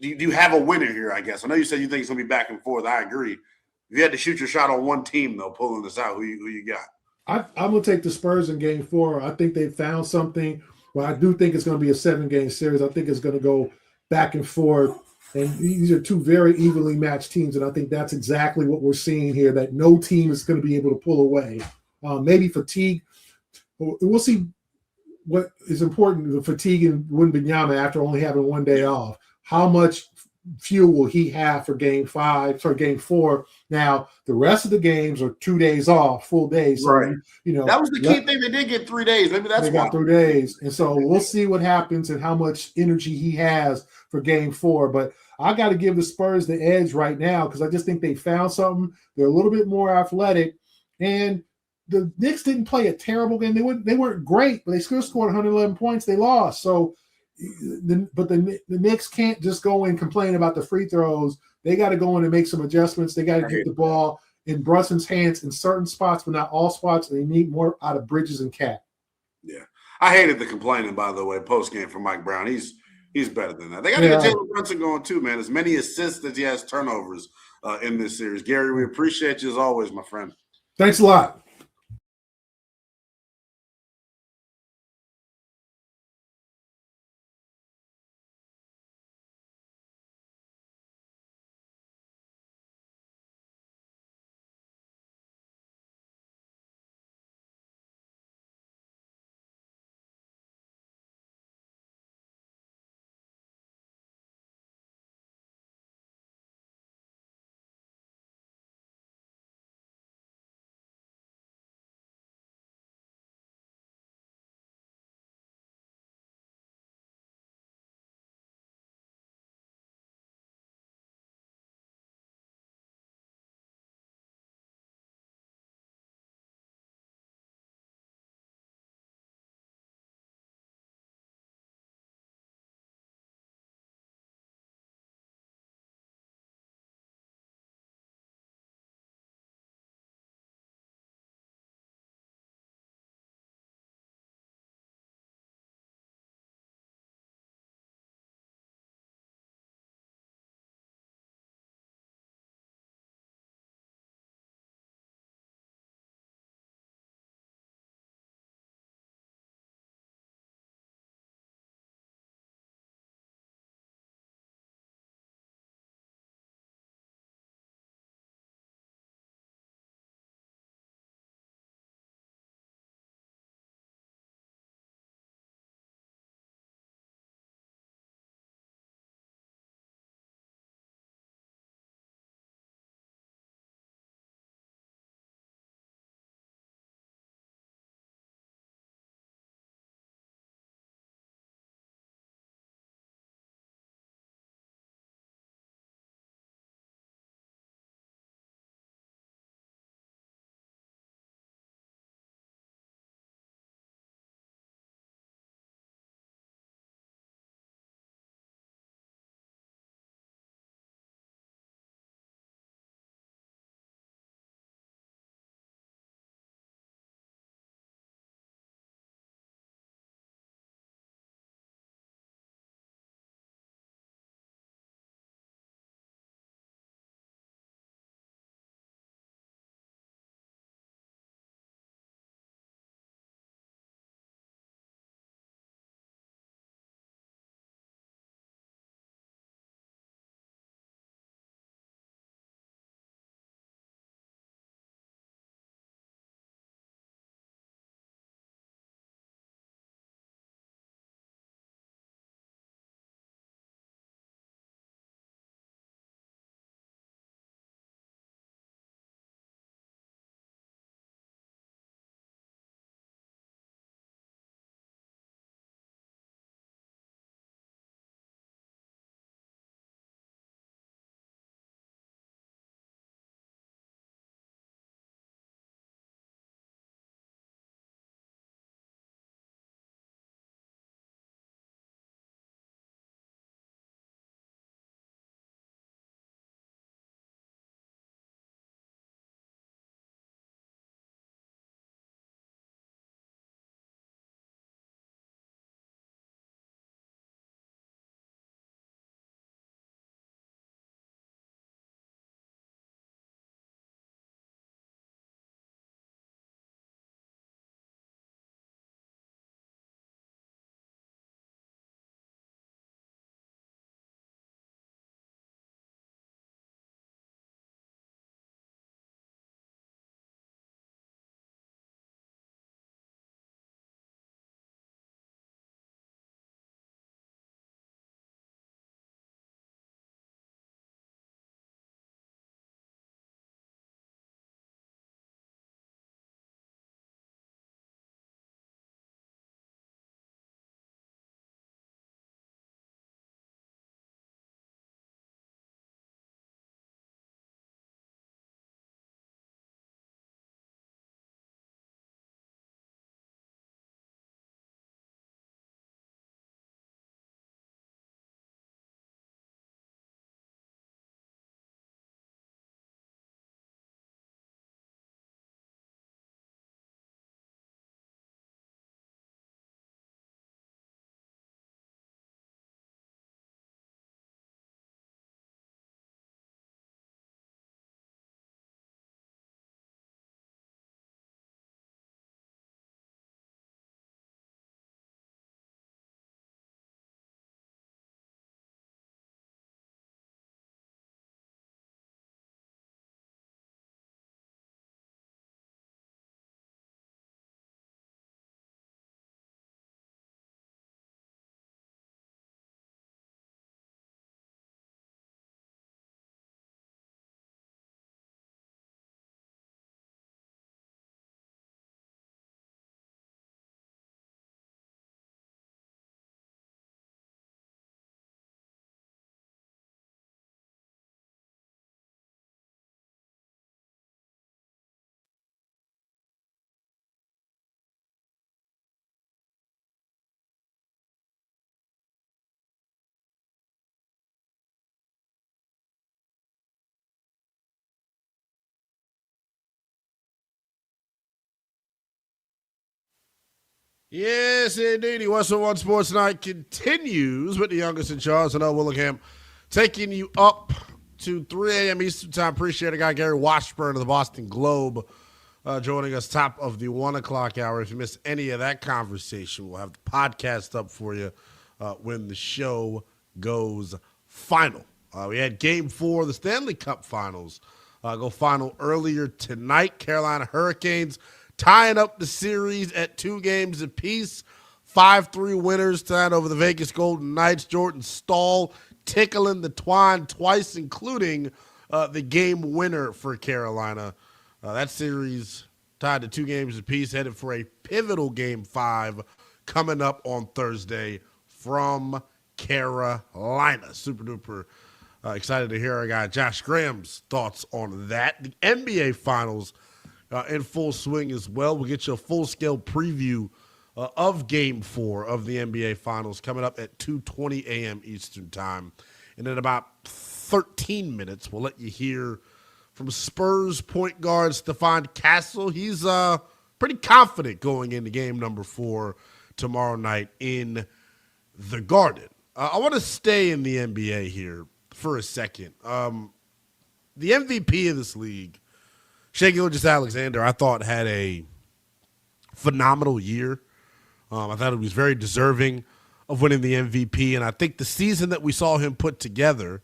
you have a winner here? I guess I know you said you think it's gonna be back and forth. I agree. If you had to shoot your shot on one team, though, pulling this out, who you got? I'm going to take the Spurs in game 4. I think they found something. Well, I do think it's going to be a 7-game series. I think it's going to go back and forth. And these are 2 very evenly matched teams, and I think that's exactly what we're seeing here, that no team is going to be able to pull away. Maybe fatigue. We'll see what is important, the fatigue in Wembanyama after only having 1 day off. How much fuel will he have for game 4? Now, the rest of the games are 2 days off, full days. So, right. That was the key thing. They did get 3 days. Maybe that's they got 3 days. And so we'll see what happens and how much energy he has for game 4. But I got to give the Spurs the edge right now because I just think they found something. They're a little bit more athletic. And the Knicks didn't play a terrible game. They weren't great, but they still scored 111 points. They lost. So, the Knicks can't just go and complain about the free throws. They got to go in and make some adjustments. They got to get the ball in Brunson's hands in certain spots, but not all spots. And they need more out of Bridges and Cat. Yeah, I hated the complaining, by the way, post game from Mike Brown. He's better than that. They got to get Jalen Brunson going too, man. As many assists as he has turnovers in this series. Gary, we appreciate you as always, my friend. Thanks a lot. Yes, indeed. Western One Sports Night continues with the youngest in charge, Lynnell Willingham, taking you up to 3 a.m. Eastern Time. Appreciate a guy, Gary Washburn of the Boston Globe, joining us top of the 1 o'clock hour. If you missed any of that conversation, we'll have the podcast up for you when the show goes final. We had Game 4 of the Stanley Cup Finals go final earlier tonight. Carolina Hurricanes tying up the series at 2 games apiece. 5-3 winners tonight over the Vegas Golden Knights. Jordan Staal tickling the twine twice, including the game winner for Carolina. That series tied to 2 games apiece, headed for a pivotal Game 5 coming up on Thursday from Carolina. Super duper excited to hear our guy Josh Graham's thoughts on that. The NBA Finals in full swing as well. We'll get you a full-scale preview of Game 4 of the NBA Finals coming up at 2:20 a.m. Eastern Time. And in about 13 minutes, we'll let you hear from Spurs point guard Stephon Castle. He's pretty confident going into game number 4 tomorrow night in the Garden. I want to stay in the NBA here for a second. The MVP of this league, Shai Gilgeous-Alexander, I thought had a phenomenal year. I thought he was very deserving of winning the MVP, and I think the season that we saw him put together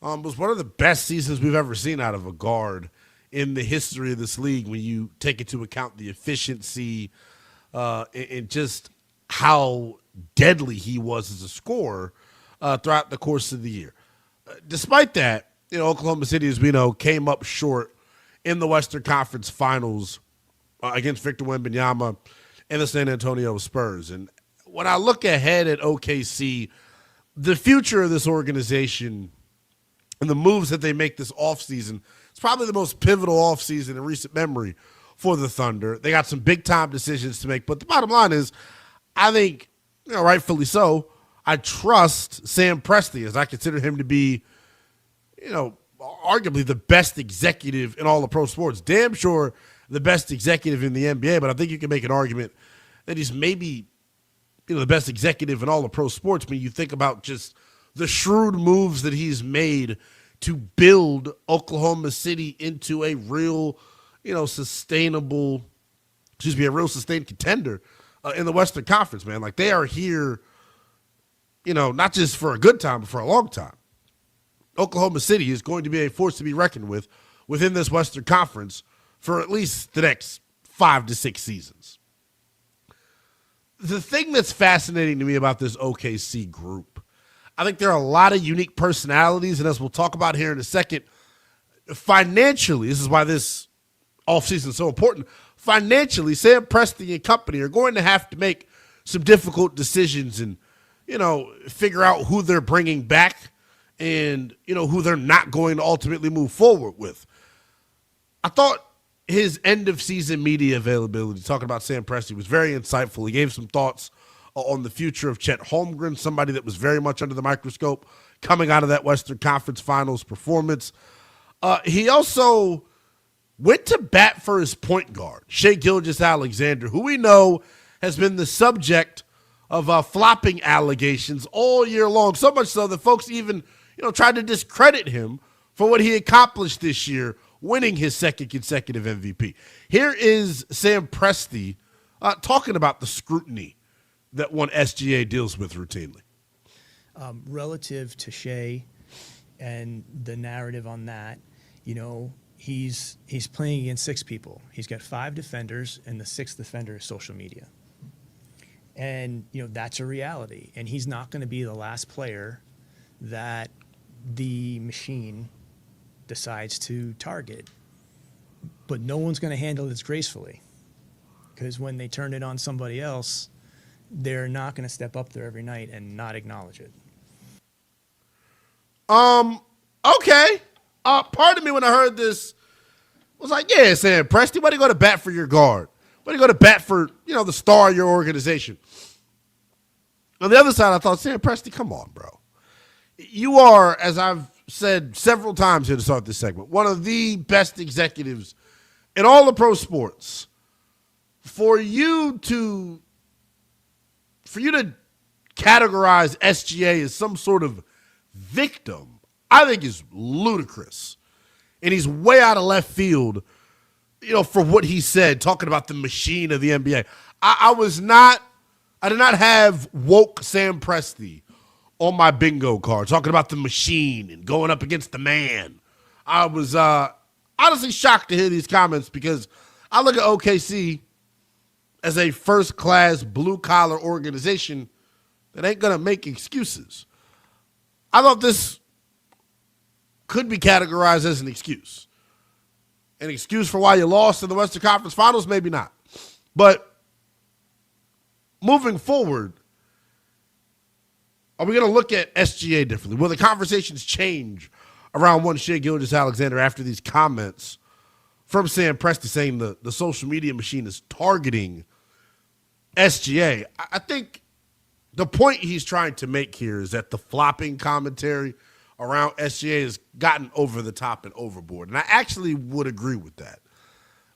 was one of the best seasons we've ever seen out of a guard in the history of this league when you take into account the efficiency and just how deadly he was as a scorer throughout the course of the year. Despite that, Oklahoma City, as we know, came up short in the Western Conference Finals against Victor Wembanyama and the San Antonio Spurs. And when I look ahead at OKC, the future of this organization and the moves that they make this offseason, it's probably the most pivotal offseason in recent memory for the Thunder. They got some big-time decisions to make, but the bottom line is, I think, rightfully so, I trust Sam Presti, as I consider him to be, arguably the best executive in all of pro sports. Damn sure the best executive in the NBA, but I think you can make an argument that he's maybe the best executive in all of pro sports when you think about just the shrewd moves that he's made to build Oklahoma City into a real, sustained contender in the Western Conference, man. Like, they are here, not just for a good time, but for a long time. Oklahoma City is going to be a force to be reckoned with within this Western Conference for at least the next 5 to 6 seasons. The thing that's fascinating to me about this OKC group, I think there are a lot of unique personalities, and as we'll talk about here in a second, financially, this is why this offseason is so important. Financially, Sam Presti and company are going to have to make some difficult decisions and, figure out who they're bringing back and, who they're not going to ultimately move forward with. I thought his end-of-season media availability, talking about Sam Presti, was very insightful. He gave some thoughts on the future of Chet Holmgren, somebody that was very much under the microscope coming out of that Western Conference Finals performance. He also went to bat for his point guard, Shai Gilgeous-Alexander, who we know has been the subject of flopping allegations all year long, so much so that folks even tried to discredit him for what he accomplished this year, winning his second consecutive MVP. Here is Sam Presti talking about the scrutiny that one SGA deals with routinely. Relative to Shai and the narrative on that, he's playing against 6 people. He's got 5 defenders, and the 6th defender is social media. And, that's a reality. And he's not going to be the last player that the machine decides to target. But no one's going to handle this gracefully, because when they turn it on somebody else, they're not going to step up there every night and not acknowledge it. Okay. Part of me when I heard this was like, yeah, Sam Presti, why do you go to bat for your guard? Why do you go to bat for, the star of your organization? On the other side, I thought, Sam Presti, come on, bro. You are, as I've said several times here to start this segment, one of the best executives in all of pro sports. For you to for you to categorize SGA as some sort of victim, I think is ludicrous. And he's way out of left field, for what he said, talking about the machine of the NBA. I did not have woke Sam Presti on my bingo card, talking about the machine and going up against the man. I was honestly shocked to hear these comments because I look at OKC as a first-class blue-collar organization that ain't going to make excuses. I thought this could be categorized as an excuse. An excuse for why you lost in the Western Conference Finals? Maybe not. But moving forward, are we going to look at SGA differently? Will the conversations change around one Shai Gilgeous-Alexander after these comments from Sam Presti saying the social media machine is targeting SGA? I think the point he's trying to make here is that the flopping commentary around SGA has gotten over the top and overboard. And I actually would agree with that.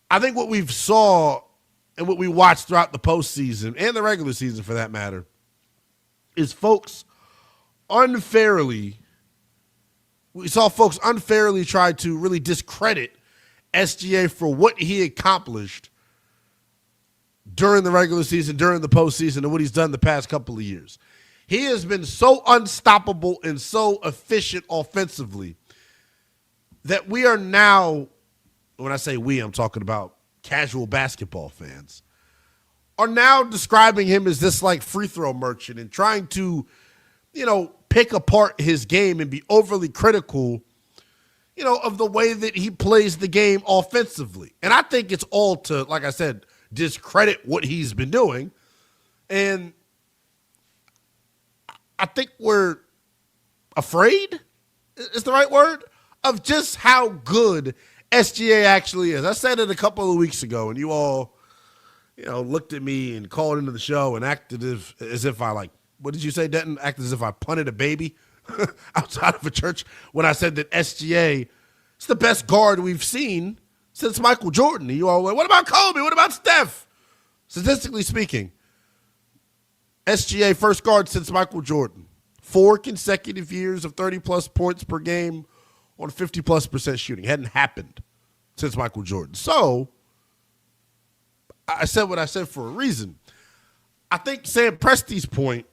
I think what we've saw and what we watched throughout the postseason and the regular season for that matter is we saw folks unfairly try to really discredit SGA for what he accomplished during the regular season, during the postseason, and what he's done the past couple of years. He has been so unstoppable and so efficient offensively that we are now, when I say we, I'm talking about casual basketball fans, are now describing him as this like free throw merchant and trying to, pick apart his game and be overly critical, of the way that he plays the game offensively. And I think it's all to, like I said, discredit what he's been doing. And I think we're afraid, is the right word, of just how good SGA actually is. I said it a couple of weeks ago, and you all, looked at me and called into the show and acted as if I what did you say, Denton? Acted as if I punted a baby outside of a church when I said that SGA is the best guard we've seen since Michael Jordan. And you all went, what about Kobe? What about Steph? Statistically speaking, SGA first guard since Michael Jordan. 4 consecutive years of 30-plus points per game on 50-plus% shooting. Hadn't happened since Michael Jordan. So I said what I said for a reason. I think Sam Presti's point,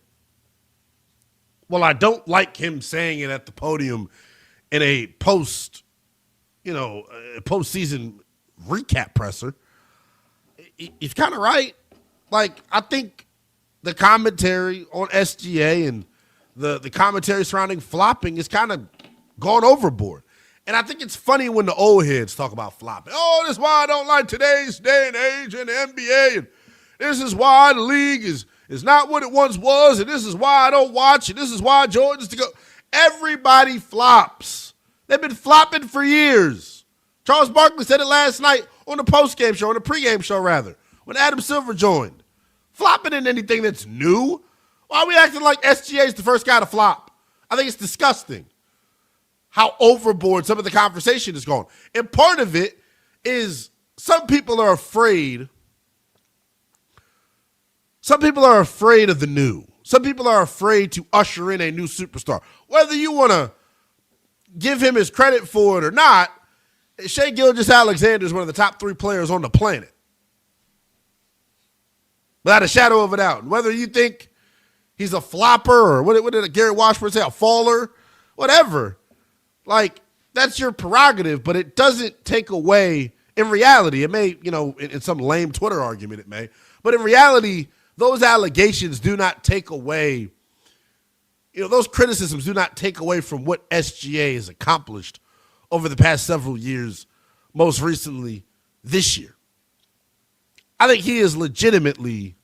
well, I don't like him saying it at the podium in a postseason recap presser. He's kind of right. I think the commentary on SGA and the commentary surrounding flopping is kind of gone overboard. And I think it's funny when the old heads talk about flopping. Oh, this is why I don't like today's day and age in the NBA. And this is why the league is not what it once was. And this is why I don't watch. And this is why Jordan's to go. Everybody flops. They've been flopping for years. Charles Barkley said it last night on the postgame show, on the pregame show rather, when Adam Silver joined. Flopping in anything that's new? Why are we acting like SGA is the first guy to flop? I think it's disgusting how overboard some of the conversation is going. And part of it is some people are afraid. Some people are afraid of the new. Some people are afraid to usher in a new superstar. Whether you want to give him his credit for it or not, Shai Gilgeous-Alexander is one of the top 3 players on the planet. Without a shadow of a doubt. Whether you think he's a flopper or what did Gary Washburn say, a faller, whatever. That's your prerogative, but it doesn't take away, in reality, it may, in some lame Twitter argument it may, but in reality, those allegations do not take away, those criticisms do not take away from what SGA has accomplished over the past several years, most recently this year. I think he is legitimately,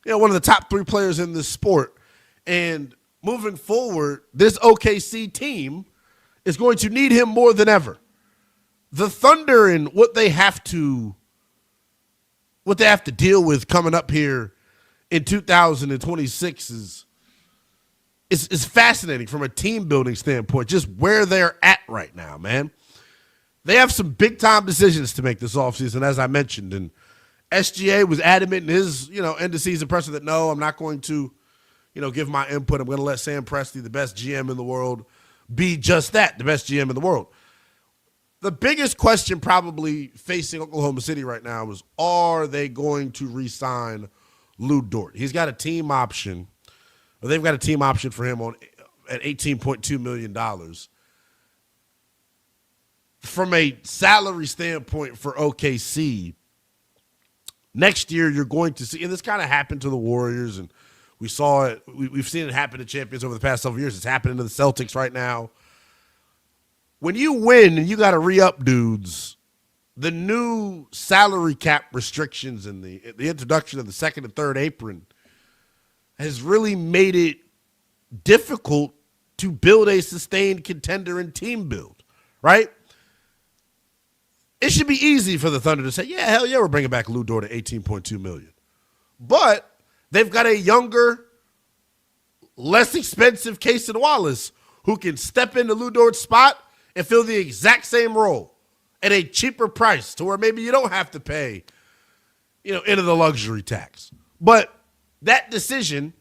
one of the top 3 players in this sport. And moving forward, this OKC team is going to need him more than ever. The Thunder and what they have to deal with coming up here in 2026 is fascinating from a team building standpoint, just where they're at right now, man. They have some big time decisions to make this offseason, as I mentioned, and SGA was adamant in his, end of season presser that no, I'm not going to, give my input. I'm going to let Sam Presti, the best GM in the world, be just that, the best GM in the world. The biggest question probably facing Oklahoma City right now is, are they going to re-sign Lou Dort? He's got a team option, or they've got a team option for him at $18.2 million. From a salary standpoint for OKC, next year you're going to see, and this kind of happened to the Warriors, and we saw it, we've seen it happen to champions over the past several years. It's happening to the Celtics right now. When you win and you got to re-up dudes, the new salary cap restrictions and the introduction of the second and third apron has really made it difficult to build a sustained contender and team build, right? It should be easy for the Thunder to say, yeah, hell yeah, we're bringing back Lou Dort at $18.2 million. But they've got a younger, less expensive Cason Wallace who can step into Lou Dort's spot and fill the exact same role at a cheaper price to where maybe you don't have to pay, into the luxury tax. But that decision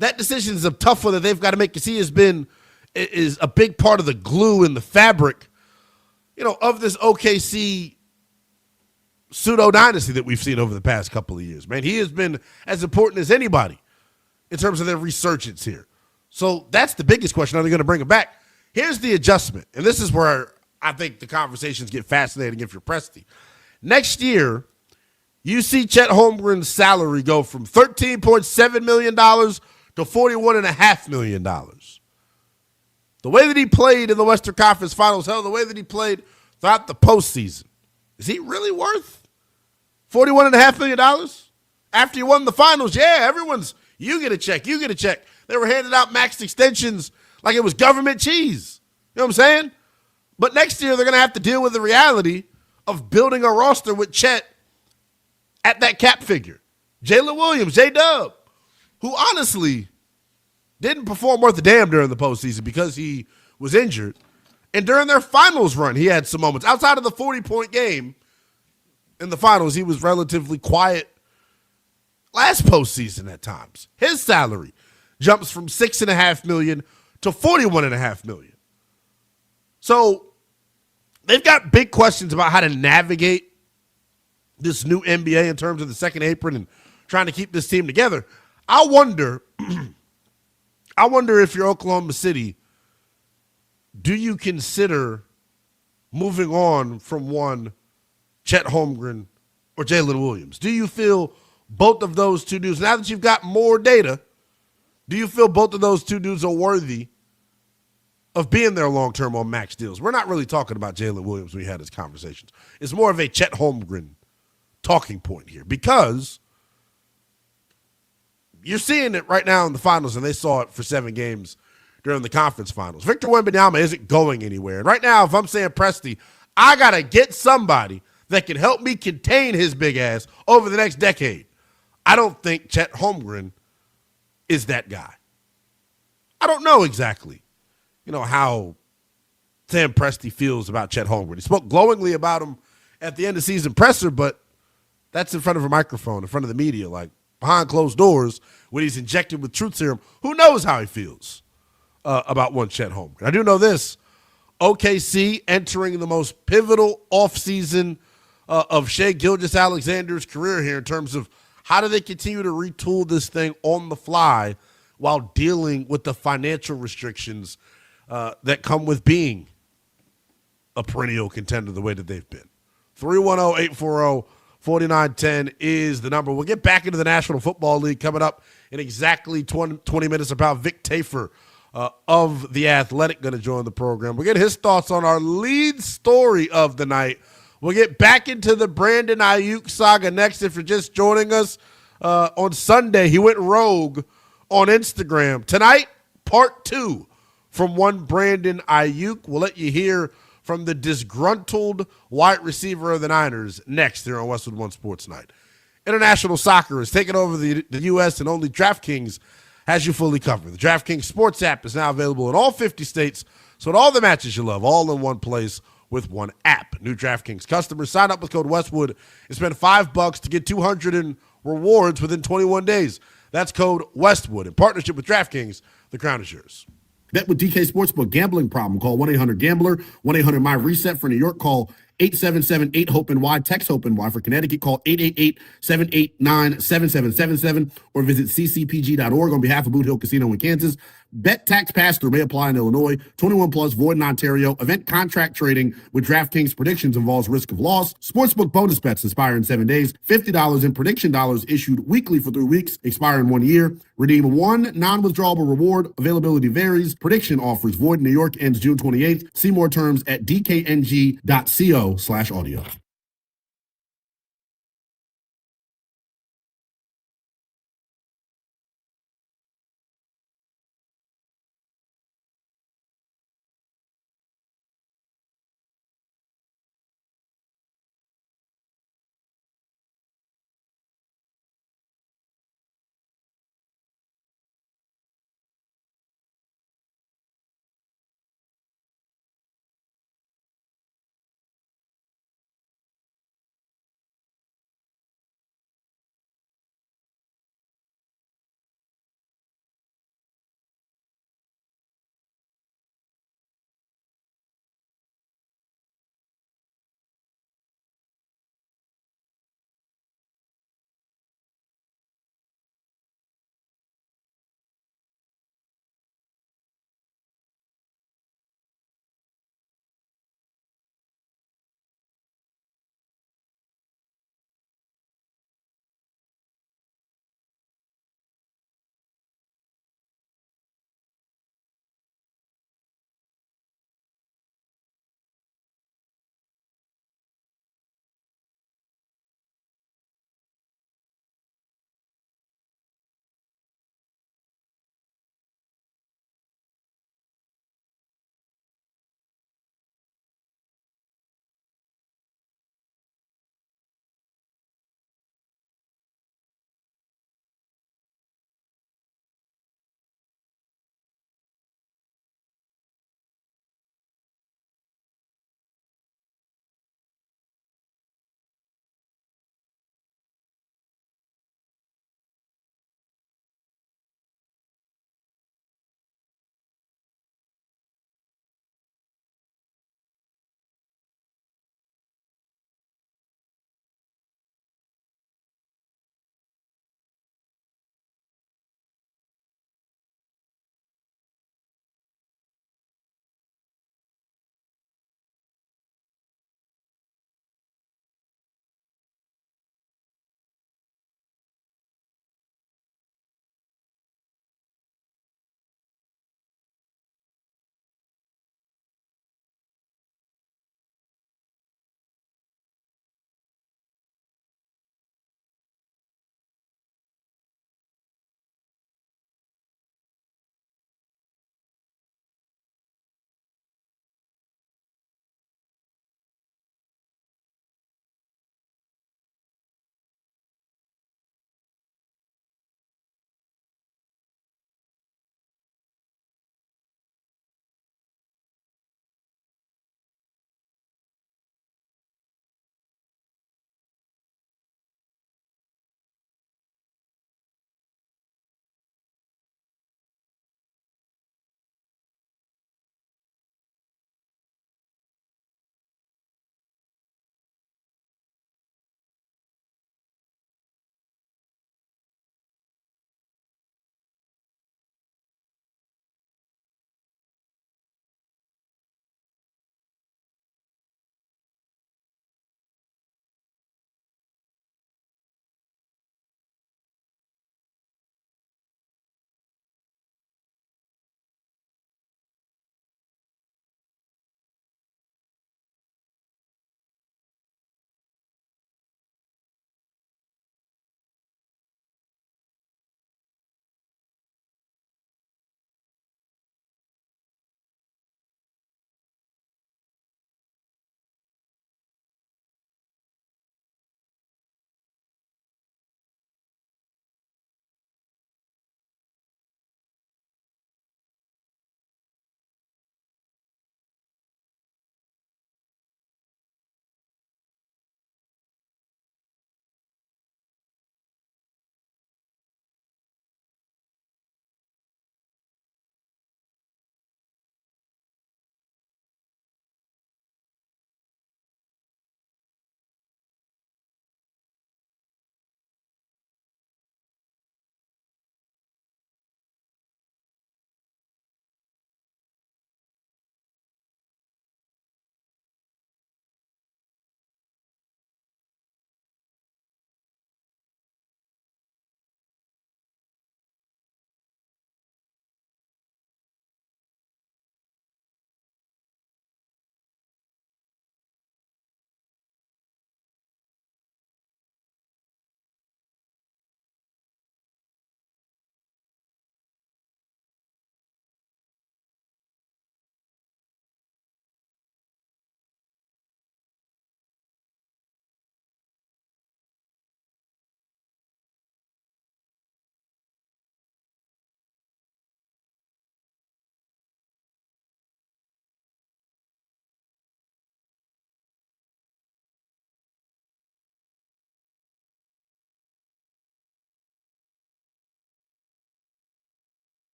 is a tough one that they've got to make, because he is a big part of the glue in the fabric, of this OKC pseudo dynasty that we've seen over the past couple of years. Man, he has been as important as anybody in terms of their resurgence here. So that's the biggest question. Are they going to bring him back? Here's the adjustment, and this is where I think the conversations get fascinating if you're Presti. Next year, you see Chet Holmgren's salary go from $13.7 million to $41.5 million. The way that he played in the Western Conference Finals, the way that he played throughout the postseason, is he really worth $41.5 million? After he won the finals, you get a check. They were handing out max extensions like it was government cheese. You know what I'm saying? But next year, they're going to have to deal with the reality of building a roster with Chet at that cap figure. Jalen Williams, J-Dub, who honestly didn't perform worth a damn during the postseason because he was injured. And during their finals run, he had some moments. Outside of the 40-point game in the finals, he was relatively quiet last postseason at times. His salary jumps from $6.5 million to $41.5 million. So they've got big questions about how to navigate this new NBA in terms of the second apron and trying to keep this team together. I wonder if you're Oklahoma City, do you consider moving on from one Chet Holmgren or Jalen Williams? Do you feel both of those two dudes, now that you've got more data, do you feel both of those two dudes are worthy of being there long-term on max deals? We're not really talking about Jalen Williams when we had this conversations. It's more of a Chet Holmgren talking point here, because you're seeing it right now in the finals, and they saw it for 7 games during the conference finals. Victor Wembanyama isn't going anywhere. And right now, if I'm saying Presti, I got to get somebody that can help me contain his big ass over the next decade. I don't think Chet Holmgren is that guy. I don't know exactly, how Sam Presti feels about Chet Holmgren. He spoke glowingly about him at the end of season presser, but that's in front of a microphone, in front of the media, like behind closed doors when he's injected with truth serum. Who knows how he feels about one Chet Holmgren? I do know this. OKC entering the most pivotal offseason of Shai Gilgeous-Alexander's career here in terms of how do they continue to retool this thing on the fly while dealing with the financial restrictions that come with being a perennial contender the way that they've been. 310-840-4910 is the number. We'll get back into the National Football League coming up in exactly 20 minutes about Vic Tarfur of The Athletic going to join the program. We'll get his thoughts on our lead story of the night. We'll get back into the Brandon Aiyuk saga next. If you're just joining us on Sunday, he went rogue on Instagram. Tonight, part 2 from one Brandon Aiyuk. We'll let you hear from the disgruntled wide receiver of the Niners next here on Westwood One Sports Night. International soccer is taking over the U.S., and only DraftKings has you fully covered. The DraftKings Sports app is now available in all 50 states, so all the matches you love, all in one place, with one app. New DraftKings customers sign up with code Westwood and spend $5 to get $200 in rewards within 21 days. That's code Westwood. In partnership with DraftKings, the crown is yours. Bet with DK Sportsbook. Gambling problem? Call 1-800-GAMBLER. 1-800-MY-RESET. For New York, call 877-8-HOPE-NY. Text HOPE-NY. For Connecticut, call 888-789-7777 or visit ccpg.org on behalf of Boot Hill Casino in Kansas. Bet tax pass-through may apply in Illinois. 21 plus, void in Ontario. Event contract trading with DraftKings predictions involves risk of loss. Sportsbook bonus bets expire in 7 days. $50 in prediction dollars issued weekly for 3 weeks, expire in 1 year. Redeem one non-withdrawable reward. Availability varies. Prediction offers void in New York, ends June 28th. See more terms at dkng.co/audio.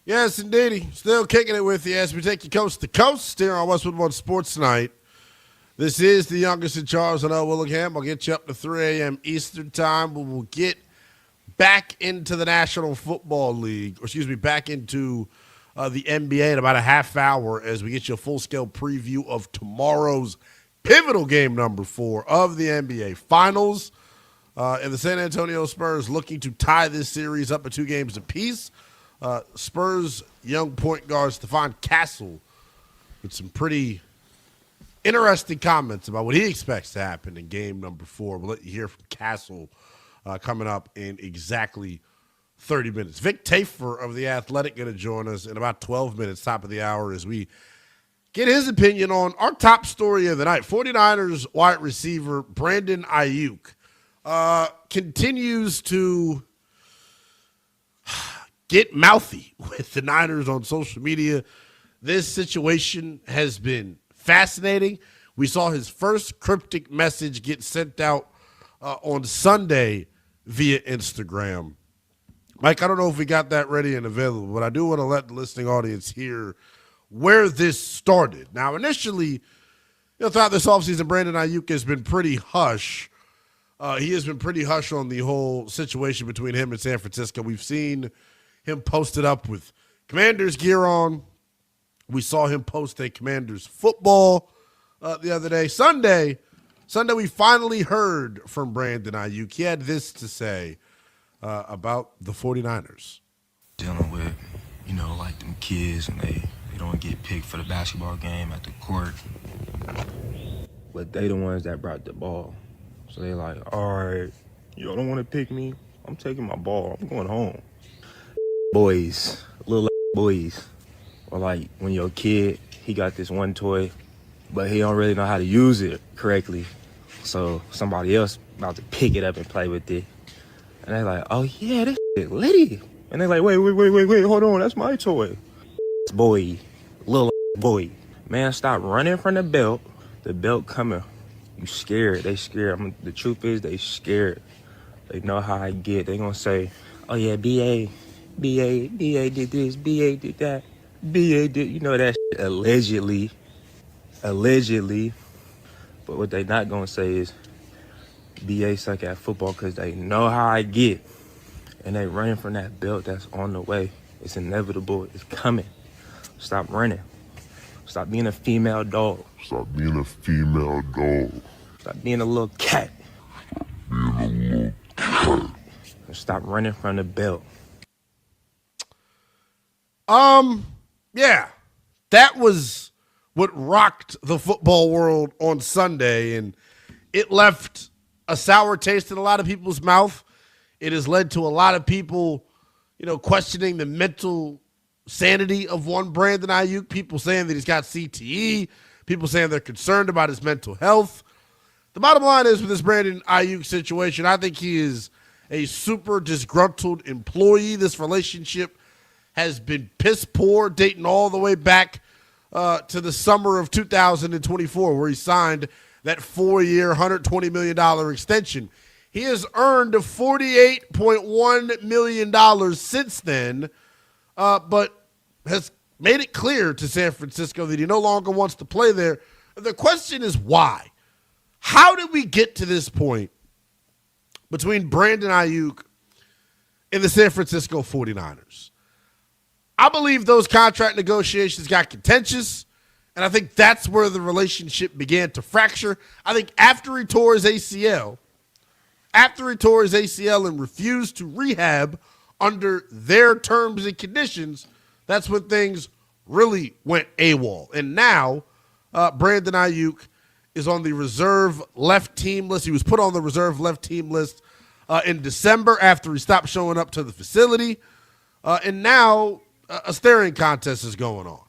Yes, indeedy. Still kicking it with you as we take you coast to coast here on Westwood One Sports Tonight. This is the youngest in charge, Lynnell Willingham. I'll get you up to 3 a.m. Eastern Time. We will get back into the National Football League, back into the NBA in about a half hour as we get you a full-scale preview of tomorrow's pivotal game number 4 of the NBA Finals. And the San Antonio Spurs looking to tie this series up at 2 games apiece. Spurs young point guard Stephon Castle with some pretty interesting comments about what he expects to happen in game number 4. We'll let you hear from Castle coming up in exactly 30 minutes. Vic Tarfur of The Athletic going to join us in about 12 minutes, top of the hour, as we get his opinion on our top story of the night. 49ers wide receiver Brandon Aiyuk continues to get mouthy with the Niners on social media. This situation has been fascinating. We saw his first cryptic message get sent out on Sunday via Instagram. Mike, I don't know if we got that ready and available, but I do want to let the listening audience hear where this started. Now, initially, throughout this offseason, Brandon Aiyuk has been pretty hush. He has been pretty hush on the whole situation between him and San Francisco. We've seen him posted up with Commanders gear on. We saw him post a Commanders football the other day. Sunday, we finally heard from Brandon Aiyuk. He had this to say about the 49ers. Dealing with, like them kids and they don't get picked for the basketball game at the court. But they the ones that brought the ball. So they like, all right, y'all don't want to pick me? I'm taking my ball. I'm going home. Boys, little boys. Or like when your kid, he got this one toy, but he don't really know how to use it correctly. So somebody else about to pick it up and play with it. And they're like, oh yeah, this shit litty. And they're like, wait, hold on, that's my toy. Boy, little boy. Man, stop running from the belt. The belt coming. You scared, they scared. The truth is they scared. They know how I get. They gonna say, oh yeah, BA did this, BA did that, BA did, that shit allegedly. But what they not gonna say is BA suck at football because they know how I get. And they running from that belt that's on the way. It's inevitable, it's coming. Stop running. Stop being a female dog. Stop being a female dog. Stop being a little cat. Being a little cat. And stop running from the belt. Yeah, that was what rocked the football world on Sunday, and it left a sour taste in a lot of people's mouth. It has led to a lot of people, questioning the mental sanity of one Brandon Aiyuk, people saying that he's got CTE, people saying they're concerned about his mental health. The bottom line is with this Brandon Aiyuk situation, I think he is a super disgruntled employee. This relationship has been piss poor, dating all the way back to the summer of 2024, where he signed that 4-year, $120 million extension. He has earned $48.1 million since then, but has made it clear to San Francisco that he no longer wants to play there. The question is why? How did we get to this point between Brandon Aiyuk and the San Francisco 49ers? I believe those contract negotiations got contentious, and I think that's where the relationship began to fracture. I think after he tore his ACL and refused to rehab under their terms and conditions, that's when things really went AWOL. And now Brandon Aiyuk is on the reserve left team list. He was put on the reserve left team list in December after he stopped showing up to the facility. And now a staring contest is going on.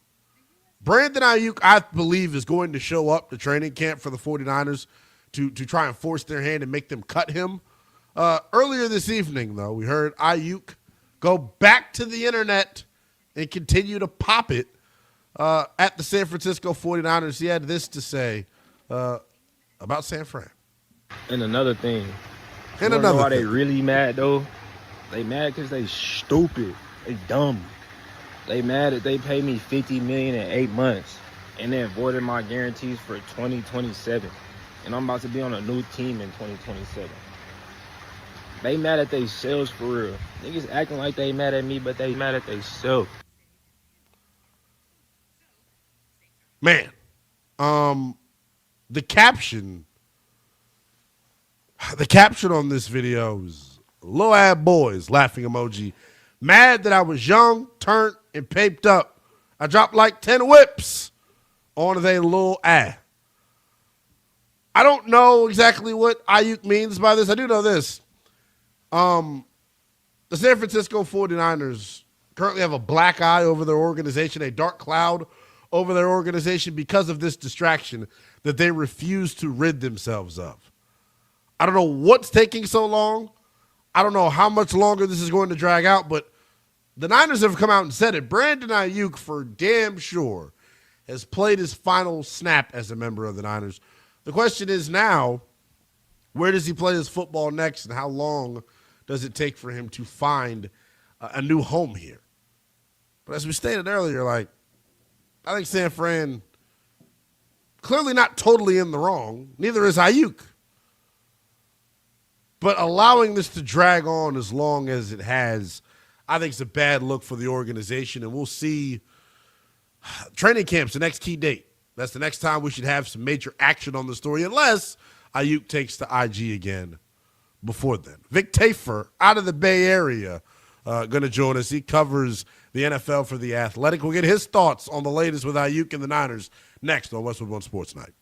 Brandon Aiyuk, I believe, is going to show up to training camp for the 49ers to try and force their hand and make them cut him. Earlier this evening, though, we heard Aiyuk go back to the internet and continue to pop it at the San Francisco 49ers. He had this to say about San Fran. And another thing. And you another know why thing. they really mad, though? They mad because they stupid. They dumb. They mad that they paid me $50 million in 8 months and then voided my guarantees for 2027. And I'm about to be on a new team in 2027. They mad at they selves for real. Niggas acting like they mad at me, but they mad at they self. Man, the caption on this video is low ad boys laughing emoji. Mad that I was young, turned, and paped up. I dropped like 10 whips on they little ad. I don't know exactly what Aiyuk means by this. I do know this. The San Francisco 49ers currently have a black eye over their organization, a dark cloud over their organization because of this distraction that they refuse to rid themselves of. I don't know what's taking so long. I don't know how much longer this is going to drag out, but the Niners have come out and said it. Brandon Aiyuk, for damn sure, has played his final snap as a member of the Niners. The question is now, where does he play his football next, and how long does it take for him to find a new home here? But as we stated earlier, like, I think San Fran clearly not totally in the wrong. Neither is Aiyuk. But allowing this to drag on as long as it has, I think it's a bad look for the organization, and we'll see. Training camp's the next key date. That's the next time we should have some major action on the story, unless Aiyuk takes to IG again before then. Vic Tarfur out of the Bay Area going to join us. He covers the NFL for The Athletic. We'll get his thoughts on the latest with Aiyuk and the Niners next on Westwood One Sports Night.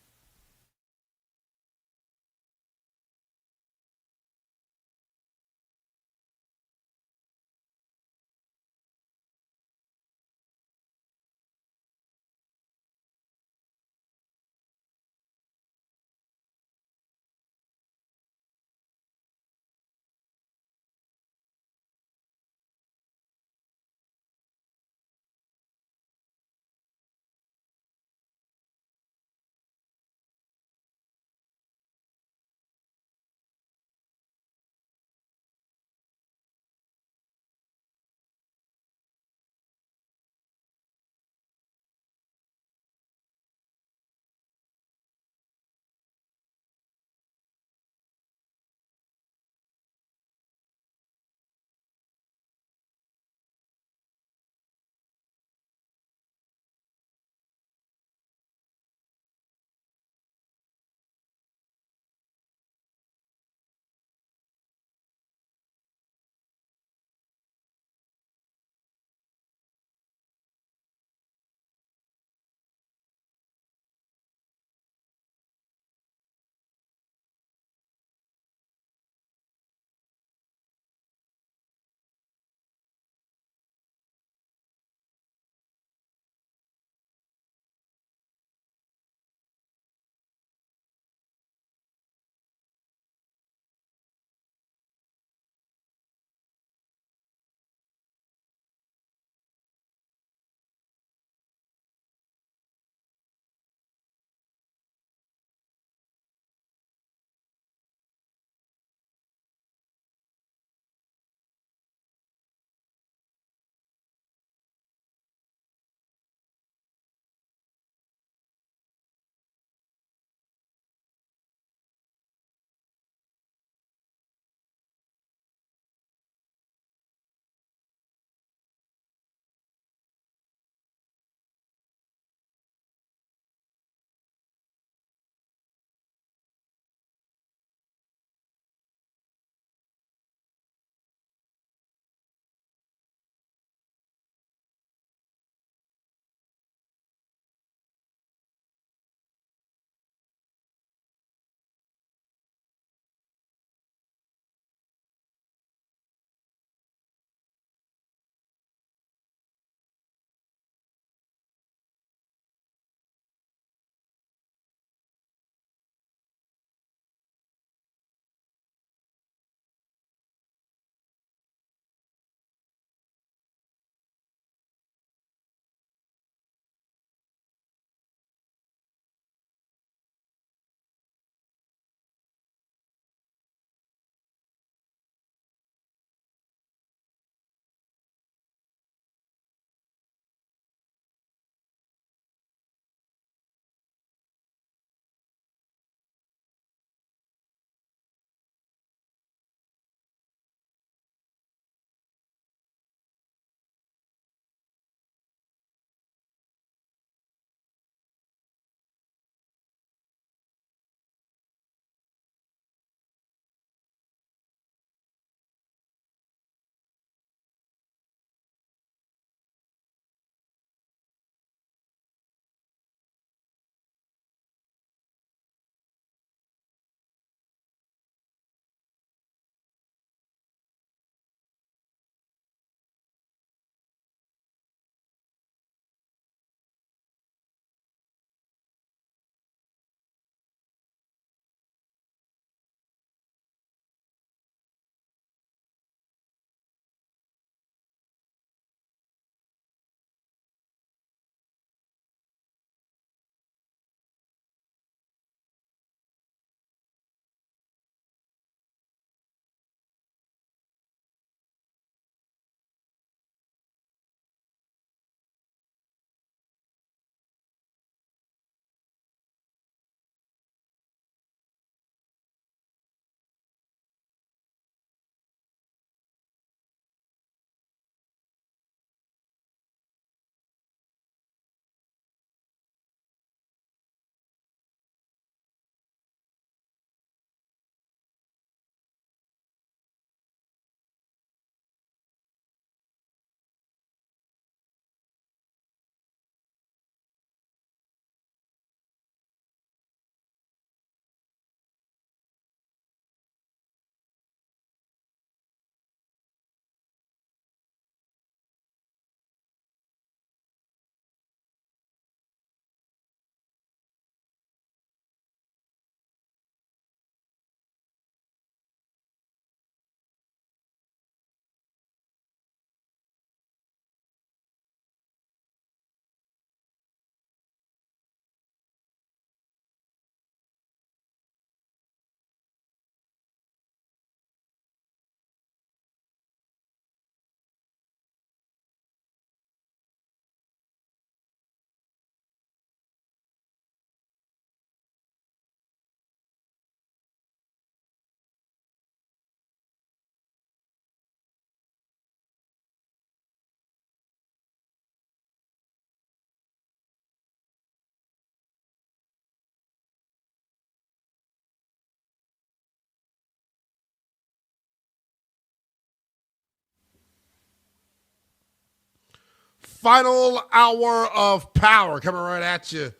Final hour of power coming right at you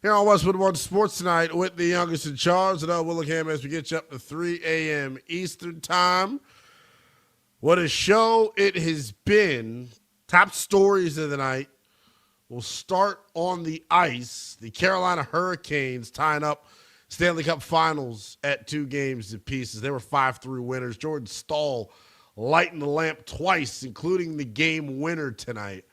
here on Westwood One Sports tonight with the youngest in charge, Lynnell Willingham, as we get you up to 3 a.m. Eastern time. What a show it has been. Top stories of the night. We'll start on the ice. The Carolina Hurricanes tying up Stanley Cup Finals at 2 games apiece. They were 5-3 winners. Jordan Stahl lighting the lamp twice, including the game winner tonight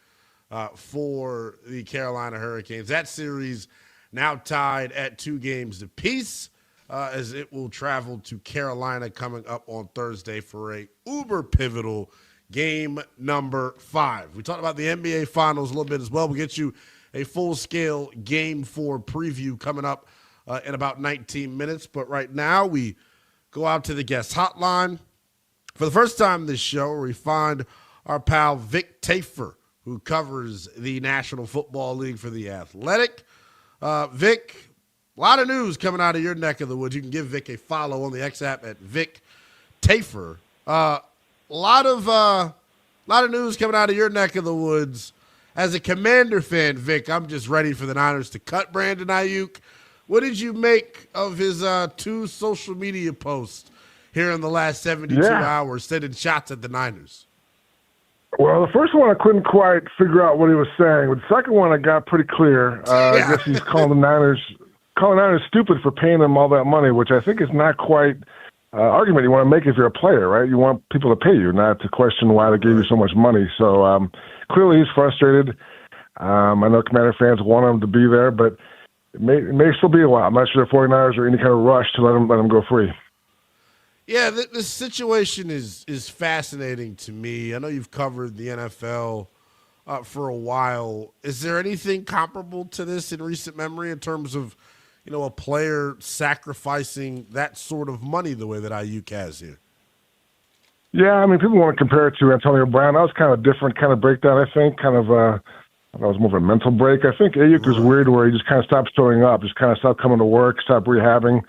for the Carolina Hurricanes. That series now tied at 2 games apiece as it will travel to Carolina coming up on Thursday for a uber pivotal game number 5. We talked about the NBA Finals a little bit as well. We'll get you a full-scale Game 4 preview coming up in about 19 minutes. But right now we go out to the guest hotline. For the first time this show, we find our pal Vic Tarfur, who covers the National Football League for The Athletic. Vic, a lot of news coming out of your neck of the woods. You can give Vic a follow on the X app at Vic Tarfur. A lot of news coming out of your neck of the woods. As a Commander fan, Vic, I'm just ready for the Niners to cut Brandon Aiyuk. What did you make of his 2 social media posts here in the last 72 hours, sending shots at the Niners? Well, the first one I couldn't quite figure out what he was saying, but the second one I got pretty clear. I guess he's calling the Niners stupid for paying them all that money, which I think is not quite argument you want to make if you're a player, right? You want people to pay you, not to question why they gave you so much money. So clearly he's frustrated. I know Commander fans want him to be there, but it may still be a while. I'm not sure the 49ers are in any kind of rush to let him go free. Yeah, this situation is fascinating to me. I know you've covered the NFL for a while. Is there anything comparable to this in recent memory in terms of, a player sacrificing that sort of money the way that Aiyuk has here? Yeah, I mean, people want to compare it to Antonio Brown. That was kind of a different kind of breakdown, I think. That was more of a mental break. I think Aiyuk was weird where he just kind of stopped showing up, just kind of stopped coming to work, stopped rehabbing,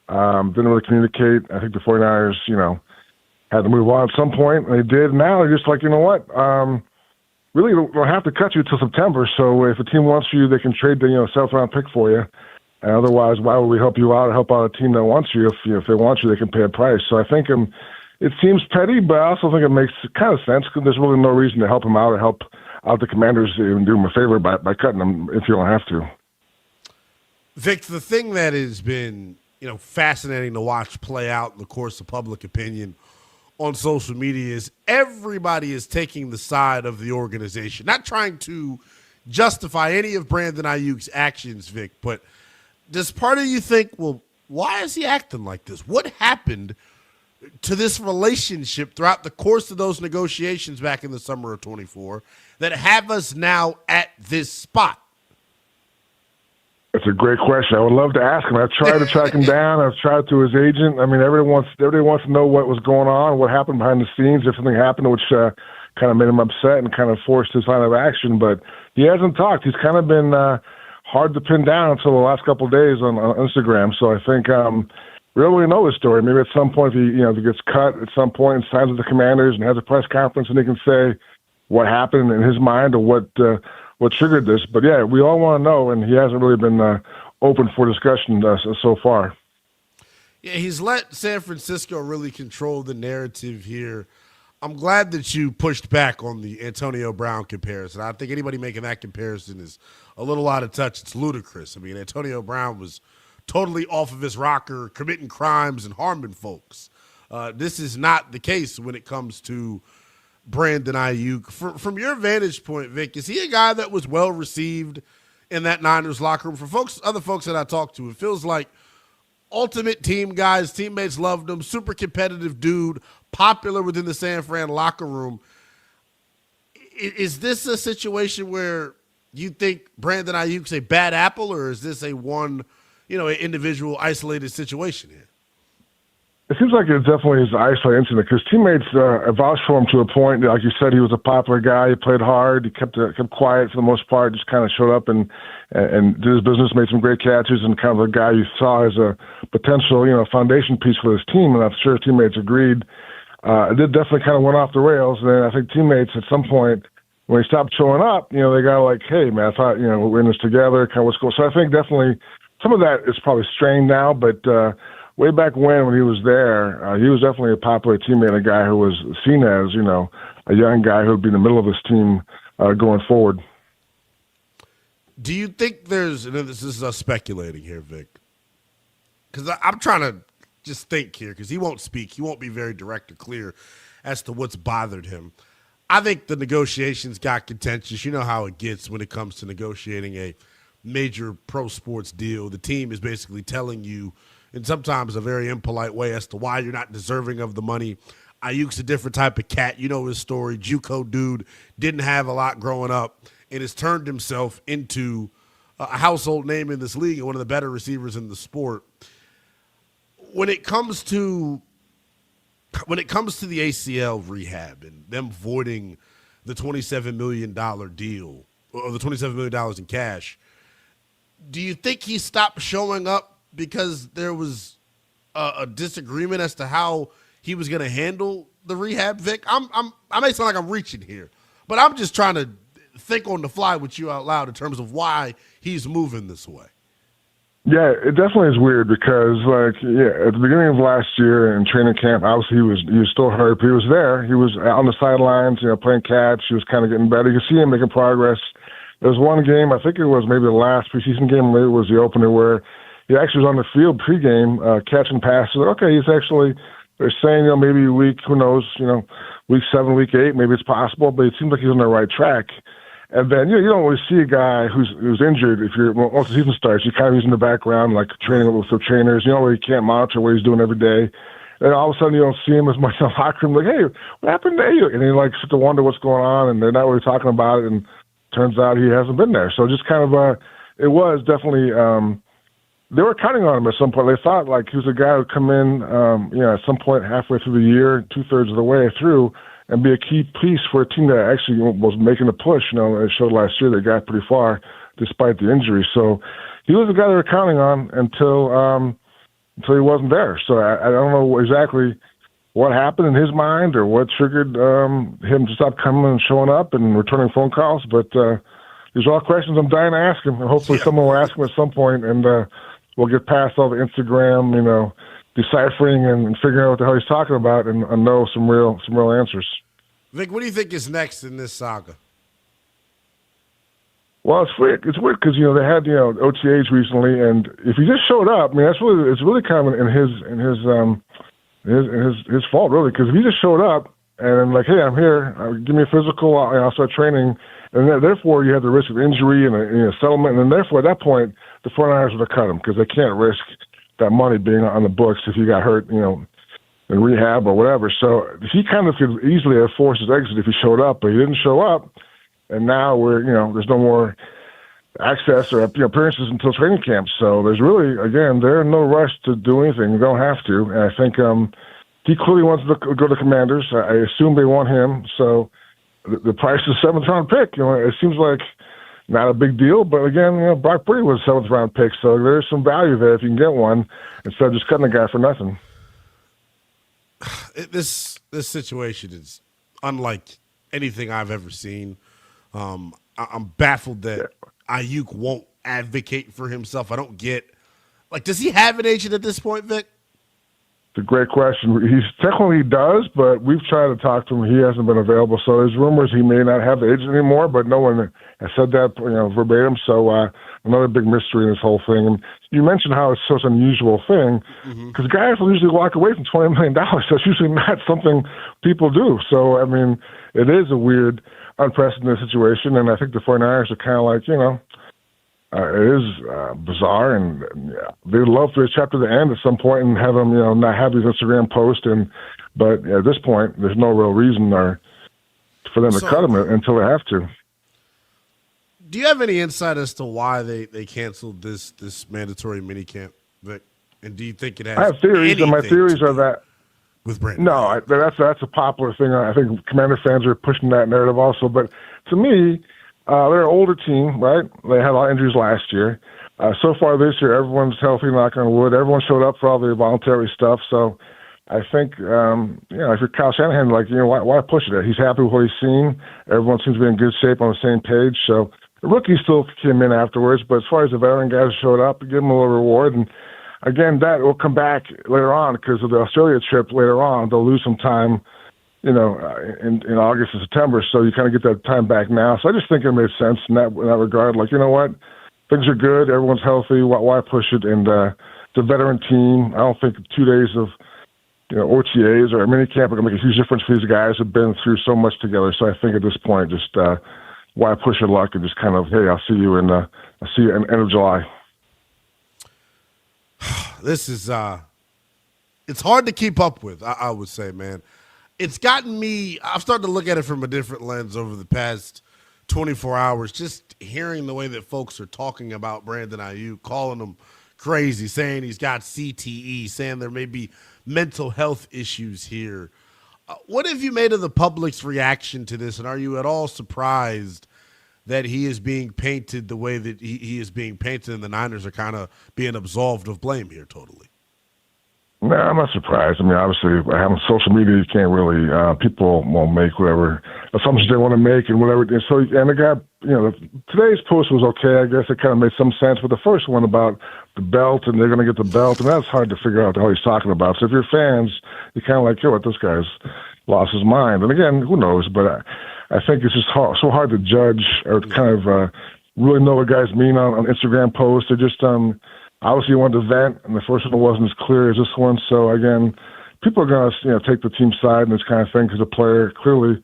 didn't really communicate. I think the 49ers, had to move on at some point, and they did. Now they're just like, you know what? Really don't have to cut you until September, so if a team wants you, they can trade the 7th-round pick for you. And otherwise, why would we help you out or help out a team that wants you? If they want you, they can pay a price. So I think it seems petty, but I also think it makes kind of sense because there's really no reason to help him out or help out the Commanders and do him a favor by cutting him if you don't have to. Vic, the thing that has been fascinating to watch play out in the course of public opinion on social media is everybody is taking the side of the organization, not trying to justify any of Brandon Aiyuk's actions, Vic, but does part of you think, well, why is he acting like this? What happened to this relationship throughout the course of those negotiations back in the summer of 24 that have us now at this spot? That's a great question. I would love to ask him. I've tried to track him down. I've tried through his agent. I mean, everybody wants to know what was going on, what happened behind the scenes, if something happened, which kind of made him upset and kind of forced his line of action. But he hasn't talked. He's kind of been hard to pin down until the last couple of days on Instagram. So I think we don't really know the story. Maybe at some point, if he gets cut at some point and signs with the Commanders and has a press conference and he can say what happened in his mind or what triggered this. But yeah, we all want to know, and he hasn't really been open for discussion so far. Yeah, he's let San Francisco really control the narrative here. I'm glad that you pushed back on the Antonio Brown comparison. I think anybody making that comparison is a little out of touch. It's ludicrous. I mean, Antonio Brown was totally off of his rocker, committing crimes and harming folks. This is not the case when it comes to Brandon Aiyuk. From your vantage point, Vic, is he a guy that was well received in that Niners locker room? For other folks that I talked to, it feels like ultimate team guys, teammates loved him, super competitive dude, popular within the San Fran locker room. Is this a situation where you think Brandon Aiyuk's a bad apple, or is this an individual isolated situation here? It seems like it definitely is an isolated incident because teammates vouched for him to a point. Like you said, he was a popular guy. He played hard. He kept quiet for the most part. Just kind of showed up and did his business, made some great catches, and kind of a guy you saw as a potential foundation piece for his team. And I'm sure teammates agreed. It did definitely kind of went off the rails. And then I think teammates at some point when he stopped showing up, you know, they got like, hey, man, I thought, you know, we're in this together, kind of what's going on. So I think definitely some of that is probably strained now, but way back when he was there, he was definitely a popular teammate, a guy who was seen as, you know, a young guy who would be in the middle of this team going forward. Do you think there's, and this is us speculating here, Vic, because I'm trying to just think here, because he won't speak. He won't be very direct or clear as to what's bothered him. I think the negotiations got contentious. You know how it gets when it comes to negotiating a major pro sports deal. The team is basically telling you, in sometimes a very impolite way, as to why you're not deserving of the money. Aiyuk's a different type of cat. You know his story. JUCO dude, didn't have a lot growing up, and has turned himself into a household name in this league and one of the better receivers in the sport. When it comes to the ACL rehab and them voiding the $27 million deal, or the $27 million in cash, do you think he stopped showing up because there was a disagreement as to how he was going to handle the rehab, Vic? I may sound like I'm reaching here, but I'm just trying to think on the fly with you out loud in terms of why he's moving this way. Yeah, it definitely is weird because, like, at the beginning of last year in training camp, obviously he was still hurt, but he was there. He was on the sidelines, you know, playing catch. He was kind of getting better. You could see him making progress. There was one game, I think it was maybe the last preseason game, maybe it was the opener, where he actually was on the field pregame catching passes. Okay, he's actually, they're saying, you know, maybe week, who knows, you know, week 7, week 8, maybe it's possible, but it seems like he's on the right track. And then, you know, you don't really see a guy who's injured if once the season starts. You kind of use in the background, like training with the trainers. You know, where you can't monitor what he's doing every day. And all of a sudden, you don't see him as much in the locker room. Like, hey, what happened to you? And he like start to wonder what's going on, and they're not really talking about it. And turns out he hasn't been there. So just kind of it was definitely they were counting on him at some point. They thought like he was a guy who'd come in, you know, at some point halfway through the year, 2/3 of the way through, and be a key piece for a team that actually was making a push. You know, it showed last year they got pretty far despite the injury. So he was the guy they were counting on until he wasn't there. So I don't know exactly what happened in his mind or what triggered him to stop coming and showing up and returning phone calls. But these are all questions I'm dying to ask him, and hopefully someone will ask him at some point, and we'll get past all the Instagram, you know, deciphering and figuring out what the hell he's talking about and know some real answers. Vic, what do you think is next in this saga? Well, it's weird. It's weird because, you know, they had, you know, OTAs recently, and if he just showed up, I mean, it's really kind of in his fault, really, because if he just showed up and like, hey, I'm here, give me a physical, I'll start training, and then, therefore you have the risk of injury and a settlement, and then therefore at that point the 49ers would have cut him because they can't risk that money being on the books if he got hurt, you know, in rehab or whatever. So he kind of could easily have forced his exit if he showed up, but he didn't show up. And now there's no more access or appearances until training camp. So there's really, again, they're in no rush to do anything. They don't have to. And I think he clearly wants to go to the Commanders. I assume they want him. So the price is 7th round pick. You know, it seems like not a big deal, but again, you know, Brock Purdy was a 7th round pick, so there's some value there if you can get one instead of just cutting a guy for nothing. This situation is unlike anything I've ever seen. I'm baffled that Aiyuk won't advocate for himself. I don't get, like, does he have an agent at this point, Vic? It's a great question. He technically does, but we've tried to talk to him. He hasn't been available. So there's rumors he may not have the agent anymore, but no one has said that, you know, verbatim. So another big mystery in this whole thing. And you mentioned how it's such an unusual thing because guys will usually walk away from $20 million. That's usually not something people do. So, I mean, it is a weird, unprecedented situation. And I think the 49ers are kind of like, you know, it is bizarre, and they'd love for this chapter to end at some point and have them, you know, not have these Instagram posts. But at this point, there's no real reason for them to cut them until they have to. Do you have any insight as to why they canceled this mandatory minicamp, Vic? And do you think it has? I have theories, and my theories are that with Brandon. No, that's a popular thing. I think Commander fans are pushing that narrative also. But to me, they're an older team, right? They had a lot of injuries last year. So far this year, everyone's healthy, knock on wood. Everyone showed up for all the voluntary stuff. So I think, if you're Kyle Shanahan, why push it? He's happy with what he's seen. Everyone seems to be in good shape on the same page. So the rookies still came in afterwards, but as far as the veteran guys showed up, give them a little reward. And again, that will come back later on because of the Australia trip later on. They'll lose some time, in August and September. So you kind of get that time back now. So I just think it made sense in that regard. You know what? Things are good. Everyone's healthy. Why push it? And the veteran team, I don't think 2 days of OTAs or a mini camp are going to make a huge difference for these guys who've been through so much together. So I think at this point, just why push your luck and just kind of, hey, I'll see you in end of July. This is it's hard to keep up with, I would say, man. It's gotten me, I've started to look at it from a different lens over the past 24 hours, just hearing the way that folks are talking about Brandon Aiyuk, calling him crazy, saying he's got CTE, saying there may be mental health issues here. What have you made of the public's reaction to this, and are you at all surprised that he is being painted the way that he is being painted and the Niners are kind of being absolved of blame here totally? No, I'm not surprised. I mean, obviously, having social media, you can't really, people won't make whatever assumptions they want to make and whatever. And so, and the guy, today's post was okay. I guess it kind of made some sense. But the first one about the belt and they're going to get the belt, and that's hard to figure out what he's talking about. So if you're fans, you're kind of like, what, this guy's lost his mind. And again, who knows? But I think it's just so hard to judge or kind of really know what guys mean on Instagram posts. They're just, obviously, you wanted to vent, and the first one wasn't as clear as this one. So, again, people are going to take the team side and this kind of thing because the player clearly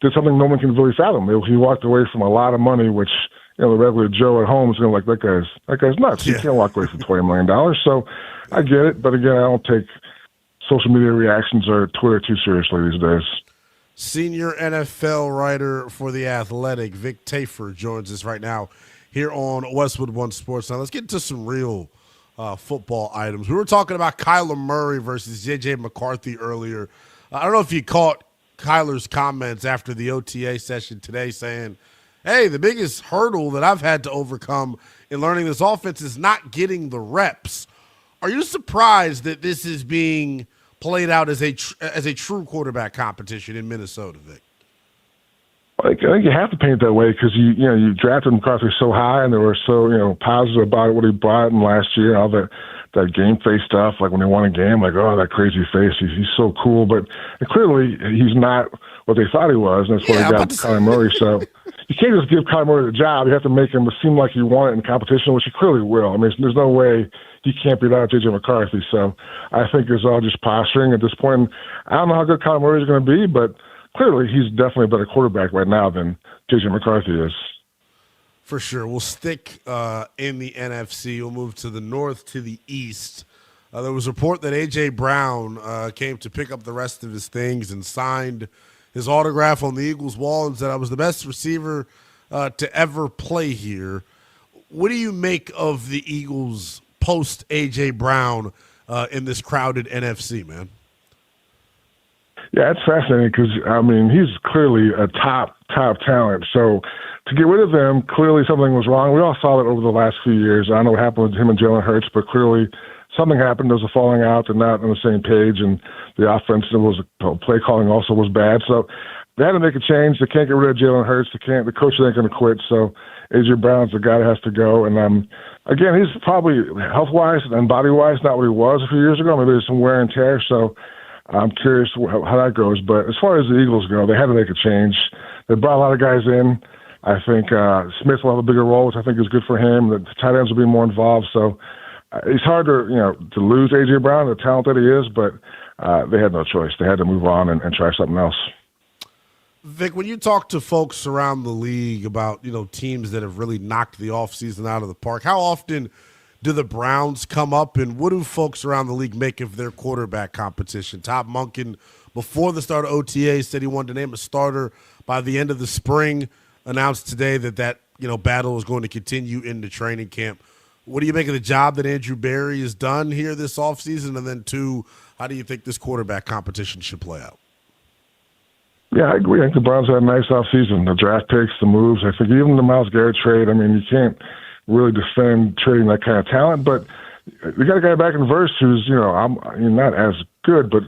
did something no one can really fathom. He walked away from a lot of money, which the regular Joe at home is going to that guy's nuts. Yeah. You can't walk away from $20 million. So I get it. But, again, I don't take social media reactions or Twitter too seriously these days. Senior NFL writer for The Athletic, Vic Tarfur, joins us right now here on Westwood One Sports. Now let's get into some real football items. We were talking about Kyler Murray versus J.J. McCarthy earlier. I don't know if you caught Kyler's comments after the OTA session today saying, hey, the biggest hurdle that I've had to overcome in learning this offense is not getting the reps. Are you surprised that this is being played out as a true quarterback competition in Minnesota, Vic? I think you have to paint it that way because you drafted McCarthy so high and they were so positive about what he brought in last year, all that game face stuff. Like when he won a game, like that crazy face, he's so cool. But clearly he's not what they thought he was, and that's why they got Kyler Murray. So you can't just give Kyler Murray the job. You have to make him seem like you want it in competition, which he clearly will. I mean, there's no way he can't beat out J.J. McCarthy. So I think it's all just posturing at this point. I don't know how good Kyler Murray is going to be, but clearly, he's definitely a better quarterback right now than J.J. McCarthy is. For sure. We'll stick in the NFC. We'll move to the north, to the east. There was a report that A.J. Brown came to pick up the rest of his things and signed his autograph on the Eagles' wall and said, I was the best receiver to ever play here. What do you make of the Eagles post A.J. Brown in this crowded NFC, man? Yeah, it's fascinating because, I mean, he's clearly a top talent. So to get rid of him, clearly something was wrong. We all saw that over the last few years. I don't know what happened with him and Jalen Hurts, but clearly something happened. There was a falling out. They're not on the same page, and the offense play calling also was bad. So they had to make a change. They can't get rid of Jalen Hurts. The coach ain't going to quit. So A.J. Brown's the guy that has to go. And again, he's probably health-wise and body-wise not what he was a few years ago. Maybe there's some wear and tear. So I'm curious how that goes. But as far as the Eagles go, they had to make a change. They brought a lot of guys in. I think Smith will have a bigger role, which I think is good for him. The tight ends will be more involved. So it's hard to lose A.J. Brown, the talent that he is, but they had no choice. They had to move on and try something else. Vic, when you talk to folks around the league about, teams that have really knocked the offseason out of the park, how often do the Browns come up, and what do folks around the league make of their quarterback competition? Todd Monken, before the start of OTA, said he wanted to name a starter by the end of the spring, announced today that battle is going to continue into training camp. What do you make of the job that Andrew Berry has done here this offseason? And then, two, how do you think this quarterback competition should play out? Yeah, I agree. I think the Browns had a nice offseason. The draft picks, the moves. I think even the Myles Garrett trade, I mean, you can't really defend trading that kind of talent, but we got a guy back in Verse who's, not as good, but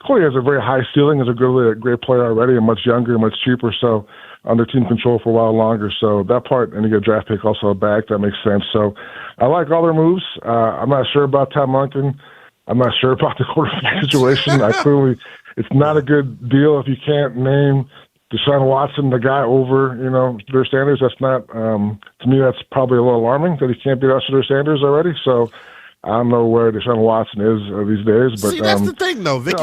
Corey has a very high ceiling. Is a great player already, and much younger, much cheaper. So under team control for a while longer. So that part, and you get a draft pick also back. That makes sense. So I like all their moves. I'm not sure about Tom Monken. I'm not sure about the quarterback situation. It's not a good deal if you can't name Deshaun Watson, the guy over, Shedeur Sanders. That's not, to me, that's probably a little alarming that he can't beat out Shedeur Sanders already. So I don't know where Deshaun Watson is these days. But see, that's the thing, though, Vic.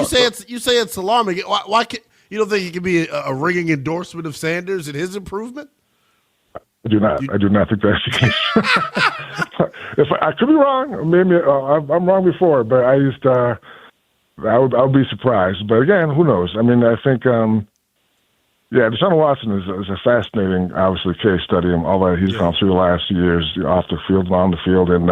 You say it's alarming. Why you don't think it could be a ringing endorsement of Sanders and his improvement? I do not think that's the case. If I could be wrong, maybe I'm wrong before, but I would be surprised. But again, who knows? I mean, I think, Deshaun Watson is a fascinating, obviously, case study. All that he's gone through the last years, off the field, on the field, and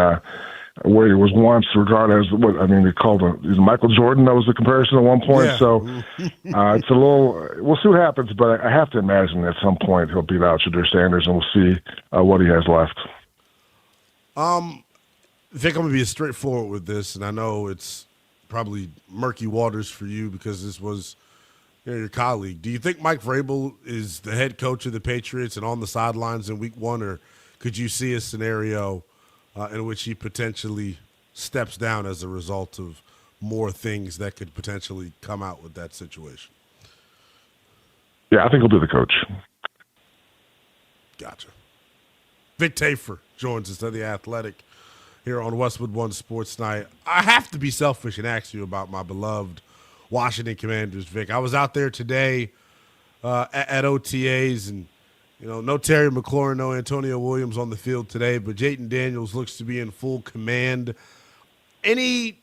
where he was once regarded as they called him Michael Jordan. That was the comparison at one point. Yeah. So it's a little. We'll see what happens, but I have to imagine at some point he'll beat out Shedeur Sanders, and we'll see what he has left. Vic, I'm gonna be straightforward with this, and I know it's probably murky waters for you because this was your colleague. Do you think Mike Vrabel is the head coach of the Patriots and on the sidelines in Week 1, or could you see a scenario in which he potentially steps down as a result of more things that could potentially come out with that situation? Yeah, I think he'll be the coach. Gotcha. Vic Tarfur joins us at The Athletic here on Westwood One Sports Night. I have to be selfish and ask you about my beloved Washington Commanders, Vic. I was out there today at OTAs, and no Terry McLaurin, no Antonio Williams on the field today, but Jayden Daniels looks to be in full command. Any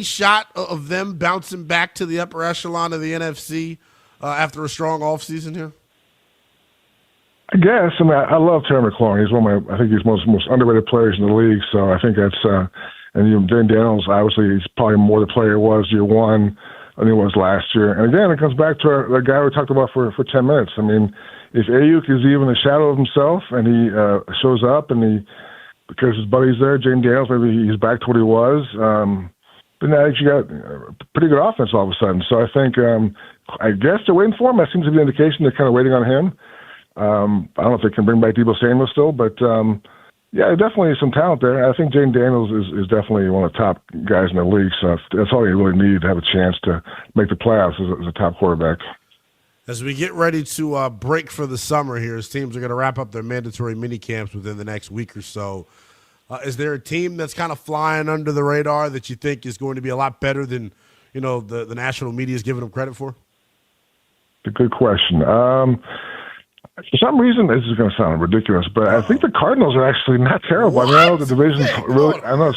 shot of them bouncing back to the upper echelon of the NFC after a strong offseason here? I guess. I mean, I love Terry McLaurin. He's I think he's most underrated players in the league. So I think that's, and Jayden Daniels, obviously, he's probably more the player he was year one than he was last year. And again, it comes back to the guy we talked about for 10 minutes. I mean, if Aiyuk is even a shadow of himself and he shows up and because his buddy's there, Jayden Daniels, maybe he's back to what he was, then I think you got a pretty good offense all of a sudden. So I think, I guess they're waiting for him. That seems to be an indication they're kind of waiting on him. I don't know if they can bring back Deebo Samuel still, but definitely some talent there. I think Jayden Daniels is definitely one of the top guys in the league. So that's all you really need to have a chance to make the playoffs as a top quarterback. As we get ready to break for the summer here, as teams are going to wrap up their mandatory mini camps within the next week or so, is there a team that's kind of flying under the radar that you think is going to be a lot better than the national media is giving them credit for? A good question. For some reason, this is going to sound ridiculous, but I think the Cardinals are actually not terrible. I know the division's really. I know.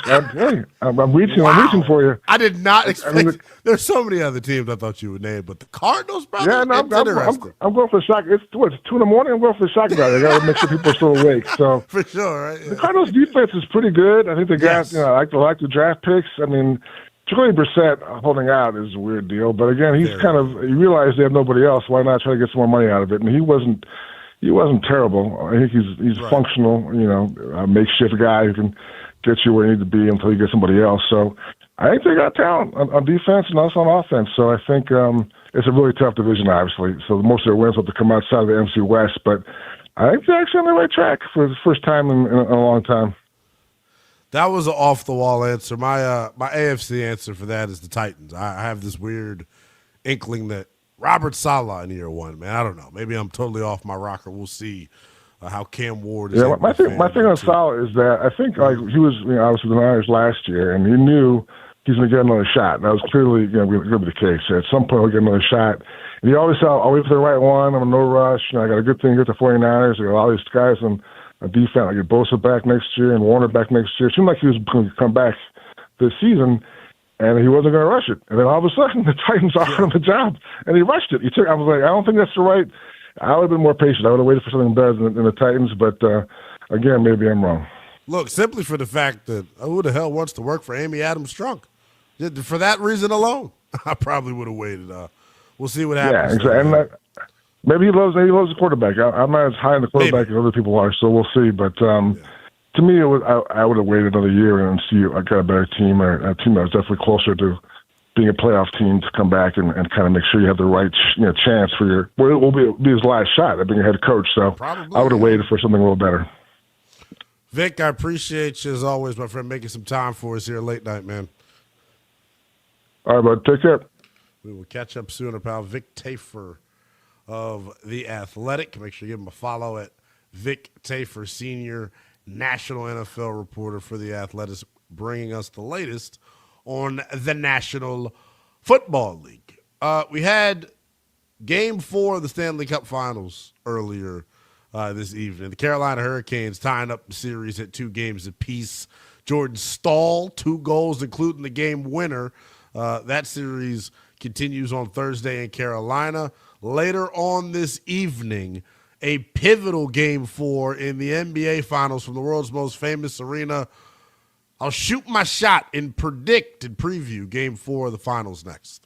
I'm reaching. Wow. I'm reaching for you. I did not expect. There's so many other teams I thought you would name, but the Cardinals, brother. Yeah, no, I'm going for the shock. It's 2 in the morning. I'm going for the shock about it. I got to make sure people are still awake. So for sure, right? Yeah. The Cardinals' defense is pretty good. I think they got. I like the draft picks. I mean, Jacoby Brissett holding out is a weird deal, but again, he's he realized they have nobody else. Why not try to get some more money out of it? And he wasn't terrible. I think he's right. Functional, a makeshift guy who can get you where you need to be until you get somebody else. So I think they got talent on defense and also on offense. So I think it's a really tough division, obviously. So most of their wins have to come outside of the NFC West, but I think they're actually on the right track for the first time in a long time. That was an off-the-wall answer. My AFC answer for that is the Titans. I have this weird inkling that Robert Saleh in year one, man. I don't know. Maybe I'm totally off my rocker. We'll see how Cam Ward is. Yeah, my thing on Saleh is that I think he was obviously the Niners last year, and he knew he's going to get another shot. And that was clearly going to be the case. At some point, he'll get another shot. And he always said, I'll wait for the right one. I'm in no rush. I got a good thing to get the 49ers. I got all these guys on defense. I get Bosa back next year and Warner back next year. It seemed like he was going to come back this season, and he wasn't going to rush it. And then all of a sudden, the Titans offered him the job, and he rushed it. I was like, I don't think that's the right. I would have been more patient. I would have waited for something better than the Titans, but again, maybe I'm wrong. Look, simply for the fact that who the hell wants to work for Amy Adams Strunk? For that reason alone, I probably would have waited. We'll see what happens. Yeah, exactly. And maybe he loves the quarterback. I'm not as high on the quarterback as other people are, so we'll see. But to me, I would have waited another year and see I got a better team or a team that was definitely closer to being a playoff team to come back and kind of make sure you have the right chance for your. Well, it will be his last shot at being a head coach. So I would have waited for something a little better. Vic, I appreciate you as always, my friend, making some time for us here late night, man. All right, bud. Take care. We will catch up soon, pal. Vic Tarfur of The Athletic. Make sure you give him a follow at Vic Tarfur, senior national NFL reporter for The Athletic, bringing us the latest on the National Football League. We had Game 4 of the Stanley Cup Finals earlier this evening. The Carolina Hurricanes tying up the series at 2 games apiece. Jordan Stahl, 2 goals, including the game winner. That series continues on Thursday in Carolina. Later on this evening, a pivotal Game 4 in the NBA Finals from the world's most famous arena. I'll shoot my shot and predict and preview Game 4 of the Finals next.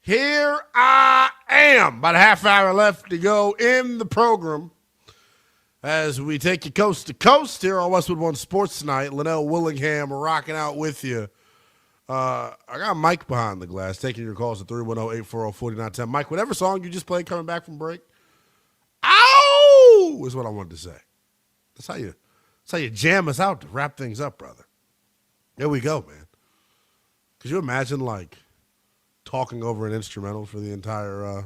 Here I am. About a half hour left to go in the program as we take you coast to coast here on Westwood One Sports Tonight. Lynnell Willingham rocking out with you. I got Mike behind the glass taking your calls at 310-840-4910. Mike, whatever song you just played coming back from break, ow, is what I wanted to say. That's how you jam us out to wrap things up, brother. There we go, man. Could you imagine, like, talking over an instrumental for the entire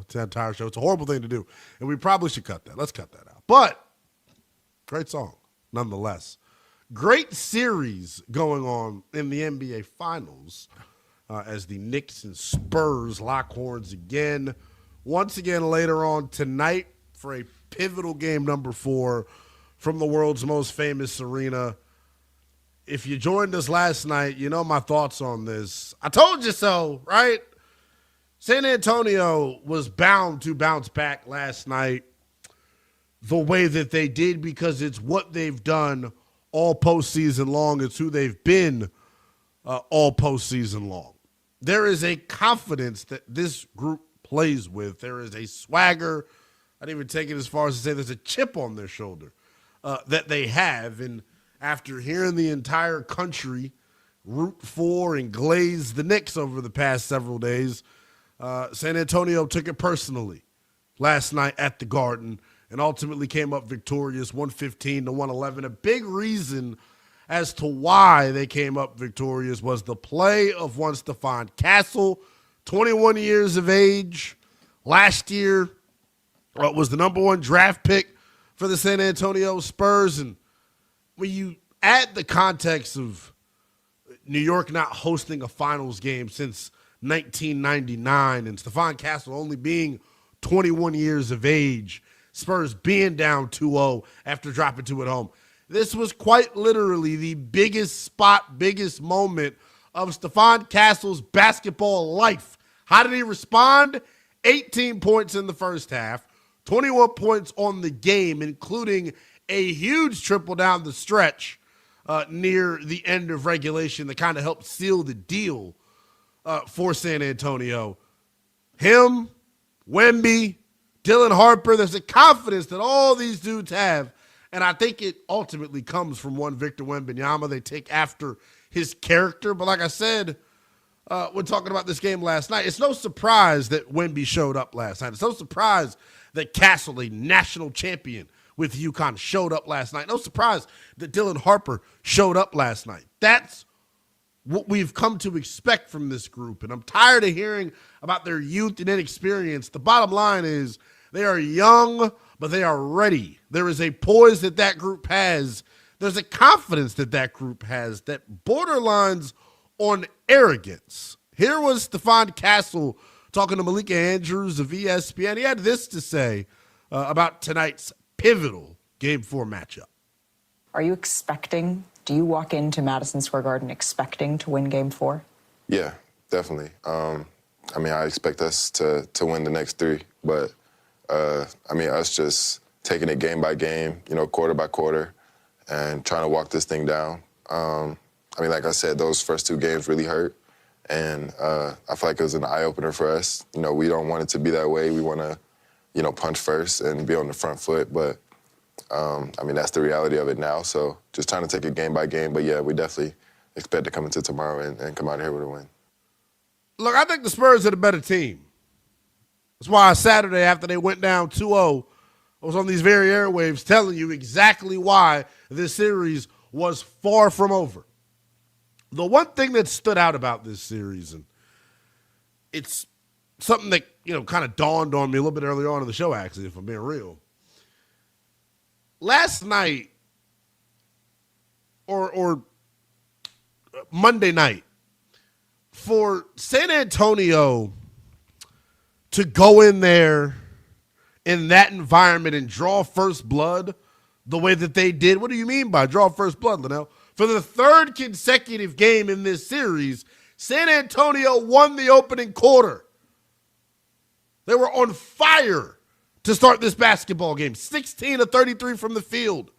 show? It's a horrible thing to do, and we probably should cut that. Let's cut that out. But great song, nonetheless. Great series going on in the NBA Finals as the Knicks and Spurs lock horns again. Once again later on tonight for a pivotal game number 4 from the world's most famous arena. If you joined us last night, you know my thoughts on this. I told you so, right? San Antonio was bound to bounce back last night the way that they did because it's what they've done all postseason long. It's who they've been all postseason long. There is a confidence that this group plays with. There is a swagger. I'd even take it as far as to say there's a chip on their shoulder that they have. And after hearing the entire country root for and glaze the Knicks over the past several days, San Antonio took it personally last night at the Garden and ultimately came up victorious 115-111. A big reason as to why they came up victorious was the play of one Stephon Castle, 21 years of age. Last year was the number 1 draft pick for the San Antonio Spurs. And when you add the context of New York not hosting a finals game since 1999 and Stephon Castle only being 21 years of age, Spurs being down 2-0 after dropping 2 at home. This was quite literally the biggest moment of Stephon Castle's basketball life. How did he respond? 18 points in the first half, 21 points on the game, including a huge triple down the stretch near the end of regulation that kind of helped seal the deal for San Antonio. Him, Wemby, Dylan Harper, there's a confidence that all these dudes have, and I think it ultimately comes from one Victor Wembanyama. They take after his character, but like I said, when talking about this game last night, it's no surprise that Wemby showed up last night. It's no surprise that Castle, a national champion with UConn, showed up last night. No surprise that Dylan Harper showed up last night. That's what we've come to expect from this group, and I'm tired of hearing about their youth and inexperience. The bottom line is they are young, but they are ready. There is a poise that group has. There's a confidence that group has that borderlines on arrogance. Here was Stephon Castle talking to Malika Andrews of ESPN. He had this to say about tonight's pivotal Game 4 matchup. Are you expecting, do you walk into Madison Square Garden expecting to win Game 4? Yeah, definitely. I expect us to win the next 3, but us just taking it game by game, quarter by quarter, and trying to walk this thing down. Like I said, those first 2 games really hurt, and I feel like it was an eye-opener for us. We don't want it to be that way. We want to, punch first and be on the front foot, but, that's the reality of it now, so just trying to take it game by game. But, yeah, we definitely expect to come into tomorrow and come out here with a win. Look, I think the Spurs are the better team. That's why Saturday, after they went down 2-0, I was on these very airwaves telling you exactly why this series was far from over. The one thing that stood out about this series, and it's something that, kind of dawned on me a little bit earlier on in the show, actually, if I'm being real. Last night, or Monday night, for San Antonio to go in there in that environment and draw first blood the way that they did. What do you mean by draw first blood, Lynnell? For the 3rd consecutive game in this series, San Antonio won the opening quarter. They were on fire to start this basketball game. 16 of 33 from the field.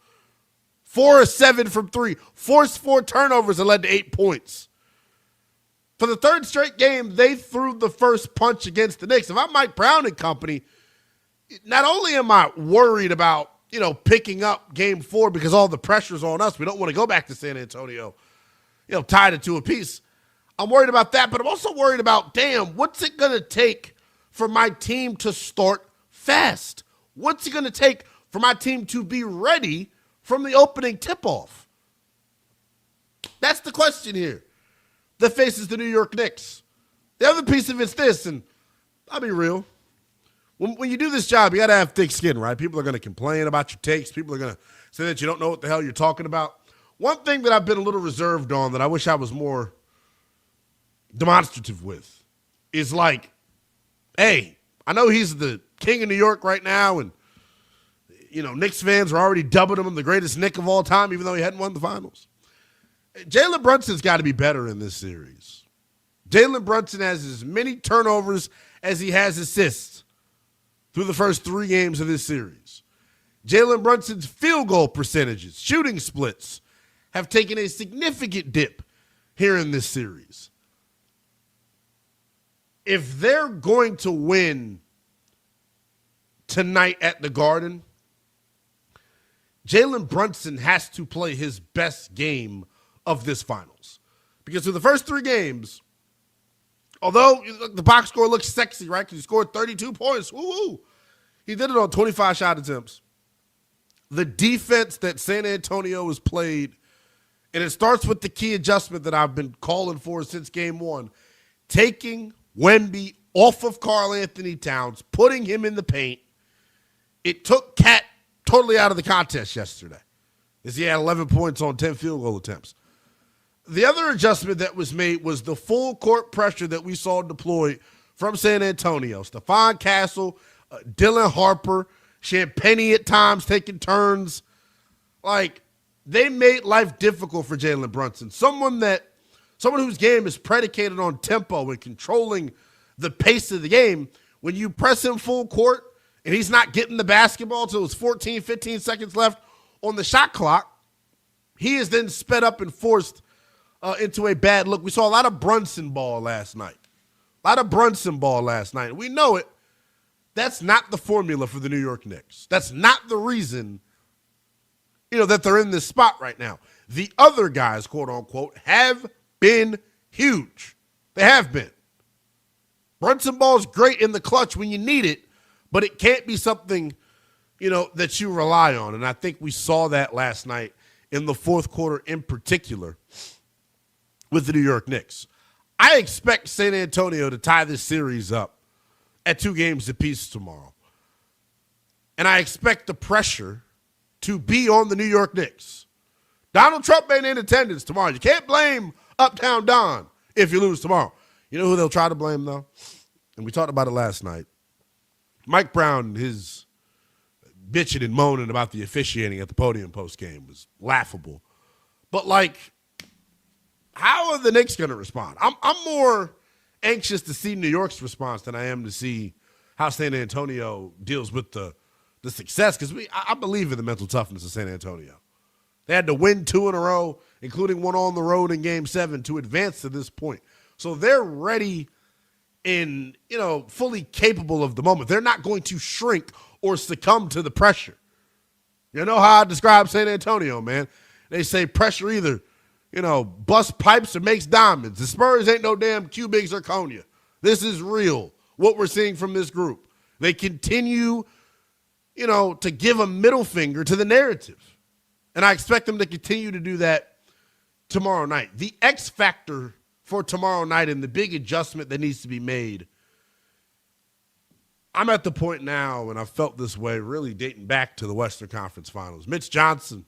4 of 7 from 3. Forced 4 turnovers and led to 8 points. For the third straight game, they threw the first punch against the Knicks. If I'm Mike Brown and company, not only am I worried about, picking up game 4 because all the pressure's on us. We don't want to go back to San Antonio, tied it to a piece. I'm worried about that, but I'm also worried about, what's it going to take for my team to start fast? What's it going to take for my team to be ready from the opening tip-off? That's the question here that faces the New York Knicks. The other piece of it's this, and I'll be real. When you do this job, you got to have thick skin, right? People are going to complain about your takes. People are going to say that you don't know what the hell you're talking about. One thing that I've been a little reserved on that I wish I was more demonstrative with is like, hey, I know he's the king of New York right now, and, Knicks fans are already dubbing him the greatest Knick of all time, even though he hadn't won the finals. Jalen Brunson's got to be better in this series. Jalen Brunson has as many turnovers as he has assists through the first 3 games of this series. Jalen Brunson's field goal percentages, shooting splits, have taken a significant dip here in this series. If they're going to win tonight at the Garden, Jalen Brunson has to play his best game of this finals. Because through the first 3 games, although the box score looks sexy, right? Because he scored 32 points. Woo-woo. He did it on 25 shot attempts. The defense that San Antonio has played, and it starts with the key adjustment that I've been calling for since game 1, taking Wemby off of Karl Anthony Towns, putting him in the paint. It took Cat totally out of the contest yesterday, as he had 11 points on 10 field goal attempts. The other adjustment that was made was the full court pressure that we saw deployed from San Antonio. Stephon Castle, Dylan Harper, Champagnie at times taking turns. Like, they made life difficult for Jalen Brunson. Someone whose game is predicated on tempo and controlling the pace of the game. When you press him full court and he's not getting the basketball until it's 14, 15 seconds left on the shot clock, he is then sped up and forced into a bad look. We saw a lot of Brunson ball last night. We know it. That's not the formula for the New York Knicks. That's not the reason, that they're in this spot right now. The other guys, quote unquote, have been huge. They have been. Brunson ball is great in the clutch when you need it, but it can't be something, that you rely on. And I think we saw that last night in the fourth quarter in particular with the New York Knicks. I expect San Antonio to tie this series up at 2 games apiece tomorrow. And I expect the pressure to be on the New York Knicks. Donald Trump ain't in attendance tomorrow. You can't blame Uptown Don if you lose tomorrow. You know who they'll try to blame, though? And we talked about it last night. Mike Brown, his bitching and moaning about the officiating at the podium post-game was laughable. But, how are the Knicks going to respond? I'm more anxious to see New York's response than I am to see how San Antonio deals with the success, because I believe in the mental toughness of San Antonio. They had to win 2 in a row, including one on the road in Game 7, to advance to this point. So they're ready and, fully capable of the moment. They're not going to shrink or succumb to the pressure. You know how I describe San Antonio, man. They say pressure either, bust pipes or makes diamonds. The Spurs ain't no damn Cubic zirconia. This is real, what we're seeing from this group. They continue, to give a middle finger to the narrative. And I expect them to continue to do that tomorrow night. The X factor for tomorrow night and the big adjustment that needs to be made, I'm at the point now, and I've felt this way really dating back to the Western Conference Finals. Mitch Johnson,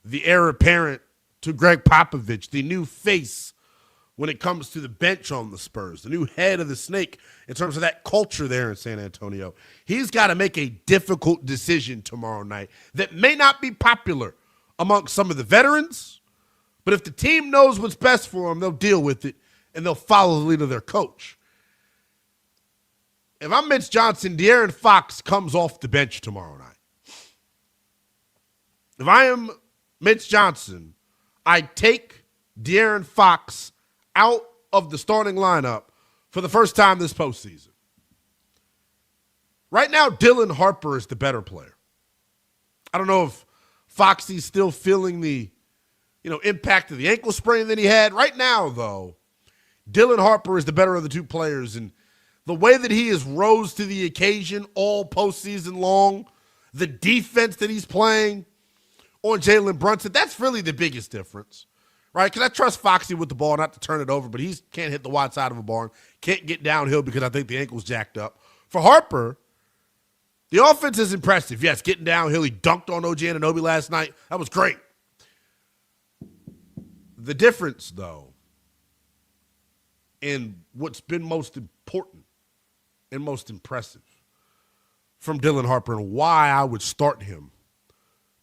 the heir apparent to Greg Popovich, the new face when it comes to the bench on the Spurs, the new head of the snake in terms of that culture there in San Antonio. He's got to make a difficult decision tomorrow night that may not be popular amongst some of the veterans, but if the team knows what's best for them, they'll deal with it and they'll follow the lead of their coach. If I'm Mitch Johnson, De'Aaron Fox comes off the bench tomorrow night. If I am Mitch Johnson, I take De'Aaron Fox out of the starting lineup for the first time this postseason. Right now, Dylan Harper is the better player. I don't know if Foxy's still feeling the, impact of the ankle sprain that he had. Right now, though, Dylan Harper is the better of the two players, and the way that he has rose to the occasion all postseason long, the defense that he's playing on Jalen Brunson, that's really the biggest difference, right? Because I trust Foxy with the ball not to turn it over, but he can't hit the wide side of a barn, can't get downhill because I think the ankle's jacked up. For Harper, the offense is impressive. Yes, getting downhill. He dunked on OG Anunoby last night. That was great. The difference, though, and what's been most important and most impressive from Dylan Harper and why I would start him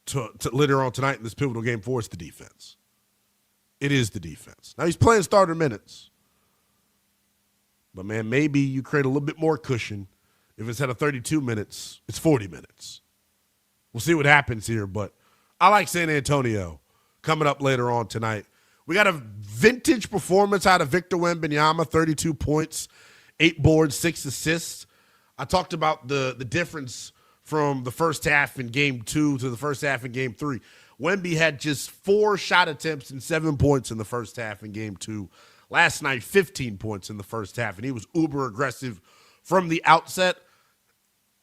to later on tonight in this pivotal game for is the defense. It is the defense. Now, he's playing starter minutes. But, man, maybe you create a little bit more cushion. If it's at a 32 minutes, it's 40 minutes. We'll see what happens here, but I like San Antonio coming up later on tonight. We got a vintage performance out of Victor Wembanyama, 32 points, 8 boards, 6 assists. I talked about the difference from the first half in Game 2 to the first half in Game 3. Wemby had just 4 shot attempts and 7 points in the first half in Game 2. Last night, 15 points in the first half, and he was uber aggressive from the outset.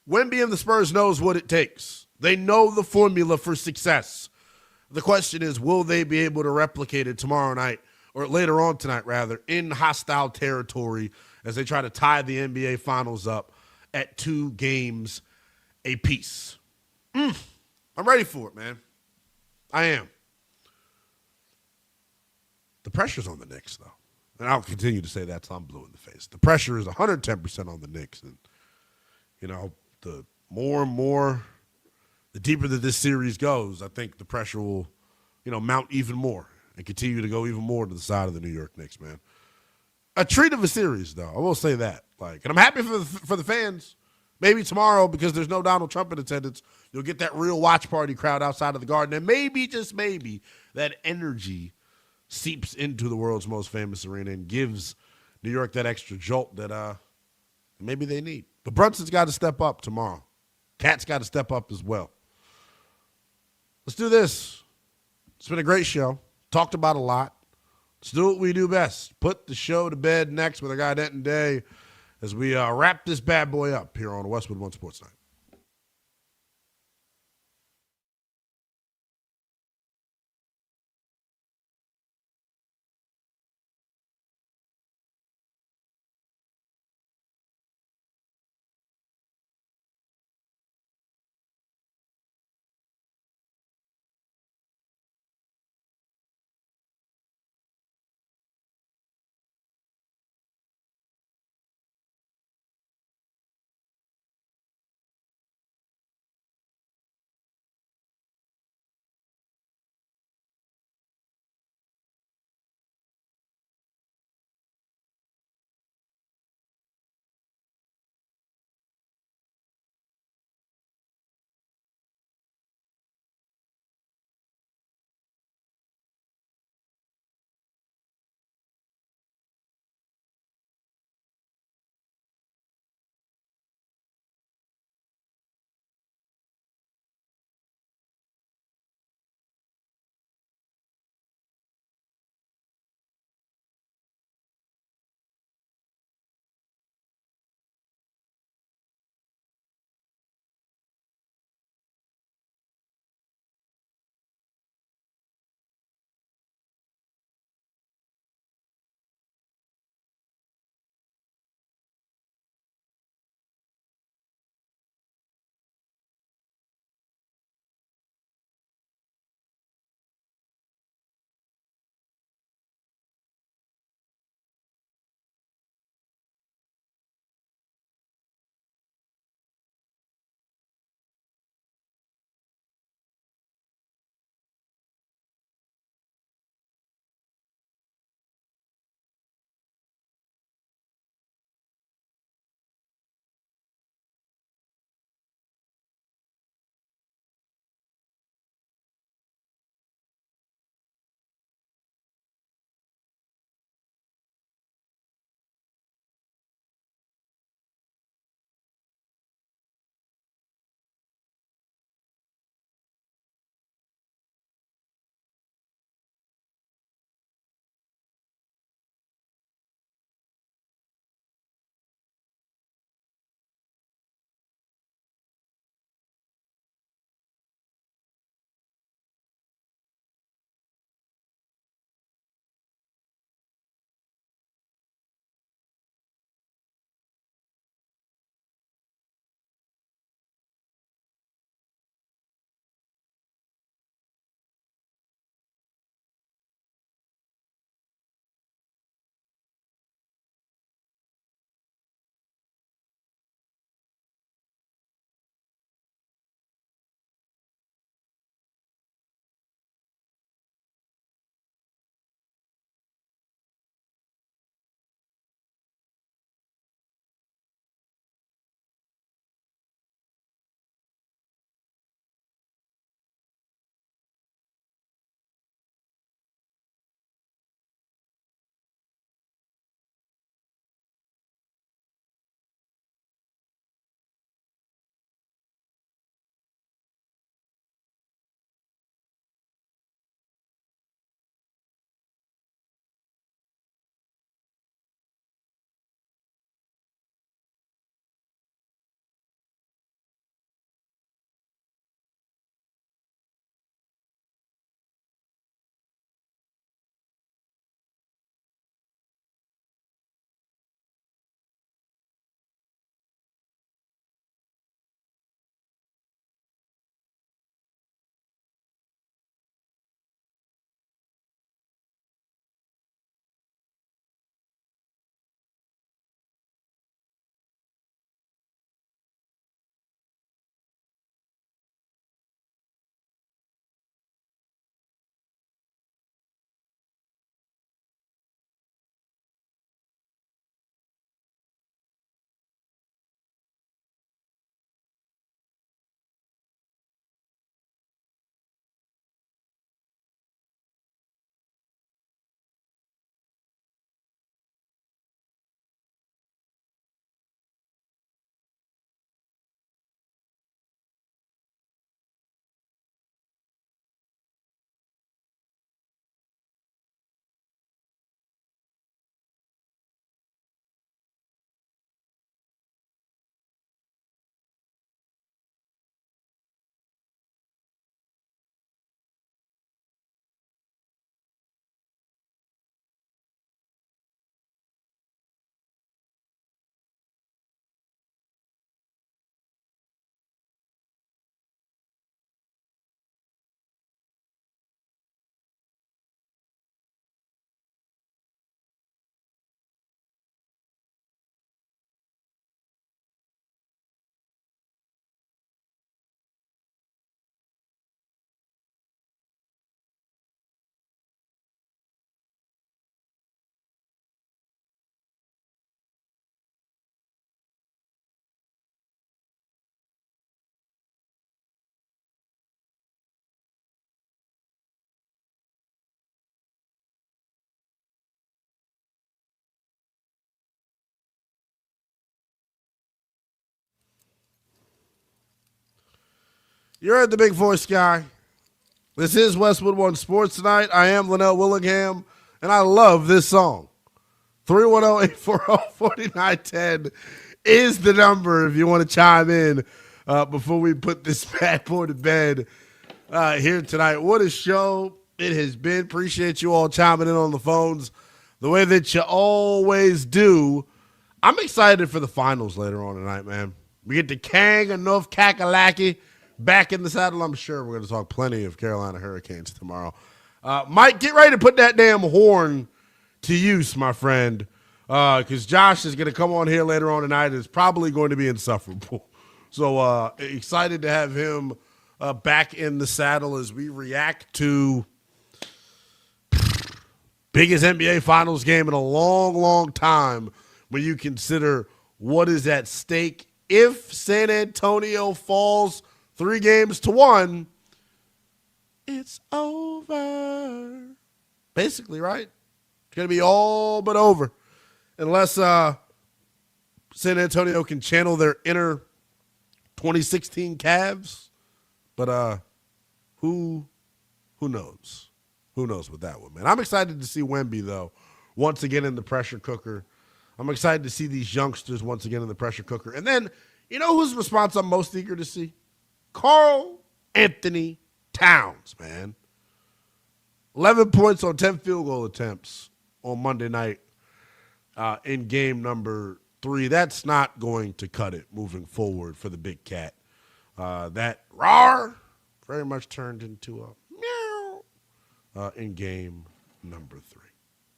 Wemby and the Spurs knows what it takes. They know the formula for success. The question is, will they be able to replicate it tomorrow night, or later on tonight, rather, in hostile territory as they try to tie the NBA Finals up at 2 games apiece? I'm ready for it, man. I am. The pressure's on the Knicks, though. And I'll continue to say that till I'm blue in the face. The pressure is 110% on the Knicks. And, the more and more, the deeper that this series goes, I think the pressure will, mount even more and continue to go even more to the side of the New York Knicks, man. A treat of a series, though. I will say that. And I'm happy for the fans. Maybe tomorrow, because there's no Donald Trump in attendance, you'll get that real watch party crowd outside of the Garden. And maybe, just maybe, that energy seeps into the world's most famous arena and gives New York that extra jolt that maybe they need. But Brunson's got to step up tomorrow. Cat's got to step up as well. Let's do this. It's been a great show. Talked about a lot. Let's do what we do best. Put the show to bed next with our guy Denton Day as we wrap this bad boy up here on Westwood One Sports Night. You're at the Big Voice Guy. This is Westwood One Sports Tonight. I am Lynnell Willingham, and I love this song. 310-840-4910 is the number if you want to chime in before we put this bad boy to bed here tonight. What a show it has been. Appreciate you all chiming in on the phones the way that you always do. I'm excited for the finals later on tonight, man. We get the Kang and North Kakalaki back in the saddle. I'm sure we're going to talk plenty of Carolina Hurricanes tomorrow. Mike, get ready to put that damn horn to use, my friend, because Josh is going to come on here later on tonight. It's probably going to be insufferable. So excited to have him back in the saddle as we react to biggest NBA Finals game in a long, long time when you consider what is at stake if San Antonio falls 3-1. It's over. Basically, right? It's going to be all but over. Unless San Antonio can channel their inner 2016 Cavs. But who knows? Who knows with that one, man? I'm excited to see Wemby, though, once again in the pressure cooker. I'm excited to see these youngsters once again in the pressure cooker. And then, you know whose response I'm most eager to see? Karl Anthony Towns, man. 11 points on 10 field goal attempts on Monday night in game number 3. That's not going to cut it moving forward for the big cat. That roar very much turned into a meow in game number 3.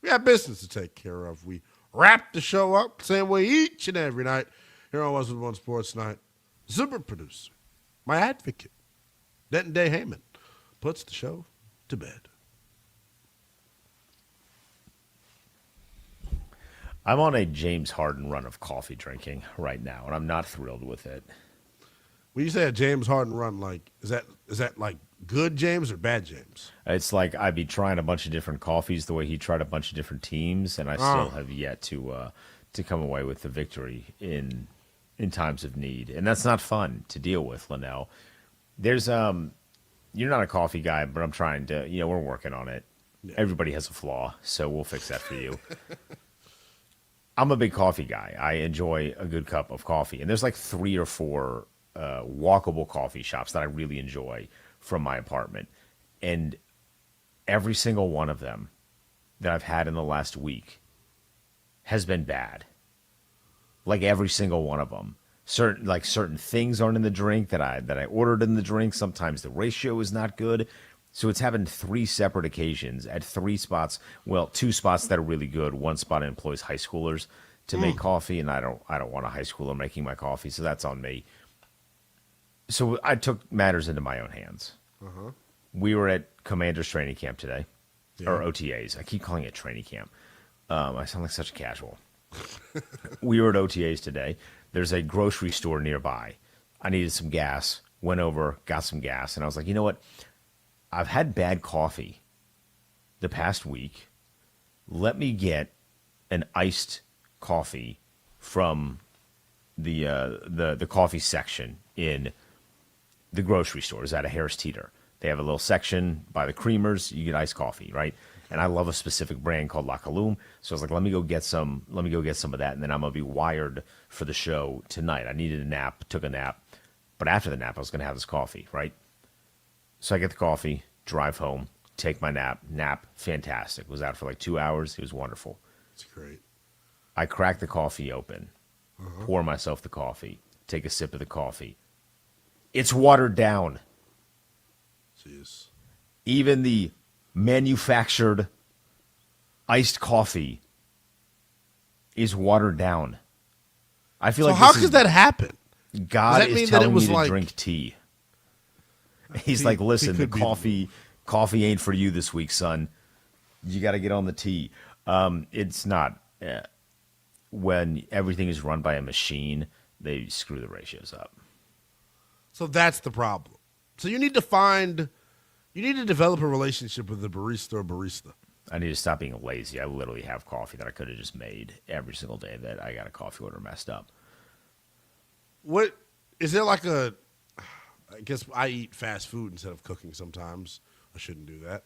We have business to take care of. We wrap the show up same way each and every night here on Westwood One Sports Night. Super producer, my advocate, Denton Day Heyman, puts the show to bed. I'm on a James Harden run of coffee drinking right now, and I'm not thrilled with it. When you say a James Harden run, like is that like good James or bad James? It's like I'd be trying a bunch of different coffees the way he tried a bunch of different teams, and I still have yet to come away with the victory in times of need, and that's not fun to deal with, Lynnell. There's you're not a coffee guy, but I'm trying to. We're working on it. Yeah. Everybody has a flaw, so we'll fix that for you. I'm a big coffee guy. I enjoy a good cup of coffee, and there's like 3 or 4 walkable coffee shops that I really enjoy from my apartment. And every single one of them that I've had in the last week has been bad. Like every single one of them. Certain things aren't in the drink that I ordered in the drink. Sometimes the ratio is not good. So it's happened 3 separate occasions at 3 spots. Well, 2 spots that are really good. 1 spot employs high schoolers to make coffee, and I don't want a high schooler making my coffee, so that's on me. So I took matters into my own hands. Uh-huh. We were at Commander's training camp today, or OTAs. I keep calling it training camp. I sound like such a casual. We were at OTAs today. There's a grocery store nearby. I needed some gas. Went over, got some gas, and I was like, you know what? I've had bad coffee the past week. Let me get an iced coffee from the coffee section in the grocery store. Is at a Harris Teeter. They have a little section by the creamers. You get iced coffee, right? And I love a specific brand called La Colombe. So I was like, let me go get some of that, and then I'm gonna be wired for the show tonight. I needed a nap, took a nap, but after the nap, I was gonna have this coffee, right? So I get the coffee, drive home, take my nap, fantastic. Was out for like 2 hours. It was wonderful. It's great. I crack the coffee open, pour myself the coffee, take a sip of the coffee. It's watered down. Jeez. Even the manufactured iced coffee is watered down. I feel like how could that happen? God Does that mean is that telling it was me to like drink tea. He's like, listen, the coffee ain't for you this week, son. You got to get on the tea. It's not. When everything is run by a machine, they screw the ratios up. So that's the problem. So you need to develop a relationship with the barista or barista. I need to stop being lazy. I literally have coffee that I could have just made every single day that I got a coffee order messed up. What is there like a I guess I eat fast food instead of cooking sometimes. I shouldn't do that.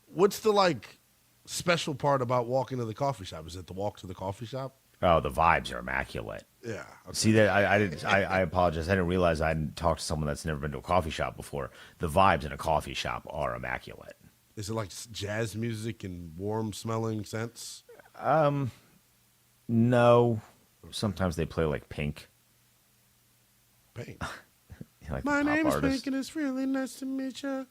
What's the like special part about walking to the coffee shop? Is it the walk to the coffee shop? Oh, the vibes are immaculate. Yeah. Okay. See that I apologize. I didn't realize I hadn't talked to someone that's never been to a coffee shop before. The vibes in a coffee shop are immaculate. Is it like jazz music and warm smelling scents? No. Sometimes they play like Pink. Pink. Like My name is artist. Pink, and it's really nice to meet you.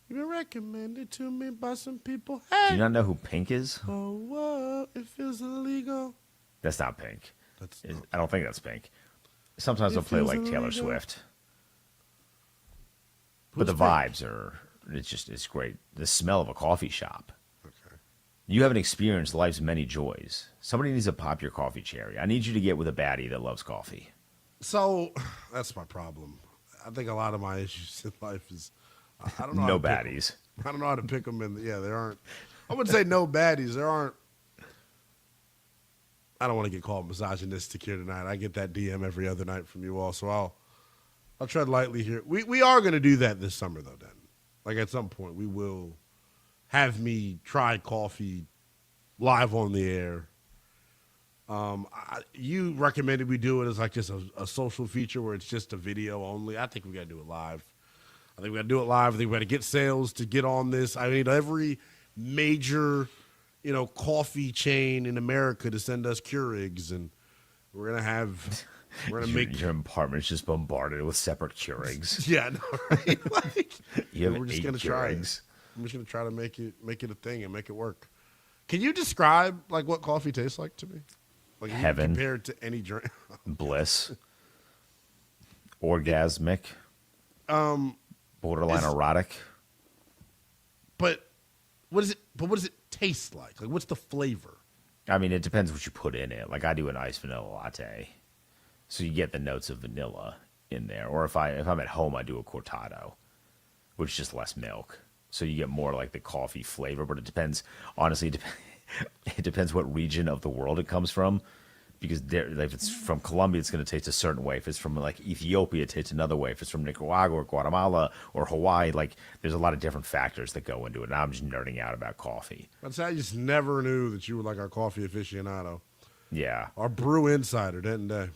You've been recommended to me by some people. Hey. Do you not know who Pink is? Oh, whoa, it feels illegal. That's not Pink. That's I don't think that's Pink. Sometimes they'll play like Taylor Swift. But the vibes are, it's great. The smell of a coffee shop. Okay. You haven't experienced life's many joys. Somebody needs to pop your coffee cherry. I need you to get with a baddie that loves coffee. So that's my problem. I think a lot of my issues in life is I don't know. No how to pick baddies. 'em. I don't know how to pick them. And yeah, there aren't. I wouldn't say no baddies. There aren't. I don't want to get called misogynistic here tonight. I get that DM every other night from you all, so I'll tread lightly here. We are going to do that this summer though. Then, like at some point, we will have me try coffee live on the air. You recommended we do it as like just a social feature where it's just a video only. I think we got to do it live. I think we got to do it live. I think we got to get sales to get on this. I need every major, coffee chain in America to send us Keurigs, and we're gonna make your apartment's just bombarded with separate Keurigs. Yeah, I know, right? Like, you have we're just 8 gonna try it. Keurigs. I'm just gonna try to make it a thing and make it work. Can you describe like what coffee tastes like to me? Like Heaven. compared to any drink. Bliss. Orgasmic. Borderline erotic. But what does it taste like? Like what's the flavor? I mean, it depends what you put in it. Like I do an iced vanilla latte, so you get the notes of vanilla in there. Or if I'm at home, I do a cortado, which is just less milk, so you get more like the coffee flavor. But it depends. Honestly, it depends what region of the world it comes from. Because if it's from Colombia, it's going to taste a certain way. If it's from like Ethiopia, it tastes another way. If it's from Nicaragua or Guatemala or Hawaii, like there's a lot of different factors that go into it. And I'm just nerding out about coffee. I'd say I just never knew that you were like our coffee aficionado. Yeah. Our brew insider, didn't I?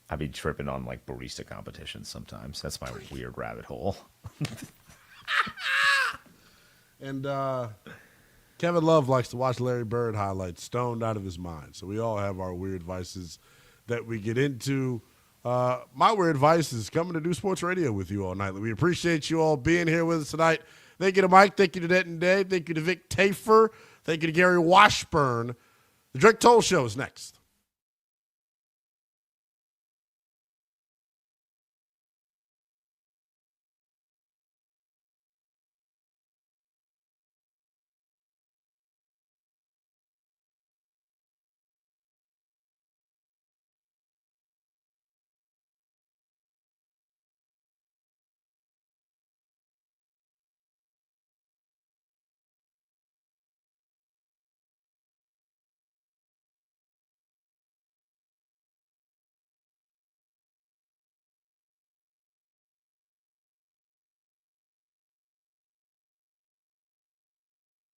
I'd be tripping on like barista competitions sometimes. That's my weird rabbit hole. And Kevin Love likes to watch Larry Bird highlights stoned out of his mind. So we all have our weird vices that we get into. My weird vice is coming to do sports radio with you all nightly. We appreciate you all being here with us tonight. Thank you to Mike. Thank you to Det and Dave. Thank you to Vic Tarfur. Thank you to Gary Washburn. The Drake Toll Show is next.